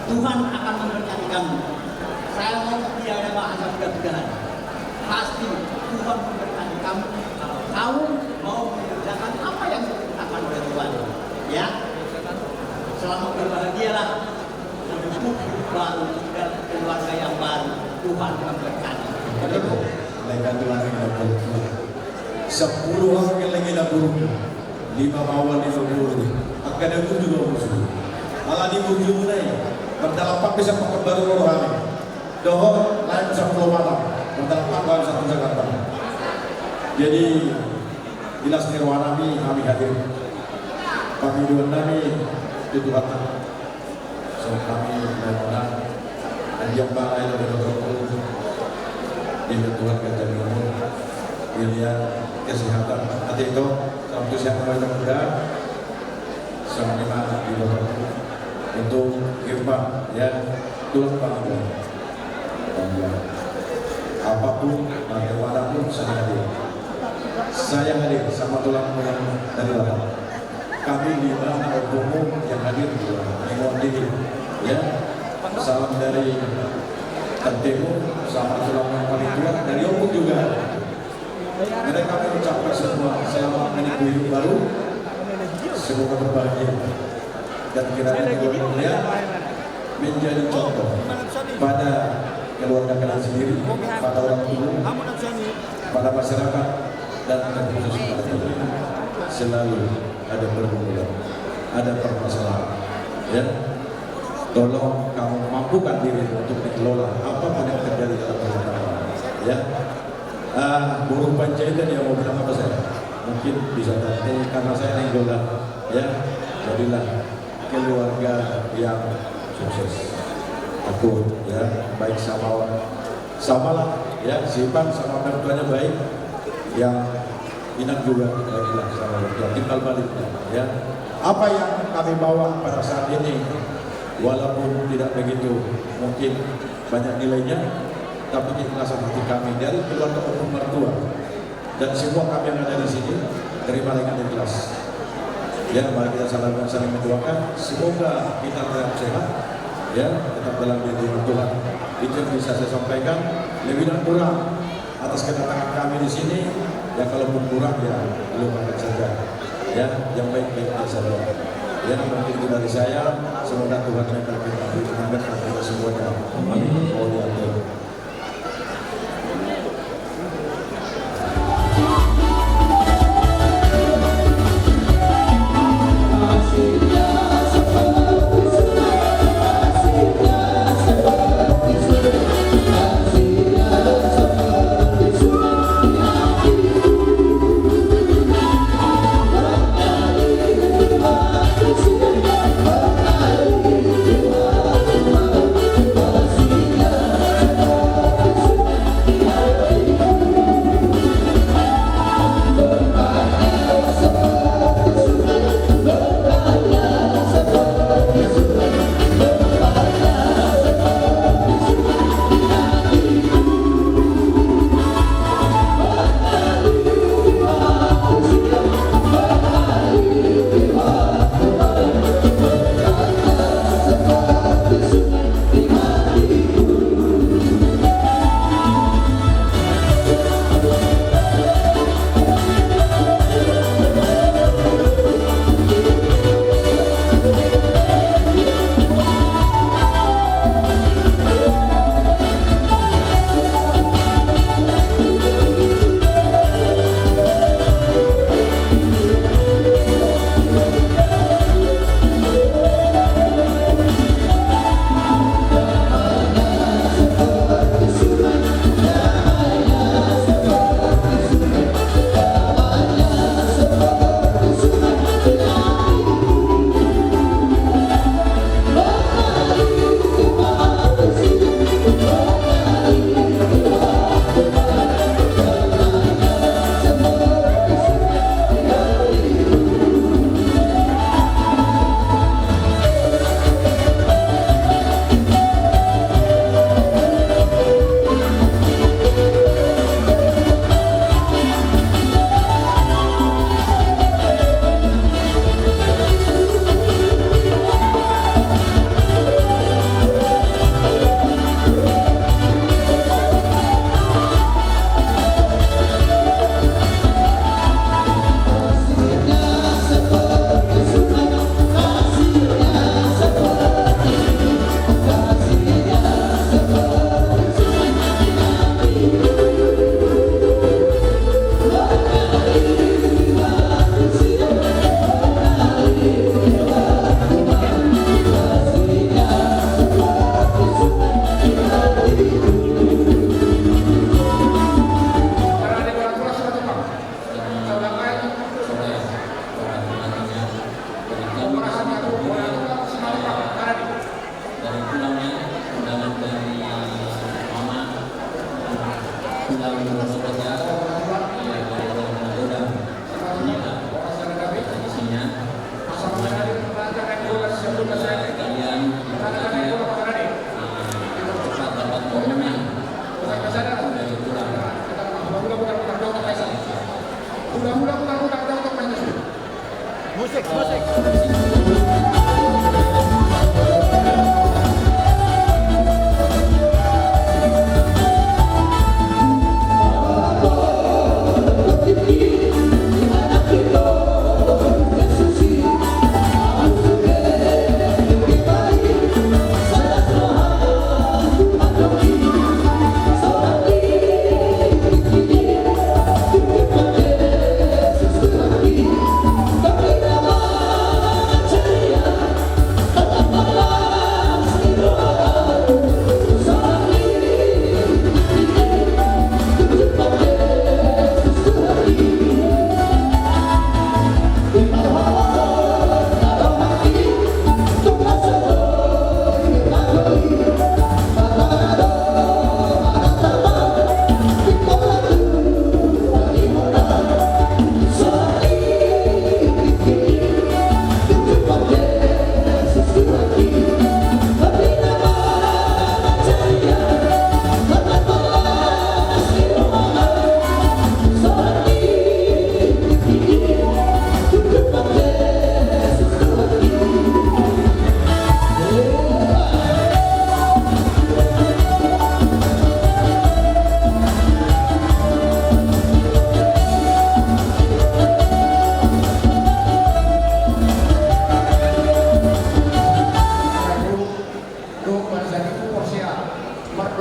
Tuhan akan memberkati kamu. Saya mau tidak ada bahasa mudah-mudahan. Pasti Tuhan memberkati kamu kalau kamu mau mengerjakan apa yang diperintahkan oleh Tuhan. Ya, selamat berbahagialah untuk hidup baru dan keluarga yang baru. Tuhan memberkati. Mereka Tuhan yang berkati. 10 orang yang lagi dapur 5 bawah di dapur akan ada 7 musuh malah di ujung mulai berdalapak bisa pakai baru rohani dohor lain bisa pulau malam berdalapak baru satu Jakarta. Jadi jelas nirwana kami hadir kami dua nami itu Tuhan so kami mudah-mudahan dan yang balai dari Rasul di Tuhan Gajah Timur pilihan kesehatan nanti itu untuk siapa yang muda sama lima di bawah untuk firman ya tulang panggung apapun bagaimanapun saya hadir sama tulang yang dari bawah kami di mana umum yang hadir mohon diri ya salam dari Tantemu sama tulang yang paling tua dari umum juga. Mereka mengucapkan semua selamat menikmati hidup baru, semoga berbahagia dan kiranya keluarga menjadi contoh pada keluarga kalian sendiri, pada orang tua, pada masyarakat dan terkhusus pada dunia. Selalu ada pergumulan, ada permasalahan. Ya, tolong kamu mampukan diri untuk dikelola apapun yang terjadi dalam perjalanan. Ya. Burung panjaitan yang mau bilang apa saya mungkin bisa nanti karena saya nenggolan ya jadilah keluarga yang sukses. Aku ya baik sama lah ya, si Bang sama mertuanya baik, yang Inak juga baiklah sama mertua, timbal baliknya ya. Apa yang kami bawa pada saat ini, walaupun tidak begitu mungkin banyak nilainya, tapi ikhlasan hati kami dari keluarga umum mertua dan semua kami yang ada di sini terima dengan ikhlas. Ya, mari kita saling mendoakan semoga kita tetap sehat, ya, tetap dalam lindungan Tuhan. Itu yang bisa saya sampaikan. Lebih dan kurang atas kedatangan kami di sini, ya kalaupun kurang ya lupakan saja. Ya, yang baik-baik saja. Ya, mungkin itu dari saya. Semoga Tuhan memberkati kita semuanya. Amin. Thank you.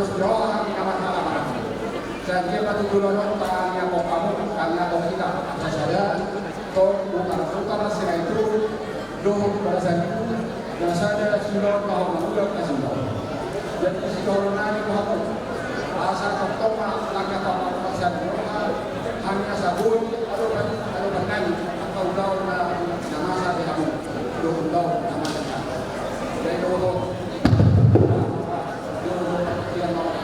Terus doa kami amat halaman. Dan dia patutulungan tangannya kau kamu karena kau kita sadar kau bukan hasil itu doa balasan itu dan sadar sudah kau mengulang kasih kau. Jadi sekarang ini kau asal kau tahu langkah kau pasal doa hanya sabun atau berkali atau daun nama saya kamu daun nama saya. Jadi doa yang mau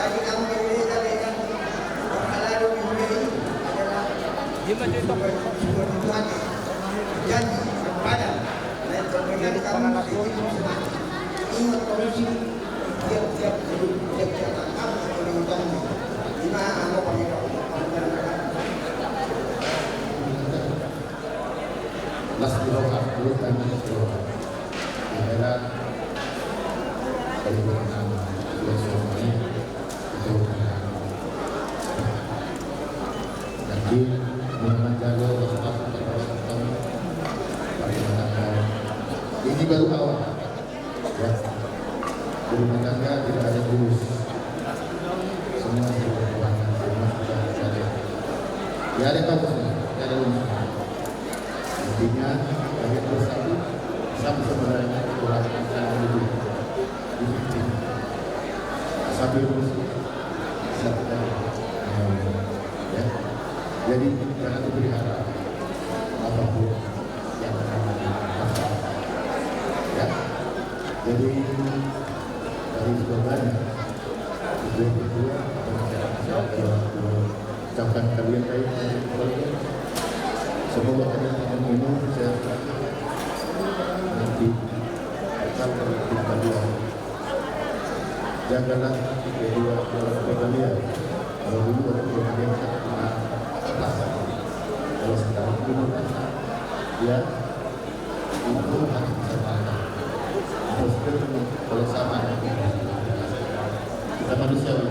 bagi kamu berbeda-beda orang lalu dihuni adalah sebuah Tuhan janji kepada dan berpegang kamu hidup semati. Ingat kondisi tiap-tiap hidup, tiap-tiap kamu sebagai utama. Di mana anda pakai Las Diroha, dulu tangan Diroha. Di era Kalimantan, Sulawesi, itu nanti menjaga Kalimantan ini baru awal. Ya, Kalimantan tidak ada lulus. Semua sudah kuatkan, semua sudah ada. Ya ada bagusnya, ada lulus. Intinya kalian bersatu sama sebenarnya Tuhan akan hidup di sini sambil satu ya. Jadi jangan berharap apapun yang akan datang ya. Jadi dari sebenarnya itu ucapkan kalian baik. Semoga kalian minum sehat nanti akan berhenti kalian. Janganlah kedua kalian. Kalau dulu ada kalian kena rasa. Kalau sekarang minum rasa, ya itu harus bisa makan. Terus kalau sama kita manusiawi,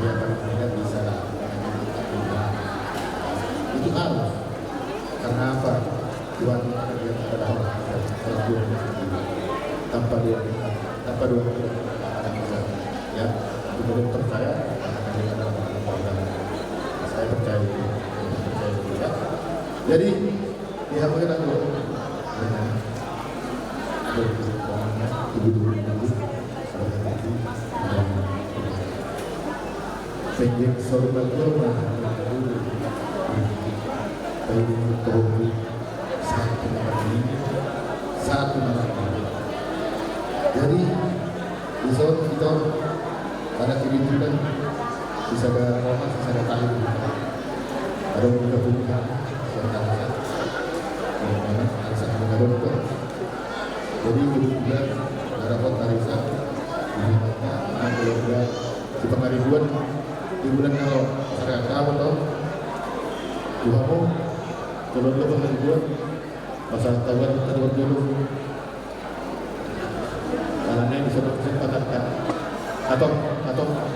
dia tidak bisa itu harus. Karena apa? Tuhan dia adalah Allah tanpa dia tanpa dua akan bisa ya kita belum percaya akan dia adalah Allah. Saya percaya itu ya. Jadi dihampirkan aku dengan berpikirnya ibu pengen sorban kurma satu ini. Jadi bisa kita pada kebetulan bisa ada rumah, bisa ada tahu, ada buka buka, serta arisan mengadon. Jadi kebetulan ada kota arisan di mana keluarga di pengaribuan di bulan kalau saya tahu atau Tuhanmu kalau lo pengaribuan pasal tahun kita dulu karena ini bisa berkesempatan atau Tuhan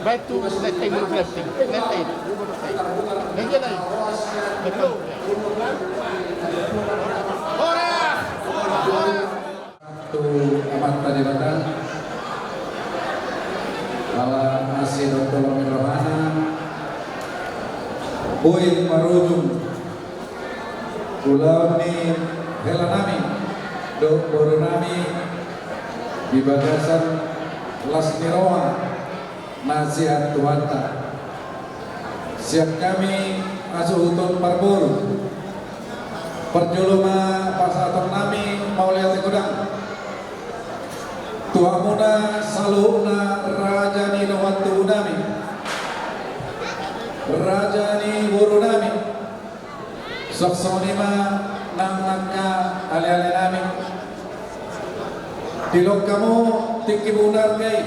Back to that table dressing. That table. Ganyan na. Betul. Satu amat tadibatan ala nasi Dr. Rohana Boy Marujung Pulau ni Helanami Dok Borunami di bagasan Lasniroa Nasihat Tuanta siap kami asuhutun parbur perjuluma pasaton nami mauliat kudang tuamuna saluhna rajani nawatu nami rajani burunami soksonima nangangka ali-ali nami dilok kamu tinggi bunar kai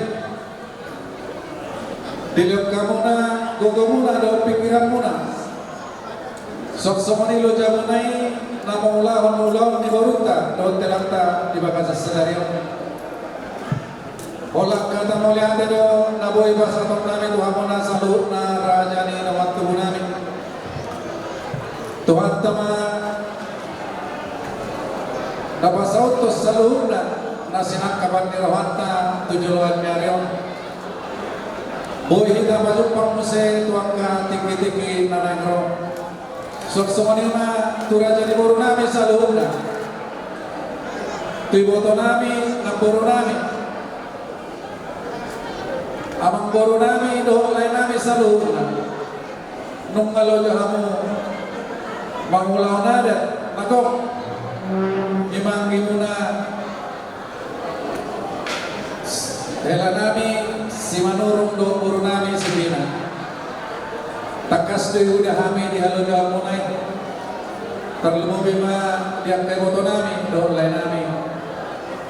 dilok kamu na gogomuna do pikiran muna soksoni lo jamunai namulah ni baruta do telakta di bakasa sedario olak kata muliate do naboy basa nami tuhamuna salutna rajani nawatu nami Tuhan tama napasautos salutna nasinak kapan nirawanta tujuan miarion boy hita malumpang muse tuangka tinggi-tinggi nanangro soksonima turaja di buru nami salutna tuiboto nami naburu nami amang buru nami doholay nami salutna nung ngalo jahamu mangulaw nada nakok imanggi muna hela nami si manurung do buru nami sibina takas do udah hami di halo jawa munai terlemu bima diang kay boto nami do lay nami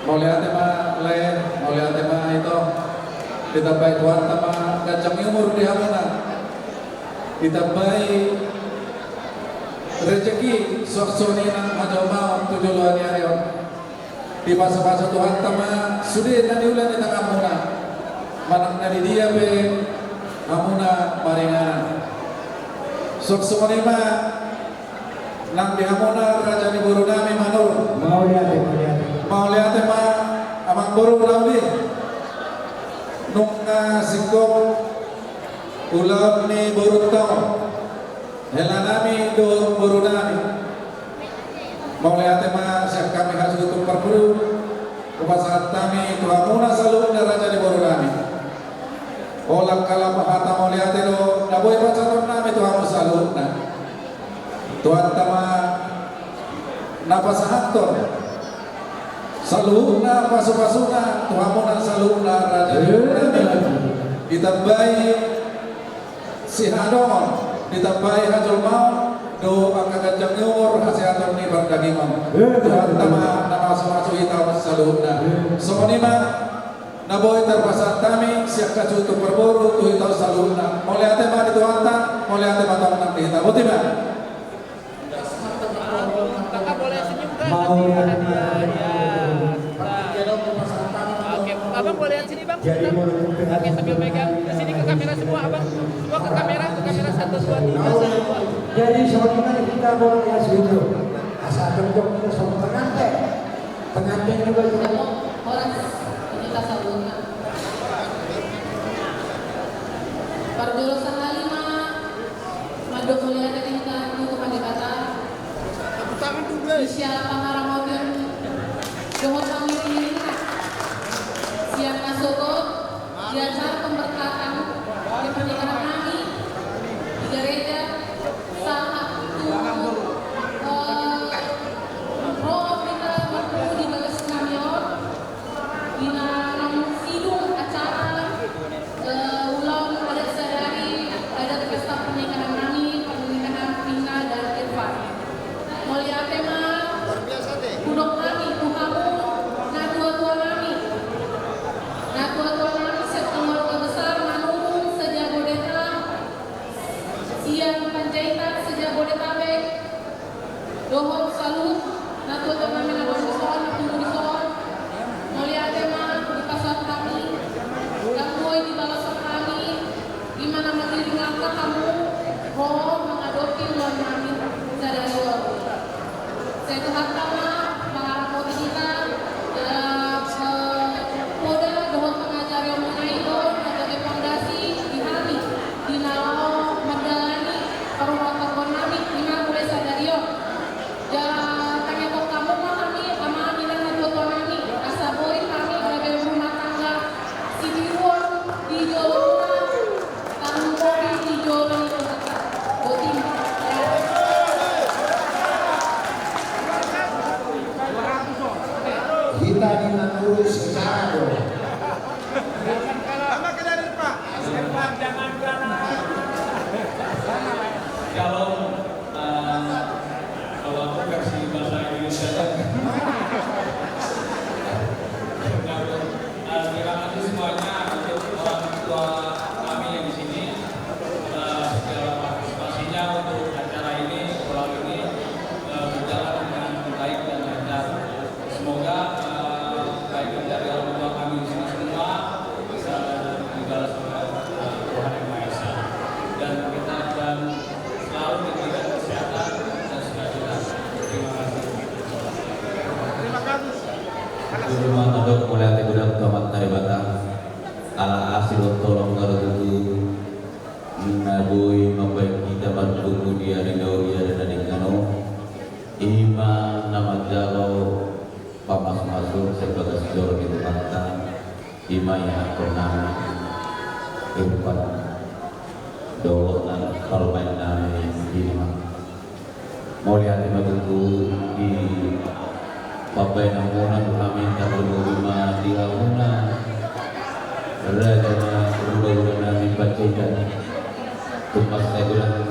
mau lihat ma lay mau lihat ma itu ditambah tuan tama gajang umur di hamuna ditambah rezeki soksoni nang majoma tujuan yarion di masa-masa Tuhan tama sudah tadi ulah di tengah muna manang dari dia be amuna maringan soksoni ma nang di hamuna raja di buru nami manur mau lihat ma amang buru lauli nungka singkong ulam ni buru tau hela nami do buru nami mau lihat ma siap kami harus tutup perburu kepasahan kami tuhamuna salun raja di buru nami olak kala mahata mau lihat do naboy pacaton nami tuhamu salun Tuhan tama napasahaton Saluna pasupasuna tuhamuna saluna raja ditambahi si hadon ditambahi hajul maut do angkagajang nyur hasihatan ni bardagimam Tuhan tama nama sumasu ita saluna somonima naboy terpasat kami siap kacutu perboru tu ita saluna mulai ate ma dituanta mulai ate ma tong nang ita botima Abang boleh lihat sini bang? Oke, sambil pegang ke sini ke kamera semua abang. Semua ke kamera 1, 2, 3. Jadi soalnya kita boleh lihat video. Asal bentuk kita sama pengantin juga kita orang kita sabunnya. Pardolo sangalima, madok mulia dari kita untuk pendekata. Isya pangaramautin, dohot kami ini. Siap nasoko, diajar pemberkatan di pernikahan kami di gereja saat itu roh kita bertemu di bagas kamion di sidung acara ulang adat sadari adat pesta pernikahan kami pernikahan Vina dan Irfan mulia tema kudok kami kuhamu nah tua-tua kami nah tua-tua kami sekeluarga besar manurung sejabodetabek siang Panjaitan sejabodetabek dohon salut nah tua-tua kami nabon disohon tunggu disohon mulia tema di pasar kami gangguai di balasan kami gimana mengiring langkah kamu roh mengadopsi ulang kami sadari saya Tuhan kama mengharapkan kita moda dohon pengajar yang menaikkan sebagai fondasi di kami di nalau menjalani perumatan kami lima mulai sadario jalan tanya kok kamu mah kami sama kami dan ketua kami asaboi kami sebagai rumah tangga si diruang di jolona tanggung kopi di jolona itu kata botim kita dinanuri secara doa. Kalau aku versi bahasa Indonesia terima kasih semuanya untuk orang tua kami yang di sini segala partisipasinya untuk acara ini pulau ini berjalan dengan baik dan lancar. Semoga baik dari orang tua kami di sini semua bisa dibalas oleh Tuhan Yang Maha Esa dan kita dan selalu diberikan kesehatan dan sukacita. Terima kasih. Terima kasih. Rumah tanduk mulai ati budak tomat dari batang ala asil tolong ngarututu nabui mabaik kita bantu dia rindawi dan adingano ima nama jalo pamas masuk sebagai sejor itu kata ima yang pernah Irfan dolotan kalau main nami ima mau lihat itu di Bapak yang namunan kami tak berguna di amuna Raja berguna nami bacakan tumpah saya bilang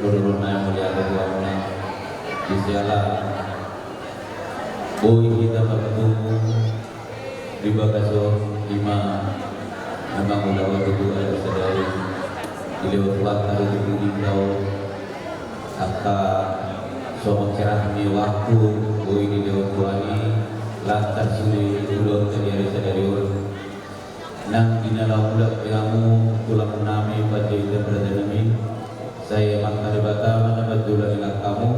berguna yang melihat di amuna di siala boy kita bertemu di bagaso lima memang udah waktu itu ada sadari di lewat waktu itu dikau kata sobat kerahmi waktu boy di lewat tuani lantar suri ulur terjadi sadariun nang dinalau udak kamu tulang nami baca itu berdanami saya makna debata mana betul dengan kamu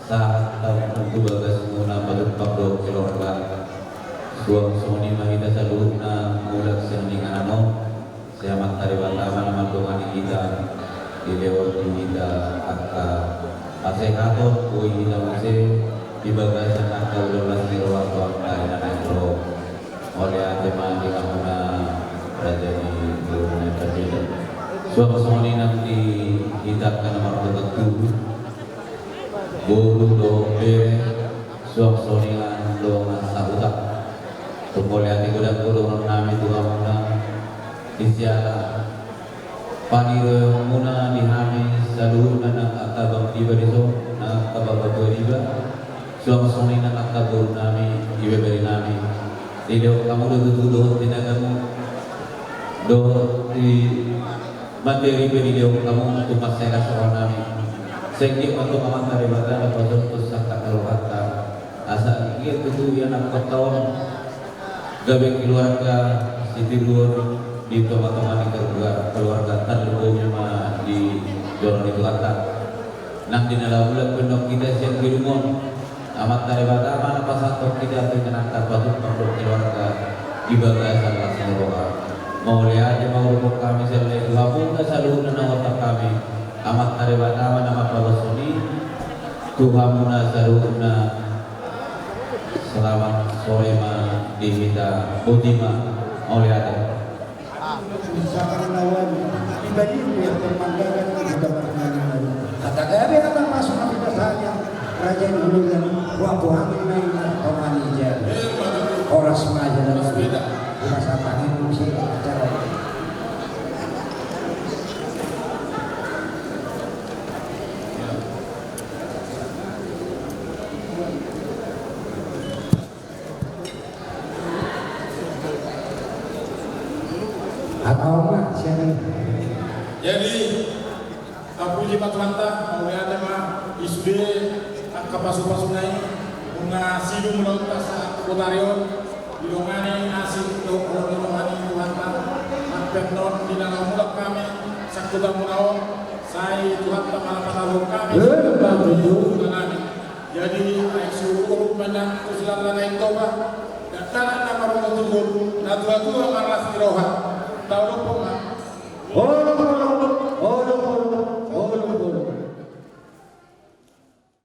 saat tahu tentu bagas muna berempat dua kilogram suam soni mahita saluna mulak sendingan ano saya makna debata mana mandungan kita di lewat kita akka asehaton koi kita masih di bagasan angka 12 kilo waktu angka dan angkro oleh teman di kamuna raja di Brunei Presiden suam soni nanti hidapkan nomor tertentu buru dobe suam soni lan do masa utak Isyala Paniro muna dihami saluhur na akabang diba dito na kabababo diba suang-sungay na akabur nami ibeberi nami Ido kamu doh tinagamu doh di materi video kamu tumas saya kasih nami sehingga untuk amat dari badan atau terus sakta keluarga asa gitu tuh yang aku tahun gawe keluarga Sitidur di teman-teman keluarga terlebihnya mah di dorong itu kata nang di dalam bulan pendok kita siang di rumah amat dari badan mana pas satu kita terkenal patut untuk keluarga di bagasan langsung roha mau lihat aja mau rumah kami selain itu kamu nggak selalu otak kami amat dari badan mana apa sini Tuhan muna selalu selamat sore mah diminta budiman mau lihat misalkan lawan pribadi yang bermanggakan sudah bermanggakan kata gabe akan masuk ke dasarnya kerajaan dulu dan buah-buahan main orang hijau orang semaja dan sepeda rasa tangan musik acara jadi puji patlanta mau ada mah isbe kapasupasunai bunga sidung melontas kotarion dilongani asik untuk dilongani Tuhan Pemnon di dalam mulak kami sakuta munawon saya Tuhan malah patahun kami kami jadi suruh menang usulan lain toba dan tanah nama rumah tunggu natua tua malas diroha tahu lupa